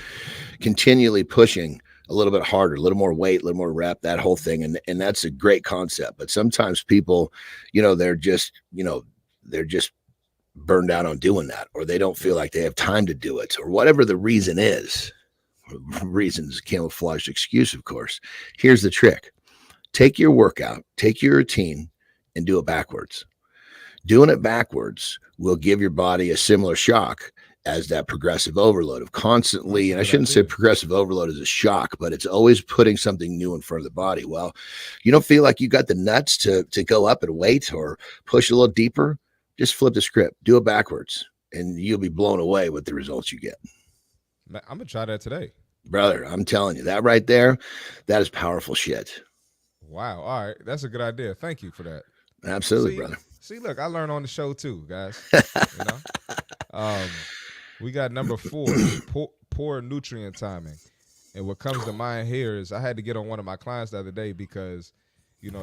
continually pushing a little bit harder, a little more weight, a little more rep, that whole thing. And that's a great concept. But sometimes people, they're just burned out on doing that, or they don't feel like they have time to do it, or whatever the reason is. Reasons camouflaged excuse, of course. Here's the trick. Take your workout, take your routine, and do it backwards. Doing it backwards will give your body a similar shock as that progressive overload of That's constantly, a and I good shouldn't say idea. progressive overload is a shock, but it's always putting something new in front of the body. Well, you don't feel like you got the nuts to go up in weight or push a little deeper, just flip the script, do it backwards, and you'll be blown away with the results you get. I'm going to try that today. Brother, I'm telling you, that right there, that is powerful shit. Wow. All right. That's a good idea. Thank you for that. Absolutely, See, brother. look, I learn on the show too, guys. You know? We got number 4, poor nutrient timing. And what comes to mind here is I had to get on one of my clients the other day because,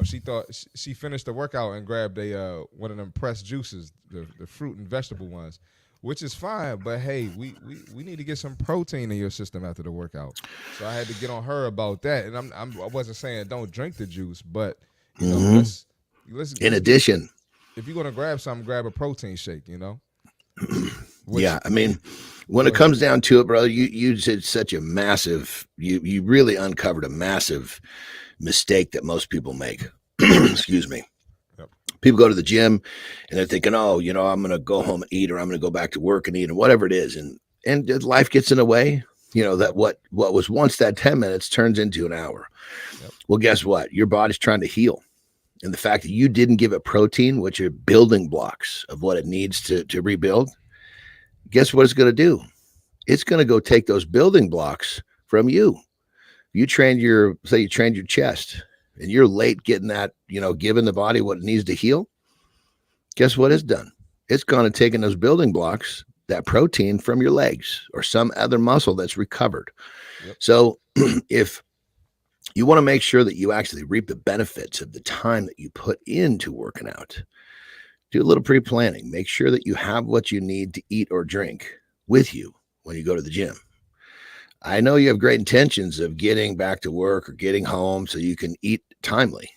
she thought she finished the workout and grabbed a one of them pressed juices, the fruit and vegetable ones, which is fine. But hey, we need to get some protein in your system after the workout. So I had to get on her about that. And I wasn't saying don't drink the juice, but Mm-hmm. let's listen. In addition, if you're gonna grab something, grab a protein shake. Yeah, I mean, when Go it comes down to it, bro, you did such a massive. You really uncovered a massive mistake that most people make. Excuse me. Yep. People go to the gym and they're thinking, oh, I'm going to go home and eat, or I'm going to go back to work and eat, and whatever it is, and life gets in the way. That what was once that 10 minutes turns into an hour. Yep. Well, guess what? Your body's trying to heal. And the fact that you didn't give it protein, which are building blocks of what it needs to rebuild, guess what it's going to do? It's going to go take those building blocks from you. You trained your chest and you're late getting that, giving the body what it needs to heal. Guess what it's done? It's gone and taken those building blocks, that protein from your legs or some other muscle that's recovered. Yep. So if you want to make sure that you actually reap the benefits of the time that you put into working out, do a little pre-planning. Make sure that you have what you need to eat or drink with you when you go to the gym. I know you have great intentions of getting back to work or getting home so you can eat timely,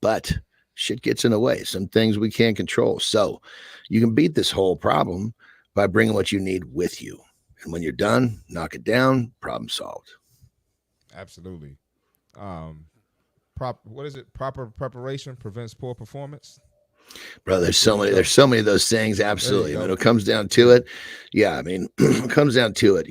but shit gets in the way. Some things we can't control. So you can beat this whole problem by bringing what you need with you. And when you're done, knock it down, problem solved. Absolutely. What is it? Proper preparation prevents poor performance. Bro, there's so many of those things. Absolutely. When it comes down to it, it comes down to it,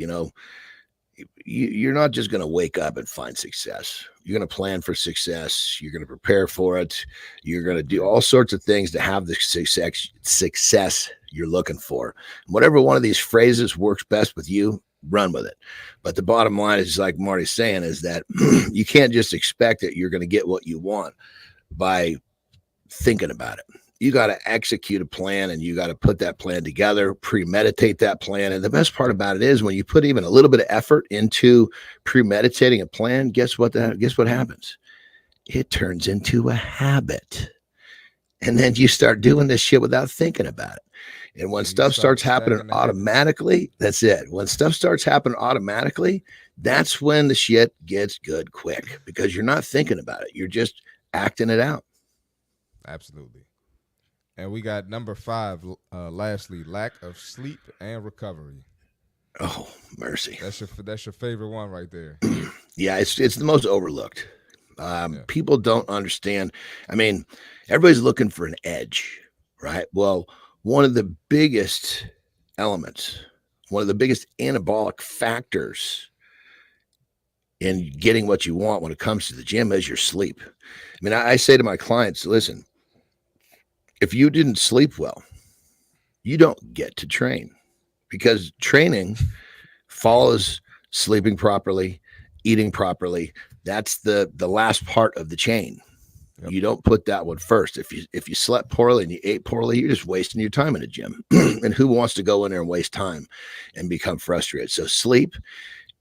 you're not just going to wake up and find success. You're going to plan for success. You're going to prepare for it. You're going to do all sorts of things to have the success you're looking for. And whatever one of these phrases works best with you, run with it. But the bottom line is, like Marty's saying, is that you can't just expect that you're going to get what you want by thinking about it. You got to execute a plan, and you got to put that plan together, premeditate that plan. And the best part about it is when you put even a little bit of effort into premeditating a plan, guess what happens? It turns into a habit. And then you start doing this shit without thinking about it. And when stuff starts happening automatically, that's it. When stuff starts happening automatically, that's when the shit gets good quick, because you're not thinking about it. You're just acting it out. Absolutely. And we got number 5, lastly, lack of sleep and recovery. Oh, mercy. That's your favorite one right there. Yeah, it's the most overlooked. People don't understand. I mean, everybody's looking for an edge, right? Well, one of the biggest elements, one of the biggest anabolic factors in getting what you want when it comes to the gym is your sleep. I mean, I say to my clients, listen, if you didn't sleep well, you don't get to train, because training follows sleeping properly, eating properly. That's the last part of the chain. Yep. You don't put that one first. If you slept poorly and you ate poorly, you're just wasting your time in a gym. And who wants to go in there and waste time and become frustrated? So sleep,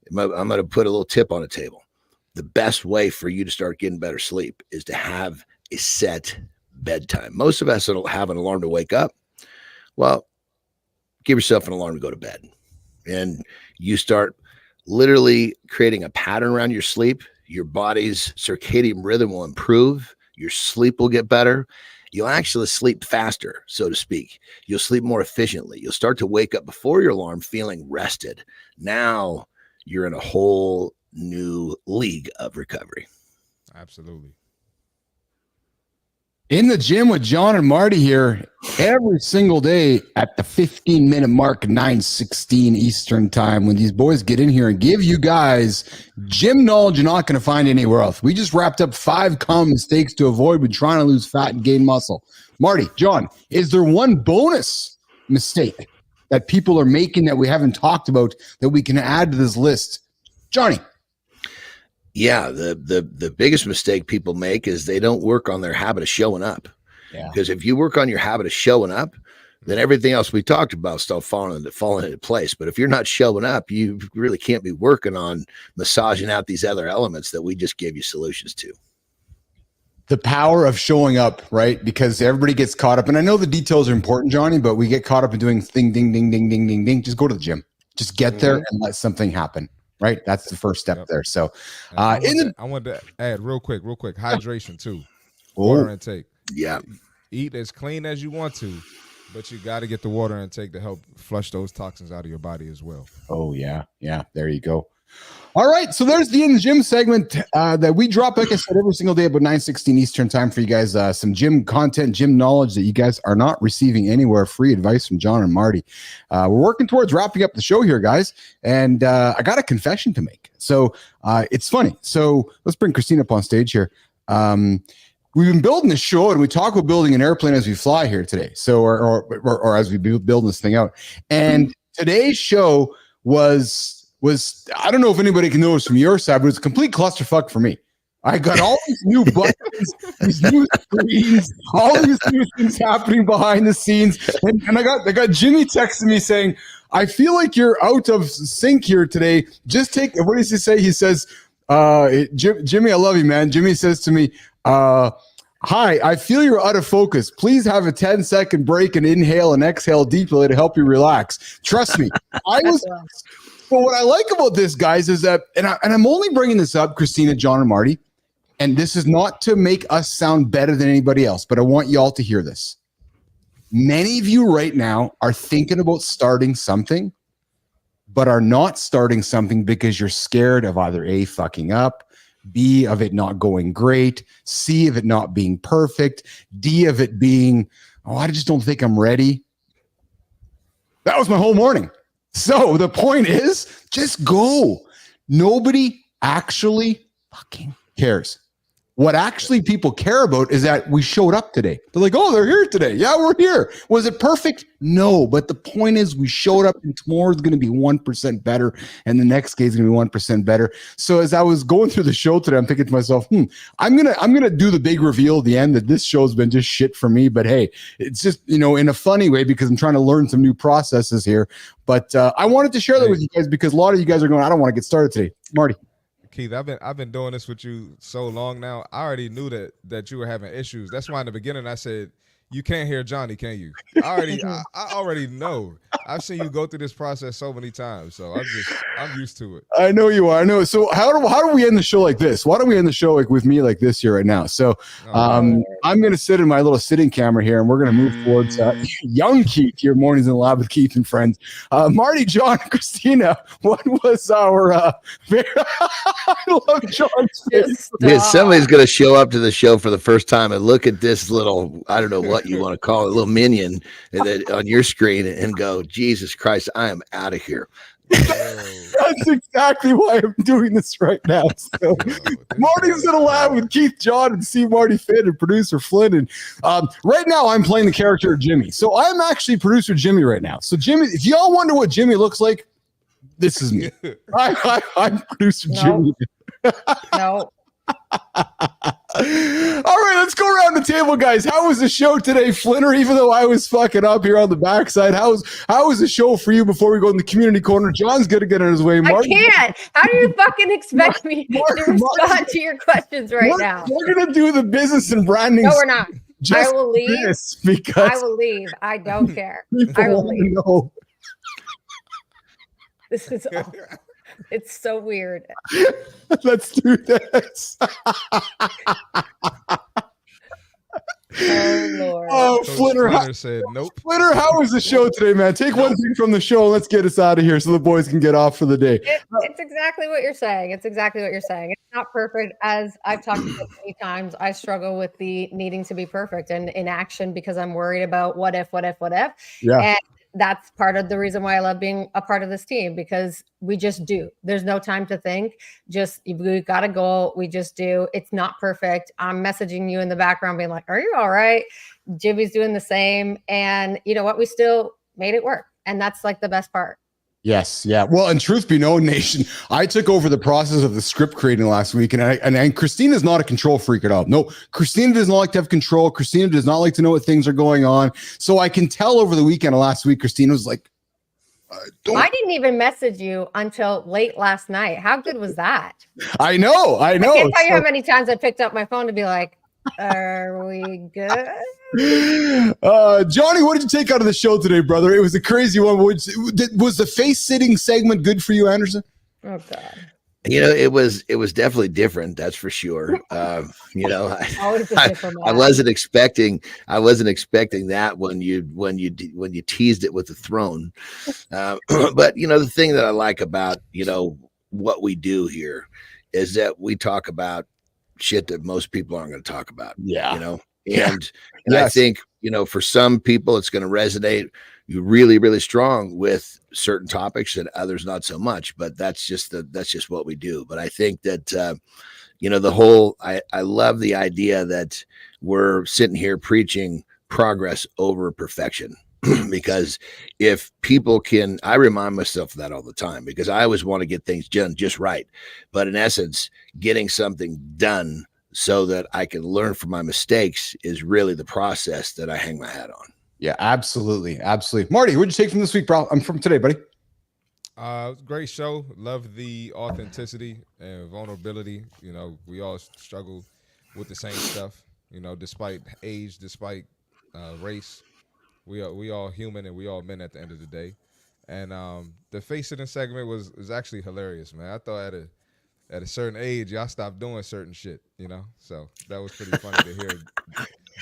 I'm going to put a little tip on the table. The best way for you to start getting better sleep is to have a set bedtime. Most of us don't have an alarm to wake up. Well, give yourself an alarm to go to bed. And you start literally creating a pattern around your sleep. Your body's circadian rhythm will improve. Your sleep will get better. You'll actually sleep faster, so to speak. You'll sleep more efficiently. You'll start to wake up before your alarm feeling rested. Now you're in a whole new league of recovery. Absolutely. In the gym with Jon and Marty here every single day at the 15-minute mark, 9:16 Eastern time, when these boys get in here and give you guys gym knowledge you're not going to find anywhere else. We just wrapped up 5 common mistakes to avoid when trying to lose fat and gain muscle. Marty, Jon, is there one bonus mistake that people are making that we haven't talked about that we can add to this list? Johnny. Yeah, the biggest mistake people make is they don't work on their habit of showing up. Yeah. Because if you work on your habit of showing up, then everything else we talked about starts falling into place. But if you're not showing up, you really can't be working on massaging out these other elements that we just gave you solutions to. The power of showing up, right? Because everybody gets caught up. And I know the details are important, Johnny, but we get caught up in doing ding, ding, ding, ding, ding, ding, ding. Just go to the gym. Just get there and let something happen. Right, that's the first step there. So, I wanted to add real quick, hydration too. Water intake. Yeah. Eat as clean as you want to, but you got to get the water intake to help flush those toxins out of your body as well. Oh, yeah. Yeah. There you go. All right. So there's the In the Gym segment that we drop, like I said, every single day about 9:16 Eastern time for you guys. Some gym content, gym knowledge that you guys are not receiving anywhere. Free advice from Jon and Marty. We're working towards wrapping up the show here, guys. And I got a confession to make. So it's funny. So let's bring Kristina up on stage here. We've been building this show, and we talk about building an airplane as we fly here today. So, or as we build this thing out. And today's show was I don't know if anybody can notice from your side, but it's a complete clusterfuck for me. I got all these new buttons, these new screens, all these new things happening behind the scenes, and I got Jimmy texting me saying, "I feel like you're out of sync here today. Just take." What does he say? He says, "Jimmy, I love you, man." Jimmy says to me, "Hi, I feel you're out of focus. Please have a 10-second break and inhale and exhale deeply to help you relax." Trust me, I was. But what I like about this, guys, is that, and I'm only bringing this up, Kristina, Jon, and Marty, and this is not to make us sound better than anybody else, but I want y'all to hear this. Many of you right now are thinking about starting something, but are not starting something because you're scared of either A, fucking up, B, of it not going great, C, of it not being perfect, D, of it being, oh, I just don't think I'm ready. That was my whole morning. So the point is, just go. Nobody actually fucking cares. What actually people care about is that we showed up today. They're like, oh, they're here today. Yeah, we're here. Was it perfect? No. But the point is we showed up, and tomorrow's going to be 1% better. And the next day is going to be 1% better. So as I was going through the show today, I'm thinking to myself, I'm gonna do the big reveal at the end that this show's been just shit for me. But hey, it's just, in a funny way, because I'm trying to learn some new processes here. But I wanted to share that with you guys because a lot of you guys are going, I don't want to get started today. Marty. Keith, I've been doing this with you so long now. I already knew that you were having issues. That's why in the beginning I said, you can't hear Johnny, can you? I already know. I've seen you go through this process so many times, so I'm used to it. I know you are. I know. So how do we end the show like this? Why don't we end the show with me like this here right now? So I'm going to sit in my little sitting camera here, and we're going to move towards young Keith here, Mornings in the Lab with Keith and friends. Marty, Jon, Kristina, what was our I love Jon's face. Yeah, somebody's going to show up to the show for the first time and look at this little, I don't know what you want to call it, little minion on your screen and go, Jesus Christ, I am out of here. That's exactly why I'm doing this right now. So, Marty's in a lab with Keith, Jon, and CMartyFit, and producer Flynn. And right now, I'm playing the character of Jimmy. So I'm actually producer Jimmy right now. So Jimmy, if y'all wonder what Jimmy looks like, this is me. I'm producer Jimmy. No. All right, let's go around the table, guys. How was the show today, Flinner? Even though I was fucking up here on the backside, how was the show for you before we go in the community corner? Jon's gonna get on his way. Martin, I can't. How do you fucking expect me to respond to your questions now? We're gonna do the business and branding. No, we're not. I will leave. Because I will leave. I don't care. I will leave. Know. This is all. It's so weird. Let's do this. Oh Lord. Oh, Flinner said nope. Flinner, how was the show today, man? Take one thing from the show and let's get us out of here so the boys can get off for the day. It's exactly what you're saying. It's not perfect. As I've talked about many times, I struggle with the needing to be perfect and in action because I'm worried about what if. Yeah. And that's part of the reason why I love being a part of this team, because we just do. There's no time to think. We got a goal. We just do. It's not perfect. I'm messaging you in the background being like, are you all right? Jimmy's doing the same. And you know what? We still made it work. And that's like the best part. Yes. Yeah. Well, and truth be known, Nation, I took over the process of the script creating last week, and Kristina's not a control freak at all. No, Kristina does not like to have control. Kristina does not like to know what things are going on. So I can tell over the weekend of last week, Kristina was like, I didn't even message you until late last night. How good was that? I know. I can't tell you how many times I picked up my phone to be like, are we good? Johnny, what did you take out of the show today, brother? It was a crazy one. Was the face sitting segment good for you, Anderson? Oh God. it was definitely different. That's for sure. Always a I, different I vibe. wasn't expecting that when you teased it with the throne. But the thing that I like about what we do here is that we talk about shit that most people aren't going to talk about. Yeah. And I Yes. think for some people it's going to resonate really, really strong with certain topics and others not so much. But that's just what we do. But I think that the whole I love the idea that we're sitting here preaching progress over perfection. Because if people can, I remind myself of that all the time, because I always want to get things done just right. But in essence, getting something done so that I can learn from my mistakes is really the process that I hang my hat on. Yeah, absolutely. Absolutely. Marty, what'd you take from this week, bro? I'm from today, buddy. Great show. Love the authenticity and vulnerability. We all struggle with the same stuff. Despite age, despite race, we all human and we all men at the end of the day. And the face sitting segment was actually hilarious, man. I thought at a certain age, y'all stopped doing certain shit. So that was pretty funny to hear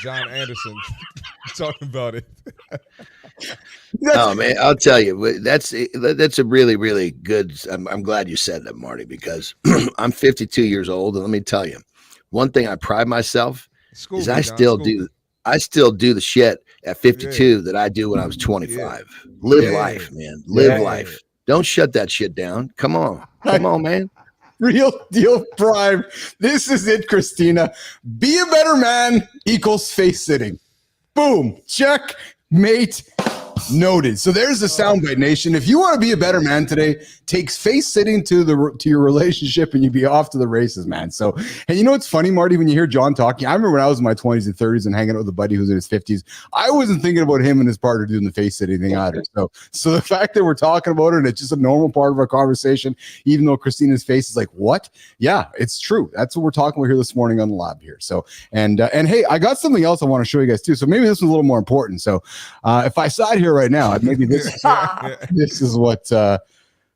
Jon Andersen talking about it. Oh man, I'll tell you, that's a really, really good. I'm glad you said that, Marty, because I'm 52 years old, and let me tell you, one thing I pride myself is I still do the shit at 52 that I do when I was 25. Yeah. Live Yeah. life, man. Live Yeah. life. Don't shut that shit down. Come on, man. Real deal prime. This is it, Kristina. Be a better man equals face sitting. Boom. Check. Mate. Noted. So there's the soundbite, nation. If you want to be a better man today, takes face sitting to your relationship, and you be off to the races, man. So, and it's funny, Marty, when you hear Jon talking. I remember when I was in my 20s and 30s and hanging out with a buddy who's in his 50s. I wasn't thinking about him and his partner doing the face sitting thing either. So the fact that we're talking about it and it's just a normal part of our conversation, even though Kristina's face is like, what? Yeah, it's true. That's what we're talking about here this morning on the lab here. So, and hey, I got something else I want to show you guys too. So maybe this was a little more important. So if I sat here right now, maybe this is what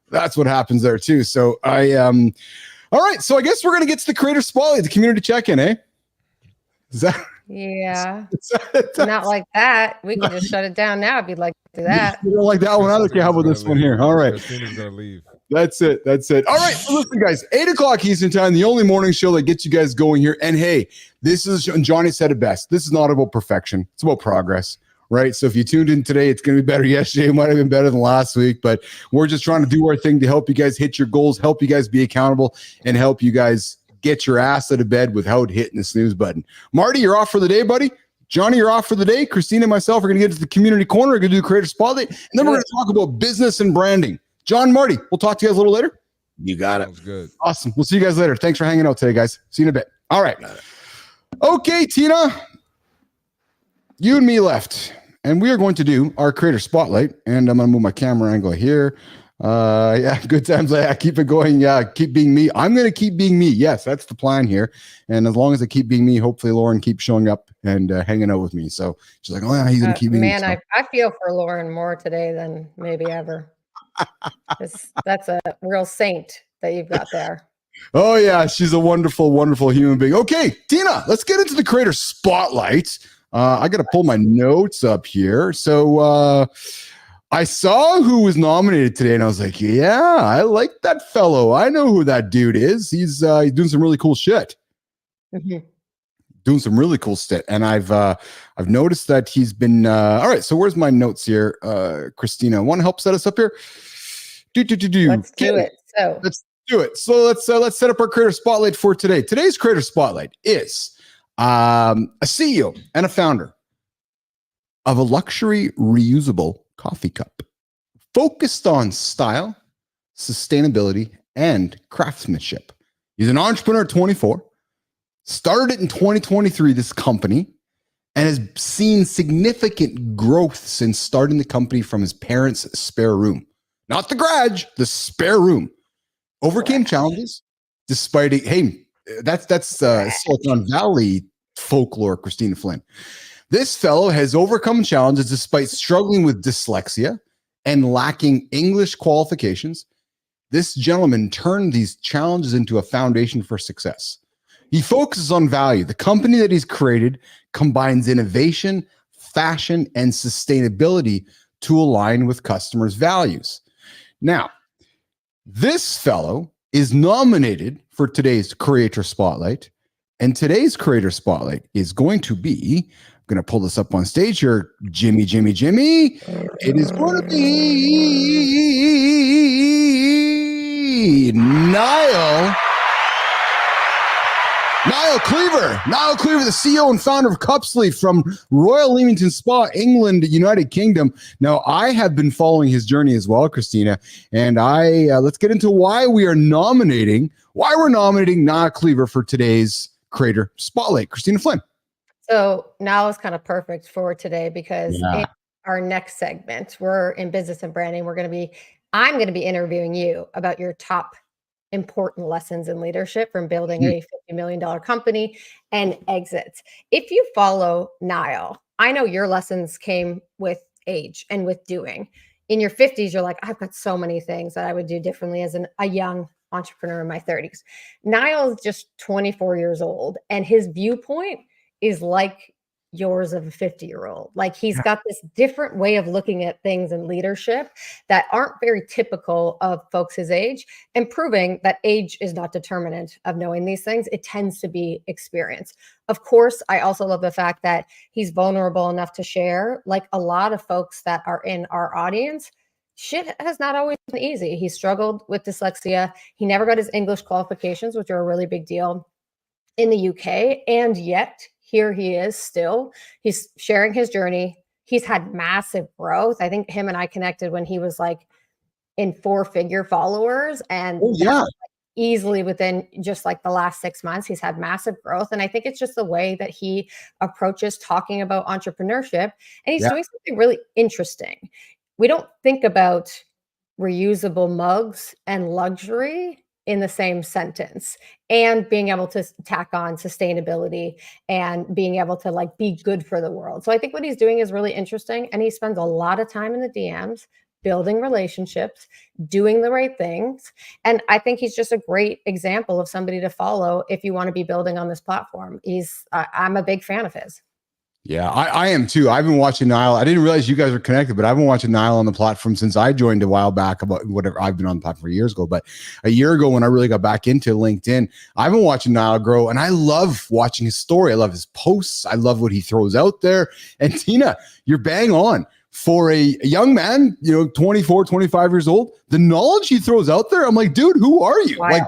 that's what happens there too. So all right, so I guess we're gonna get to the creator spotlight, the community check-in, eh? Is that not like that? We can just shut it down now if you'd like to do that. You don't like that one? Okay, how about this one here? All right, Kristina's gonna leave. That's it. All right, so listen, guys, 8:00 Eastern time, the only morning show that gets you guys going here. And hey, this is, and Johnny said it best, this is not about perfection, it's about progress. Right. So if you tuned in today, it's going to be better. Yesterday, it might have been better than last week, but we're just trying to do our thing to help you guys hit your goals, help you guys be accountable, and help you guys get your ass out of bed without hitting the snooze button. Marty, you're off for the day, buddy. Johnny, you're off for the day. Kristina and myself are going to get to the community corner. We're going to do creator spotlight, and then we're going to talk about business and branding. John, Marty, we'll talk to you guys a little later. You got it. Sounds good. Awesome. We'll see you guys later. Thanks for hanging out today, guys. See you in a bit. All right. Okay, Tina, you and me left. And we are going to do our creator spotlight. And I'm going to move my camera angle here. Yeah, good times. I keep it going. Yeah, keep being me. I'm going to keep being me. Yes, that's the plan here. And as long as I keep being me, hopefully Lauren keeps showing up and hanging out with me. So she's like, oh, yeah, he's going to keep being man, me. So. I feel for Lauren more today than maybe ever. That's a real saint that you've got there. Oh, yeah, she's a wonderful, wonderful human being. Okay, Tina, let's get into the creator spotlight. I got to pull my notes up here. So I saw who was nominated today, and I was like, yeah, I like that fellow. I know who that dude is. He's doing some really cool shit. Mm-hmm. Doing some really cool shit. And I've noticed that he's been all right. So where's my notes here? Kristina, want to help set us up here? Let's do it. So let's do it. So let's set up our creator spotlight for today. Today's creator spotlight is a CEO and a founder of a luxury reusable coffee cup focused on style, sustainability, and craftsmanship. He's an entrepreneur at 24, started it in 2023, this company, and has seen significant growth since starting the company from his parents' spare room. Not the garage, the spare room. Overcame challenges despite it. Hey, that's Silicon Valley folklore, Kristina Flynn. This fellow has overcome challenges despite struggling with dyslexia and lacking English qualifications. this gentleman turned these challenges into a foundation for success. He focuses on value. The company that he's created combines innovation, fashion, and sustainability to align with customers' values. Now, this fellow is nominated for today's Creator Spotlight, and today's Creator Spotlight is going to be, I'm going to pull this up on stage here, Jimmy. It is going to be Niall Cleaver. Niall Cleaver, the CEO and founder of Cupsleaf from Royal Leamington Spa, England, United Kingdom. Now, I have been following his journey as well, Kristina, and let's get into why we're nominating Niall Cleaver for today's Creator Spotlight. Kristina Flynn. So now is kind of perfect for today because in our next segment, we're in business and branding. I'm going to be interviewing you about your top important lessons in leadership from building a $50 million company and exits. If you follow Niall, I know your lessons came with age and with doing. In your 50s, you're like, I've got so many things that I would do differently as a young entrepreneur in my 30s. Niall is just 24 years old, and his viewpoint is like yours of a 50-year-old. Like he's got this different way of looking at things in leadership that aren't very typical of folks his age, and proving that age is not determinant of knowing these things. It tends to be experience. Of course, I also love the fact that he's vulnerable enough to share. Like a lot of folks that are in our audience, shit has not always been easy. He struggled with dyslexia. He never got his English qualifications, which are a really big deal in the UK. And yet here he is still. He's sharing his journey. He's had massive growth. I think him and I connected when he was like in 4-figure followers, and easily within just like the last 6 months, he's had massive growth. And I think it's just the way that he approaches talking about entrepreneurship, and he's doing something really interesting. We don't think about reusable mugs and luxury in the same sentence, and being able to tack on sustainability and being able to like be good for the world. So I think what he's doing is really interesting, and he spends a lot of time in the DMs building relationships, doing the right things. And I think he's just a great example of somebody to follow if you want to be building on this platform. I'm a big fan of his. Yeah, I am too. I've been watching Niall. I didn't realize you guys were connected, but I've been watching Niall on the platform since I joined a while back, about whatever. I've been on the platform years ago, but a year ago when I really got back into LinkedIn, I've been watching Niall grow, and I love watching his story. I love his posts. I love what he throws out there. And Tina, you're bang on. For a young man, 24, 25 years old, the knowledge he throws out there, I'm like, dude, who are you? Wild. Like,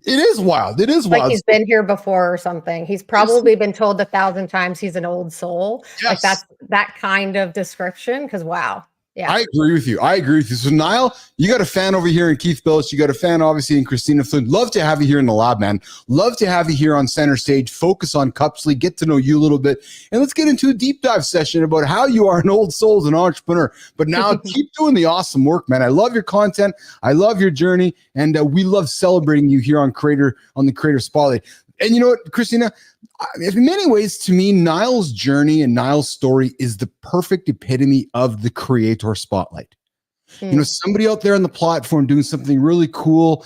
it is wild. It is wild. Like he's been here before or something. He's probably been told 1,000 times he's an old soul. Yes. Like that's that kind of description. Because wow. Yeah. I agree with you. So Niall, you got a fan over here in Keith Bilous. You got a fan obviously in Kristina Flynn. Love to have you here in the lab, man. Love to have you here on center stage. Focus on Cupsleaf, get to know you a little bit. And let's get into a deep dive session about how you are an old soul as an entrepreneur. But now keep doing the awesome work, man. I love your content. I love your journey. And we love celebrating you here on the Creator Spotlight. And you know what, Kristina, in many ways, to me, Niall's journey and Niall's story is the perfect epitome of the Creator Spotlight. Somebody out there on the platform doing something really cool,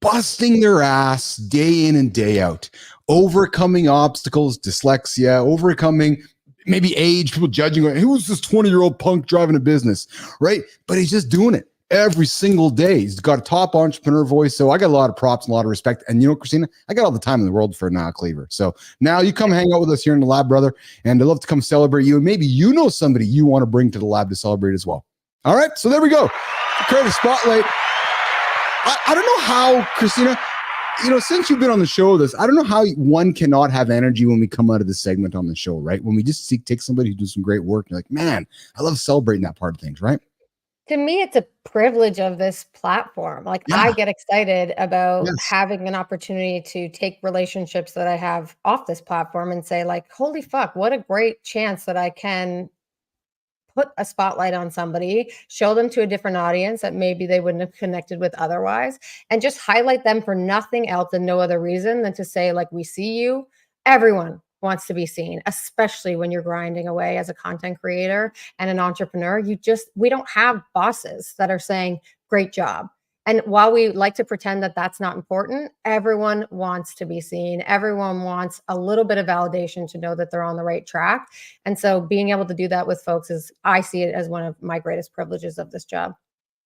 busting their ass day in and day out, overcoming obstacles, dyslexia, overcoming maybe age, people judging, who's this 20-year-old punk driving a business, right? But he's just doing it every single day. He's got a top entrepreneur voice. So I got a lot of props and a lot of respect. And Kristina, I got all the time in the world for Niall Cleaver. So now you come hang out with us here in the lab, brother. And I'd love to come celebrate you. And maybe you know somebody you want to bring to the lab to celebrate as well. All right. So there we go. Creator Spotlight. I don't know how, Kristina, since you've been on the show with us, I don't know how one cannot have energy when we come out of this segment on the show, right? When we just take somebody who does some great work, you're like, man, I love celebrating that part of things, right? To me, it's a privilege of this platform. Like I get excited about having an opportunity to take relationships that I have off this platform and say like, holy fuck, what a great chance that I can put a spotlight on somebody, show them to a different audience that maybe they wouldn't have connected with otherwise, and just highlight them for nothing else and no other reason than to say like, we see you. Everyone wants to be seen, especially when you're grinding away as a content creator and an entrepreneur. We don't have bosses that are saying, great job. And while we like to pretend that that's not important, everyone wants to be seen. Everyone wants a little bit of validation to know that they're on the right track. And so being able to do that with folks I see it as one of my greatest privileges of this job.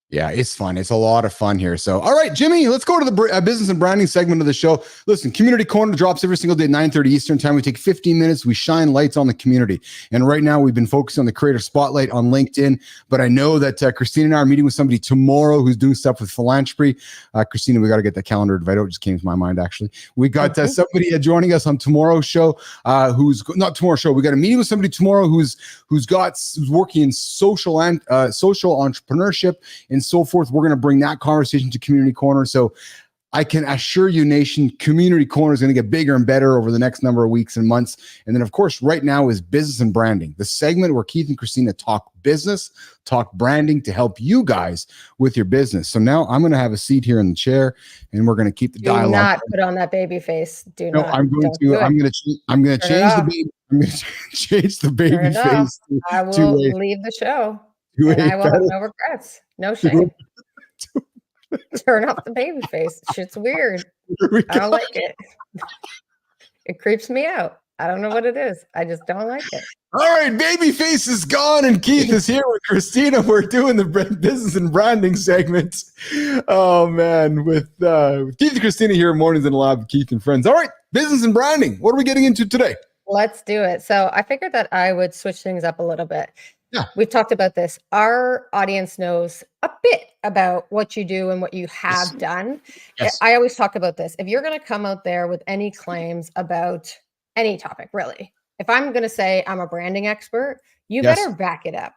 Yeah, it's fun. It's a lot of fun here. So, all right, Jimmy, let's go to the business and branding segment of the show. Listen, Community Corner drops every single day at 9:30 Eastern time. We take 15 minutes. We shine lights on the community. And right now we've been focusing on the creator spotlight on LinkedIn. But I know that Kristina and I are meeting with somebody tomorrow who's doing stuff with philanthropy. Kristina, we got to get that calendar invite. It just came to my mind, actually. We got somebody joining us on tomorrow's show who's not tomorrow's show. We got a meeting with somebody tomorrow who's working in social and social entrepreneurship and so forth. We're going to bring that conversation to Community Corner. So I can assure you, nation, Community Corner is going to get bigger and better over the next number of weeks and months. And then, of course, right now is business and branding, the segment where Keith and Kristina talk business, talk branding to help you guys with your business. So now I'm going to have a seat here in the chair, and we're going to keep the dialogue. Do not put on that baby face. I'm going to change the baby. I'm going to change the baby face. I will leave the show. And I will have no regrets. No shame. Turn off the baby face. Shit's weird. I don't like it. It creeps me out. I don't know what it is. I just don't like it. All right, baby face is gone, and Keith is here with Kristina. We're doing the business and branding segment. Oh man, with Keith and Kristina here in Mornings in the Lab, Keith and friends. All right, business and branding. What are we getting into today? Let's do it. So I figured that I would switch things up a little bit. Yeah. We've talked about this. Our audience knows a bit about what you do and what you have done. Yes. I always talk about this. If you're going to come out there with any claims about any topic, really, if I'm going to say I'm a branding expert, you better back it up.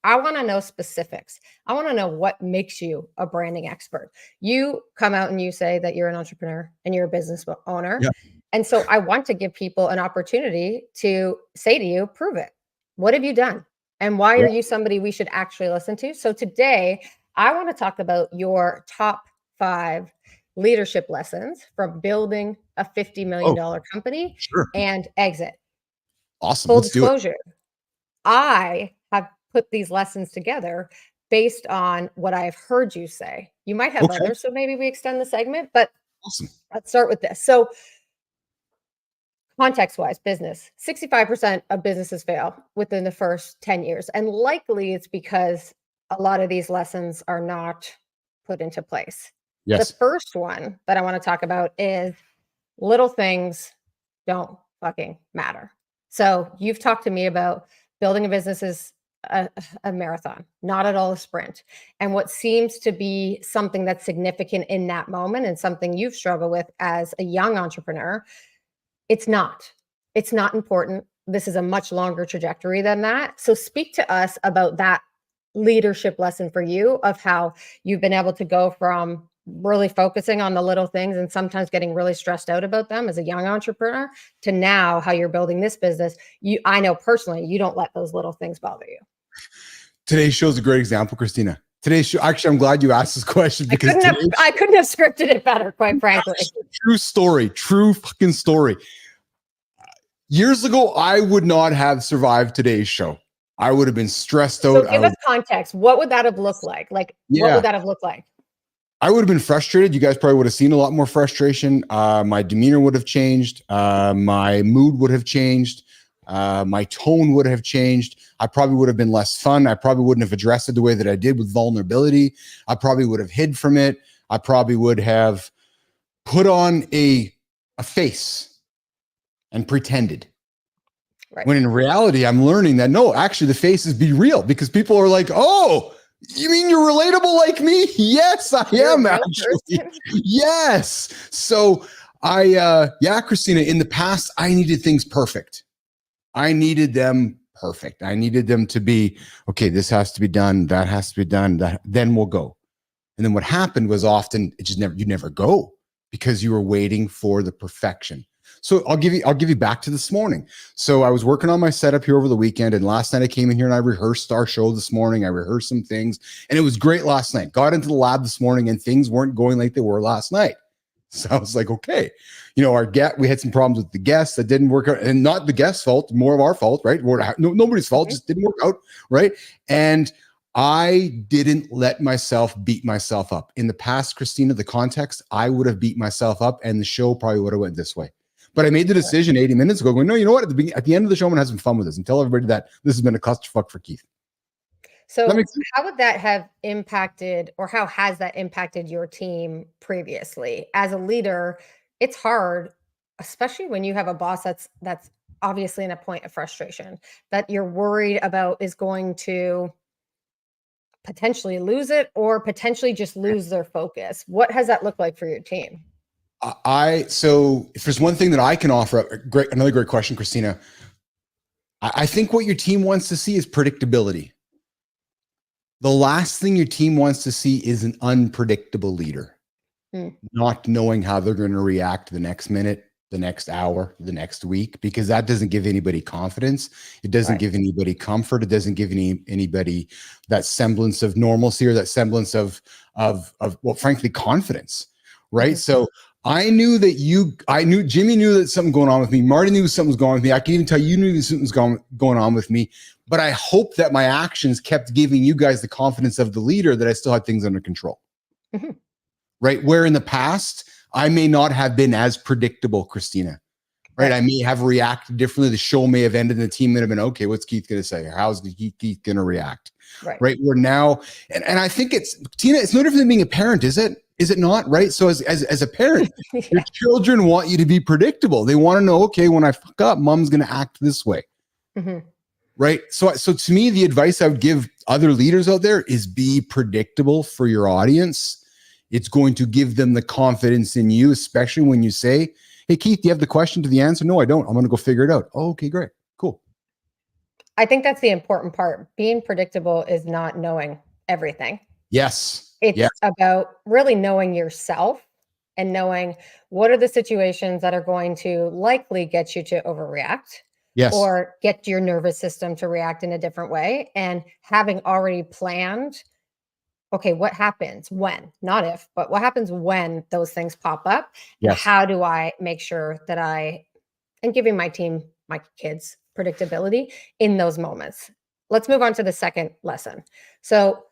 I want to know specifics. I want to know what makes you a branding expert. You come out and you say that you're an entrepreneur and you're a business owner. Yeah. And so I want to give people an opportunity to say to you, prove it. What have you done? And why are you somebody we should actually listen to? So today, I want to talk about your top 5 leadership lessons from building a $50 million company and exit. Awesome. Full Let's disclosure, do it. I have put these lessons together based on what I've heard you say. You might have others, so maybe we extend the segment, but let's start with this. So context-wise, business, 65% of businesses fail within the first 10 years. And likely it's because a lot of these lessons are not put into place. Yes. The first one that I want to talk about is little things don't fucking matter. So you've talked to me about building a business is a marathon, not at all a sprint. And what seems to be something that's significant in that moment and something you've struggled with as a young entrepreneur, it's not important. This is a much longer trajectory than that. So speak to us about that leadership lesson for you of how you've been able to go from really focusing on the little things and sometimes getting really stressed out about them as a young entrepreneur to now how you're building this business. I know personally, you don't let those little things bother you. Today's show is a great example, Kristina. Today's show, actually, I'm glad you asked this question because I couldn't have scripted it better, quite frankly. True story, true fucking story. Years ago, I would not have survived today's show. I would have been stressed out. So give us context. What would that have looked like? What would that have looked like? I would have been frustrated. You guys probably would have seen a lot more frustration. My demeanor would have changed. My mood would have changed. My tone would have changed. I probably would have been less fun. I probably wouldn't have addressed it the way that I did with vulnerability. I probably would have hid from it. I probably would have put on a face and pretended. Right. When in reality, I'm learning that no, actually the face is be real because people are like, oh, you mean you're relatable like me? Yes, I am actually. Yes. So Kristina, in the past, I needed things perfect. I needed them perfect. I needed them to be, okay, this has to be done. That has to be done. Then we'll go. And then what happened was often you never go because you were waiting for the perfection. So I'll give you back to this morning. So I was working on my setup here over the weekend, and last night I came in here and I rehearsed our show this morning. I rehearsed some things, and it was great last night. Got into the lab this morning, and things weren't going like they were last night. So I was like, okay, we had some problems with the guests that didn't work out, and not the guest's fault, more of our fault, right? Nobody's fault, just didn't work out, right? And I didn't let myself beat myself up. In the past, Kristina, the context, I would have beat myself up and the show probably would have went this way. But I made the decision 80 minutes ago going, no, you know what? At the end of the show, I'm going to have some fun with this and tell everybody that this has been a clusterfuck for Keith. So how would that have impacted, or how has that impacted your team previously? As a leader, it's hard, especially when you have a boss that's obviously in a point of frustration that you're worried about is going to potentially lose it or potentially just lose their focus. What has that looked like for your team? So if there's one thing that I can offer up, another great question, Kristina. I think what your team wants to see is predictability. The last thing your team wants to see is an unpredictable leader, not knowing how they're going to react the next minute, the next hour, the next week, because that doesn't give anybody confidence. It doesn't give anybody comfort. It doesn't give anybody that semblance of normalcy or that semblance of well, frankly, confidence. Right. So I knew that Jimmy knew that something going on with me. Marty knew something was going on with me. I can even tell you knew something was going on with me. But I hope that my actions kept giving you guys the confidence of the leader that I still had things under control. Right. Where in the past, I may not have been as predictable, Kristina. Right. I may have reacted differently. The show may have ended and the team may have been, okay, what's Keith going to say? How's Keith going to react? Right. We're now, and I think Tina, it's no different than being a parent, is it? Is it not? Right. So as a parent, your children want you to be predictable. They want to know, okay, when I fuck up, mom's going to act this way. Right. So to me, the advice I would give other leaders out there is be predictable for your audience. It's going to give them the confidence in you, especially when you say, hey, Keith, do you have the question to the answer? No, I don't. I'm going to go figure it out. Oh, okay, great. Cool. I think that's the important part. Being predictable is not knowing everything. Yes. It's about really knowing yourself and knowing what are the situations that are going to likely get you to overreact. Yes. Or get your nervous system to react in a different way. And having already planned, okay, what happens when, not if, but what happens when those things pop up? Yes. How do I make sure that and giving my team, my kids, predictability in those moments. Let's move on to the second lesson. So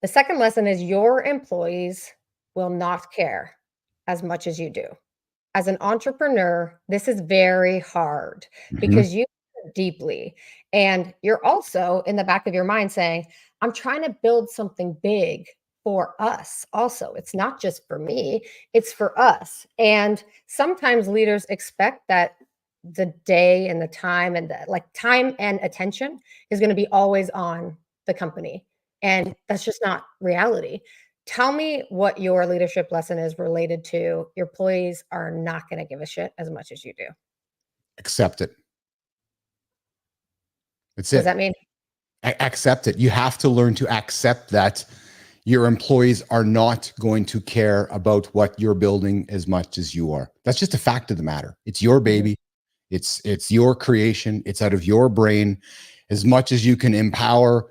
the second lesson is your employees will not care as much as you do. As an entrepreneur, this is very hard because you care deeply. And you're also in the back of your mind saying, I'm trying to build something big for us also. It's not just for me, it's for us. And sometimes leaders expect that the day and the time and time and attention is going to be always on the company. And that's just not reality. Tell me what your leadership lesson is related to your employees are not going to give a shit as much as you do. Accept it. That's it. What does that mean? Accept it. You have to learn to accept that your employees are not going to care about what you're building as much as you are. That's just a fact of the matter. It's your baby. It's your creation. It's out of your brain. As much as you can empower,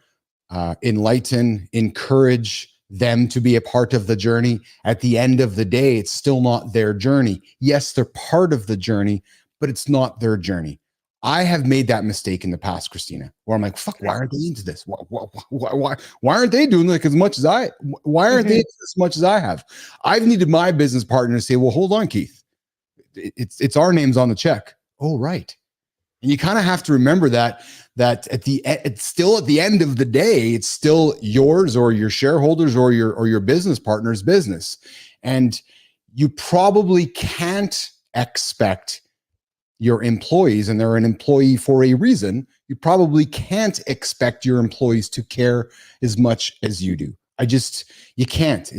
enlighten, encourage them to be a part of the journey, at the end of the day, it's still not their journey. Yes, they're part of the journey, but it's not their journey. I have made that mistake in the past, Kristina, where I'm like, fuck, why aren't they into this? Why aren't they doing like as much as I, why aren't they into as much as I have? I've needed my business partner to say, well, hold on, Keith. It's our names on the check. Oh, right. And you kind of have to remember that it's still at the end of the day, it's still yours or your shareholders or your business partner's business. And you probably can't expect your employees, and they're an employee for a reason, you probably can't expect your employees to care as much as you do. You can't.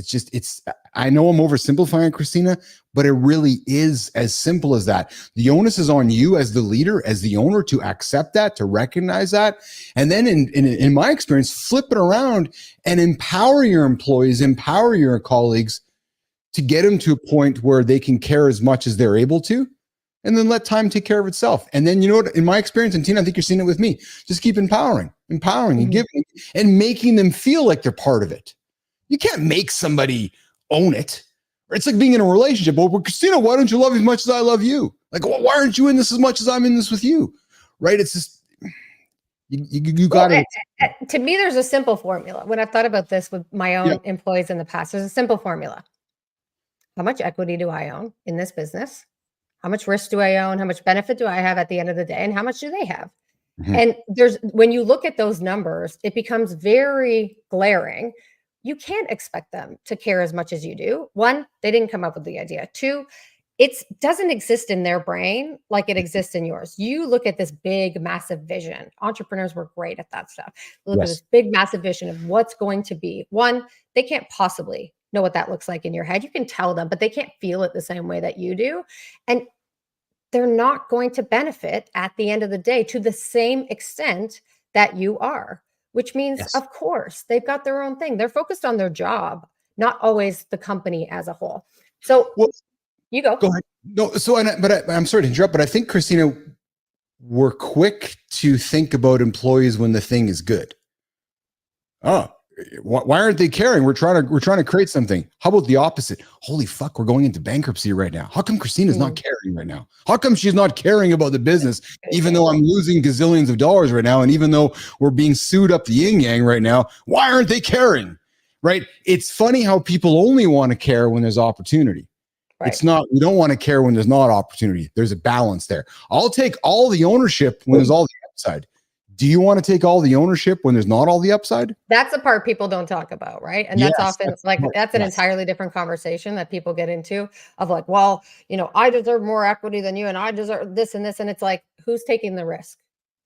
I know I'm oversimplifying, Kristina, but it really is as simple as that. The onus is on you as the leader, as the owner, to accept that, to recognize that. And then in my experience, flip it around and empower your employees, empower your colleagues to get them to a point where they can care as much as they're able to. And then let time take care of itself. And then, you know what, in my experience, and Tina, I think you're seeing it with me, just keep empowering and giving and making them feel like they're part of it. You can't make somebody own it. It's like being in a relationship. Well, Kristina, why don't you love me as much as I love you? Like, why aren't you in this as much as I'm in this with you? Right? It's just, You got to. To me, there's a simple formula. When I've thought about this with my own employees in the past, there's a simple formula. How much equity do I own in this business? How much risk do I own? How much benefit do I have at the end of the day? And how much do they have? And when you look at those numbers, it becomes very glaring. You can't expect them to care as much as you do. One, they didn't come up with the idea. Two, it doesn't exist in their brain like it exists in yours. You look at this big, massive vision. Entrepreneurs were great at that stuff. Look at this big, massive vision of what's going to be. One, they can't possibly know what that looks like in your head. You can tell them, but they can't feel it the same way that you do. And they're not going to benefit at the end of the day to the same extent that you are, which means, of course, they've got their own thing. They're focused on their job, not always the company as a whole. So you go. Go ahead. No, so, I'm sorry to interrupt, but I think, Kristina, we're quick to think about employees when the thing is good. Oh, why aren't they caring? We're trying to create something. How about the opposite? Holy fuck, we're going into bankruptcy right now. How come Kristina's not caring right now? How come she's not caring about the business, even though I'm losing gazillions of dollars right now, and even though we're being sued up the yin yang right now? Why aren't they caring? Right? It's funny how people only want to care when there's opportunity. Right. It's not, you don't want to care when there's not opportunity. There's a balance there. I'll take all the ownership when there's all the upside. Do you want to take all the ownership when there's not all the upside? That's the part people don't talk about, right? And that's often that's an entirely different conversation that people get into of like, well, I deserve more equity than you and I deserve this and this. And it's like, who's taking the risk?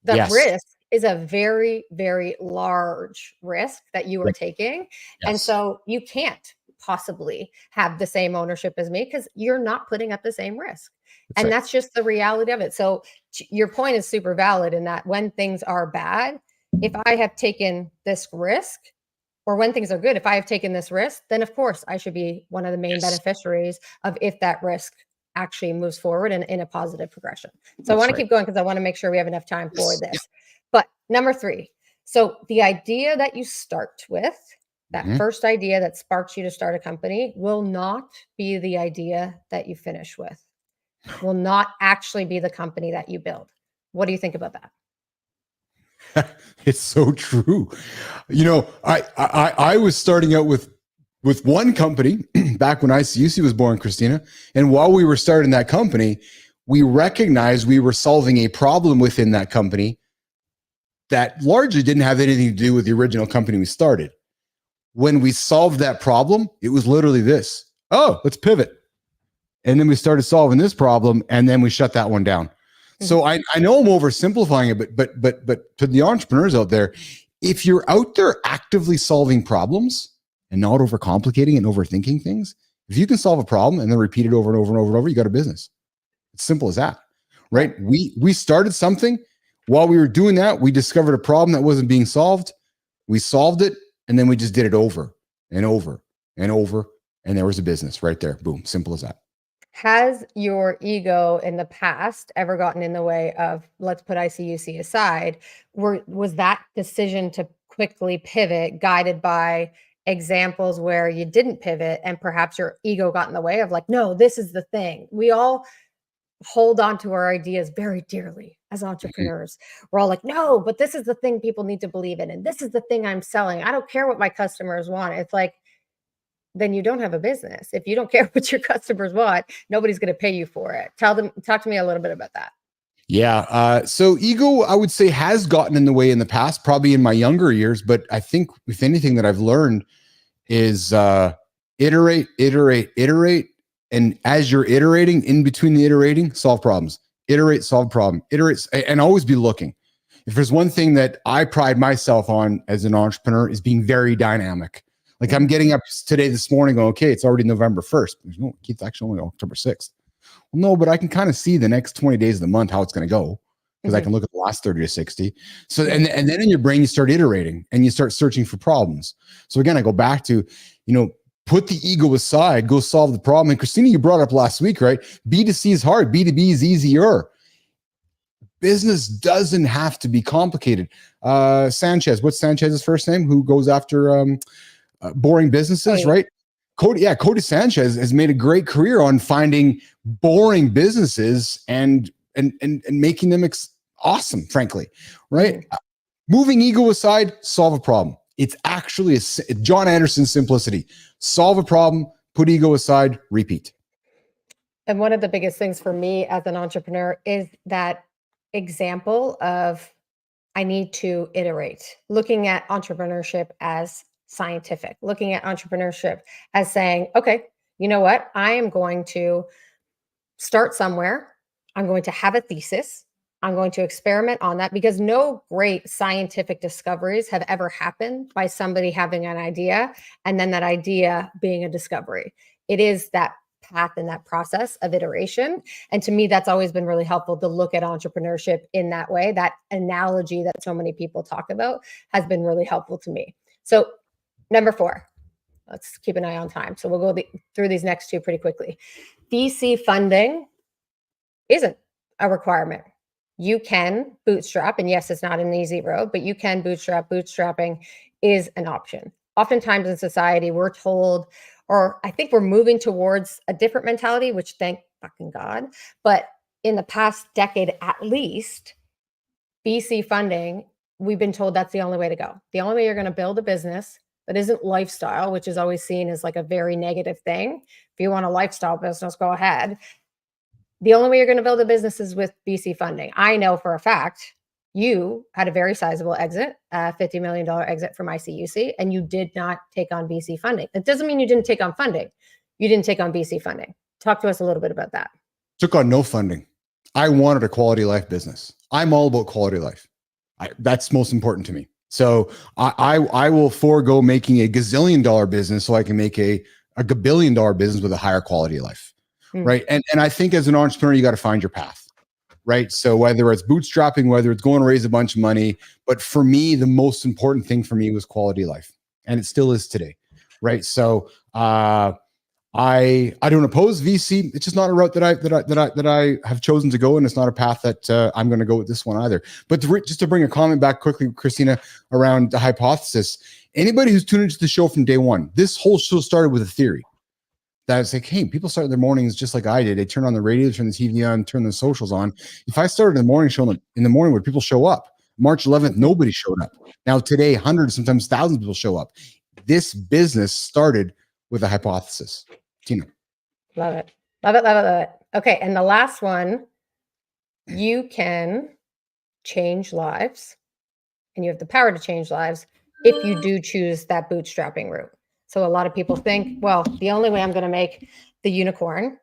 The risk is a very, very large risk that you are taking. And so you can't possibly have the same ownership as me because you're not putting up the same risk. That's just the reality of it. So your point is super valid in that when things are bad, if I have taken this risk, or when things are good, if I have taken this risk, then of course I should be one of the main beneficiaries of if that risk actually moves forward and in a positive progression. So I want to keep going because I want to make sure we have enough time for this. But number 3, so the idea that you start with, that first idea that sparks you to start a company will not be the idea that you finish with. Will not actually be the company that you build. What do you think about that? It's so true. I was starting out with one company back when ICUC was born, Kristina. And while we were starting that company, we recognized we were solving a problem within that company that largely didn't have anything to do with the original company we started. When we solved that problem, it was literally this. Oh, let's pivot. And then we started solving this problem, and then we shut that one down. So I know I'm oversimplifying it, but to the entrepreneurs out there, if you're out there actively solving problems and not overcomplicating and overthinking things, if you can solve a problem and then repeat it over and over and over and over, you got a business. It's simple as that, right? We started something. While we were doing that, we discovered a problem that wasn't being solved. We solved it, and then we just did it over and over and over, and there was a business right there. Boom, simple as that. Has your ego in the past ever gotten in the way of, let's put ICUC aside, was that decision to quickly pivot guided by examples where you didn't pivot and perhaps your ego got in the way of like, no, this is the thing? We all hold on to our ideas very dearly as entrepreneurs. We're all like, no, but this is the thing people need to believe in. And this is the thing I'm selling. I don't care what my customers want. It's like, then you don't have a business. If you don't care what your customers want, nobody's going to pay you for it. Talk to me a little bit about that. Yeah. So ego, I would say, has gotten in the way in the past, probably in my younger years. But I think if anything that I've learned is iterate. And as you're iterating, in between the iterating, solve problems. Iterate, solve problem. Iterate, and always be looking. If there's one thing that I pride myself on as an entrepreneur is being very dynamic. Like I'm getting up this morning going, okay, it's already November 1st. No, it's actually only October 6th. Well, no, but I can kind of see the next 20 days of the month, how it's going to go, because I can look at the last 30 to 60. So, and then in your brain, you start iterating and you start searching for problems. So again, I go back to, put the ego aside, go solve the problem. And Kristina, you brought up last week, right? B2C is hard. B2B is easier. Business doesn't have to be complicated. Sanchez, what's Sanchez's first name? Who goes after, boring businesses, right? Cody Sanchez has made a great career on finding boring businesses and making them awesome, frankly, right? Moving ego aside, solve a problem. It's actually Jon Andersen simplicity. Solve a problem, put ego aside, repeat. And one of the biggest things for me as an entrepreneur is that example of I need to iterate, looking at entrepreneurship as scientific, looking at entrepreneurship as saying, okay, you know what? I am going to start somewhere. I'm going to have a thesis. I'm going to experiment on that because no great scientific discoveries have ever happened by somebody having an idea and then that idea being a discovery. It is that path and that process of iteration. And to me, that's always been really helpful to look at entrepreneurship in that way. That analogy that so many people talk about has been really helpful to me. So number 4, let's keep an eye on time. So we'll go through these next 2 pretty quickly. VC funding isn't a requirement. You can bootstrap, and yes, it's not an easy road, but you can bootstrap. Bootstrapping is an option. Oftentimes in society, we're told, or I think we're moving towards a different mentality, which thank fucking God. But in the past decade, at least, VC funding, we've been told that's the only way to go. The only way you're going to build a business that isn't lifestyle, which is always seen as like a very negative thing. If you want a lifestyle business, go ahead. The only way you're going to build a business is with VC funding. I know for a fact you had a very sizable exit, $50 million exit from ICUC, and you did not take on VC funding. It doesn't mean you didn't take on funding. You didn't take on VC funding. Talk to us a little bit about that. Took on no funding. I wanted a quality life business. I'm all about quality life. That's most important to me. So I will forego making a gazillion dollar business so I can make a gabillion dollar business with a higher quality of life. Right. And I think as an entrepreneur, you got to find your path. Right. So whether it's bootstrapping, whether it's going to raise a bunch of money, but for me, the most important thing for me was quality of life. And it still is today. Right. So I don't oppose VC. It's just not a route that I have chosen to go. And it's not a path that I'm going to go with this one either. But just to bring a comment back quickly, Kristina, around the hypothesis, anybody who's tuned into the show from day one, this whole show started with a theory. That it's like, hey, people start their mornings just like I did. They turn on the radio, turn the TV on, turn the socials on. If I started the morning show in the morning, would people show up? March 11th, nobody showed up. Now today, hundreds, sometimes thousands of people show up. This business started with a hypothesis. Tina. Love it. Love it, love it, love it. Okay, and the last one, you can change lives, and you have the power to change lives if you do choose that bootstrapping route. So a lot of people think, well, the only way I'm going to make the unicorn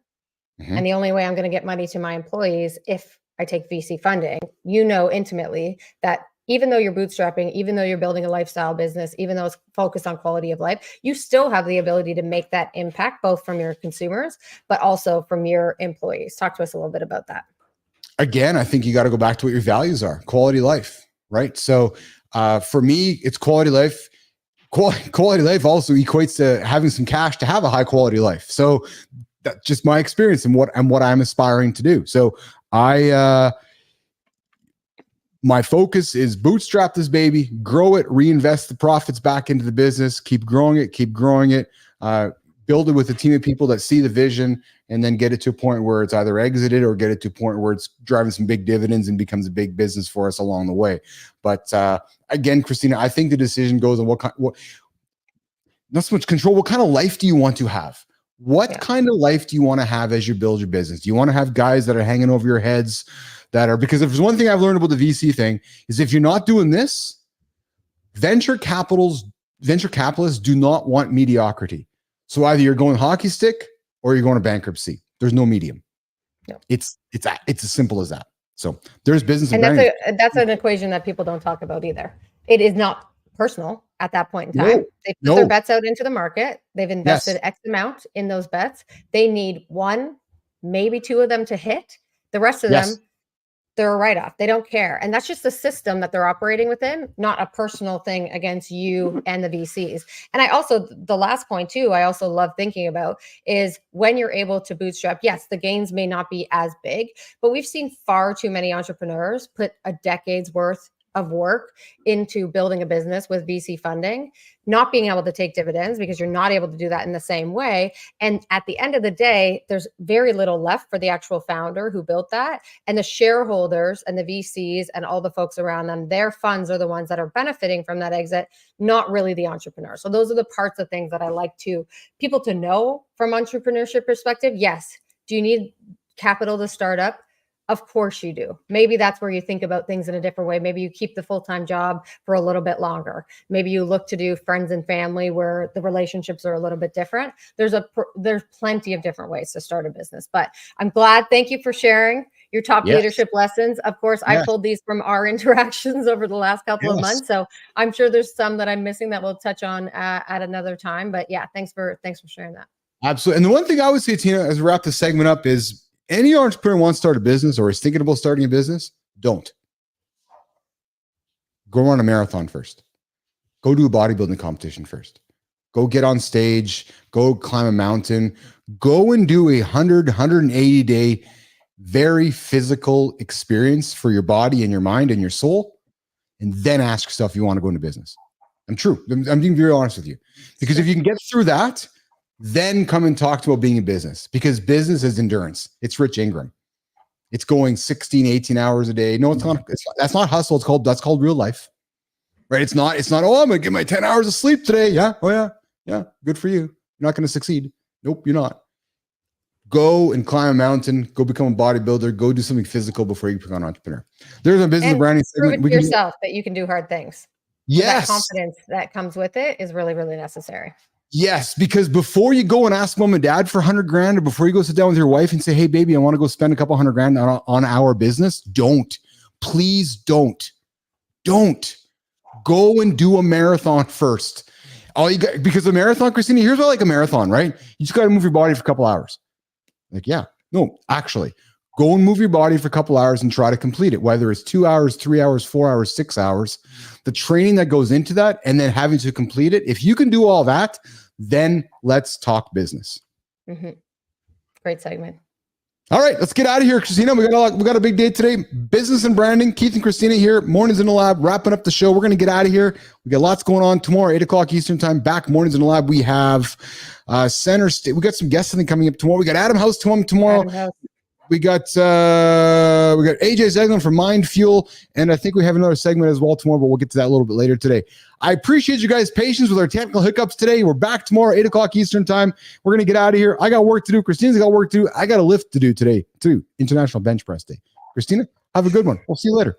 and the only way I'm going to get money to my employees if I take VC funding, you know intimately that even though you're bootstrapping, even though you're building a lifestyle business, even though it's focused on quality of life, you still have the ability to make that impact both from your consumers, but also from your employees. Talk to us a little bit about that. Again, I think you got to go back to what your values are. Quality life, right? So for me, it's quality life. Quality life also equates to having some cash to have a high quality life. So that's just my experience and what I'm aspiring to do. So my focus is bootstrap this baby, grow it, reinvest the profits back into the business, keep growing it, build it with a team of people that see the vision, and then get it to a point where it's either exited or get it to a point where it's driving some big dividends and becomes a big business for us along the way. But again, Kristina, I think the decision goes on not so much control. What kind of life do you want to have? What kind of life do you want to have as you build your business? Do you want to have guys that are hanging over your heads because if there's one thing I've learned about the VC thing is if you're not doing this, venture capitalists do not want mediocrity. So either you're going hockey stick or you're going to bankruptcy. There's no medium. No. It's as simple as that. So there's business. And that's an equation that people don't talk about either. It is not personal at that point in time. They put their bets out into the market. They've invested X amount in those bets. They need 1, maybe 2 of them to hit. The rest of them, they're a write-off. They don't care. And that's just the system that they're operating within, not a personal thing against you and the VCs. And the last point too, I also love thinking about is when you're able to bootstrap, yes, the gains may not be as big, but we've seen far too many entrepreneurs put a decade's worth of work into building a business with VC funding, not being able to take dividends because you're not able to do that in the same way. And at the end of the day, there's very little left for the actual founder who built that. And the shareholders and the VCs and all the folks around them, their funds are the ones that are benefiting from that exit, not really the entrepreneur. So those are the parts of things that I like people to know from entrepreneurship perspective. Yes. Do you need capital to start up? Of course you do. Maybe that's where you think about things in a different way. Maybe you keep the full-time job for a little bit longer. Maybe you look to do friends and family where the relationships are a little bit different. There's plenty of different ways to start a business, but I'm glad. Thank you for sharing your top leadership lessons. Of course, I pulled these from our interactions over the last couple of months. So I'm sure there's some that I'm missing that we'll touch on at another time, but yeah, thanks for sharing that. Absolutely. And the one thing I would say, Tina, as we wrap this segment up is, any entrepreneur wants to start a business or is thinking about starting a business, don't. Go run a marathon first. Go do a bodybuilding competition first. Go get on stage. Go climb a mountain. Go and do 180 day, very physical experience for your body and your mind and your soul. And then ask yourself if you want to go into business. I'm being very honest with you. Because if you can get through that, then come and talk about being in business, because business is endurance. It's Rich Ingram. It's going 16, 18 hours a day. No, it's not. That's not hustle. That's called real life, right? It's not, oh, I'm going to get my 10 hours of sleep today. Yeah. Oh yeah. Yeah. Good for you. You're not going to succeed. Nope, you're not. Go and climb a mountain, go become a bodybuilder, go do something physical before you become an entrepreneur. There's a business branding segment. Prove it to yourself that you can do hard things. Yes. That confidence that comes with it is really, really necessary. Yes, because before you go and ask mom and dad for $100,000, or before you go sit down with your wife and say, hey, baby, I want to go spend a couple $100,000 on our business, please don't go and do a marathon first. Because a marathon, Kristina, here's what I like a marathon, right? You just got to move your body for a couple hours. Like, yeah, no, actually go and move your body for a couple hours and try to complete it. Whether it's 2 hours, 3 hours, 4 hours, 6 hours, the training that goes into that, and then having to complete it. If you can do all that, then let's talk business. Mm-hmm. Great segment. All right, let's get out of here, Kristina. We got a big day today. Business and branding. Keith and Kristina here. Mornings in the Lab. Wrapping up the show. We're going to get out of here. We got lots going on tomorrow, 8:00 Eastern time. Back Mornings in the Lab. We have Center State. We got some guests coming up tomorrow. We got Adam House tomorrow. We got AJ Zeglin from Mind Fuel, and I think we have another segment as well tomorrow, but we'll get to that a little bit later today. I appreciate you guys' patience with our technical hiccups today. We're back tomorrow, 8:00 Eastern time. We're going to get out of here. I got work to do. Christina's got work to do. I got a lift to do today, too. International Bench Press Day. Kristina, have a good one. We'll see you later.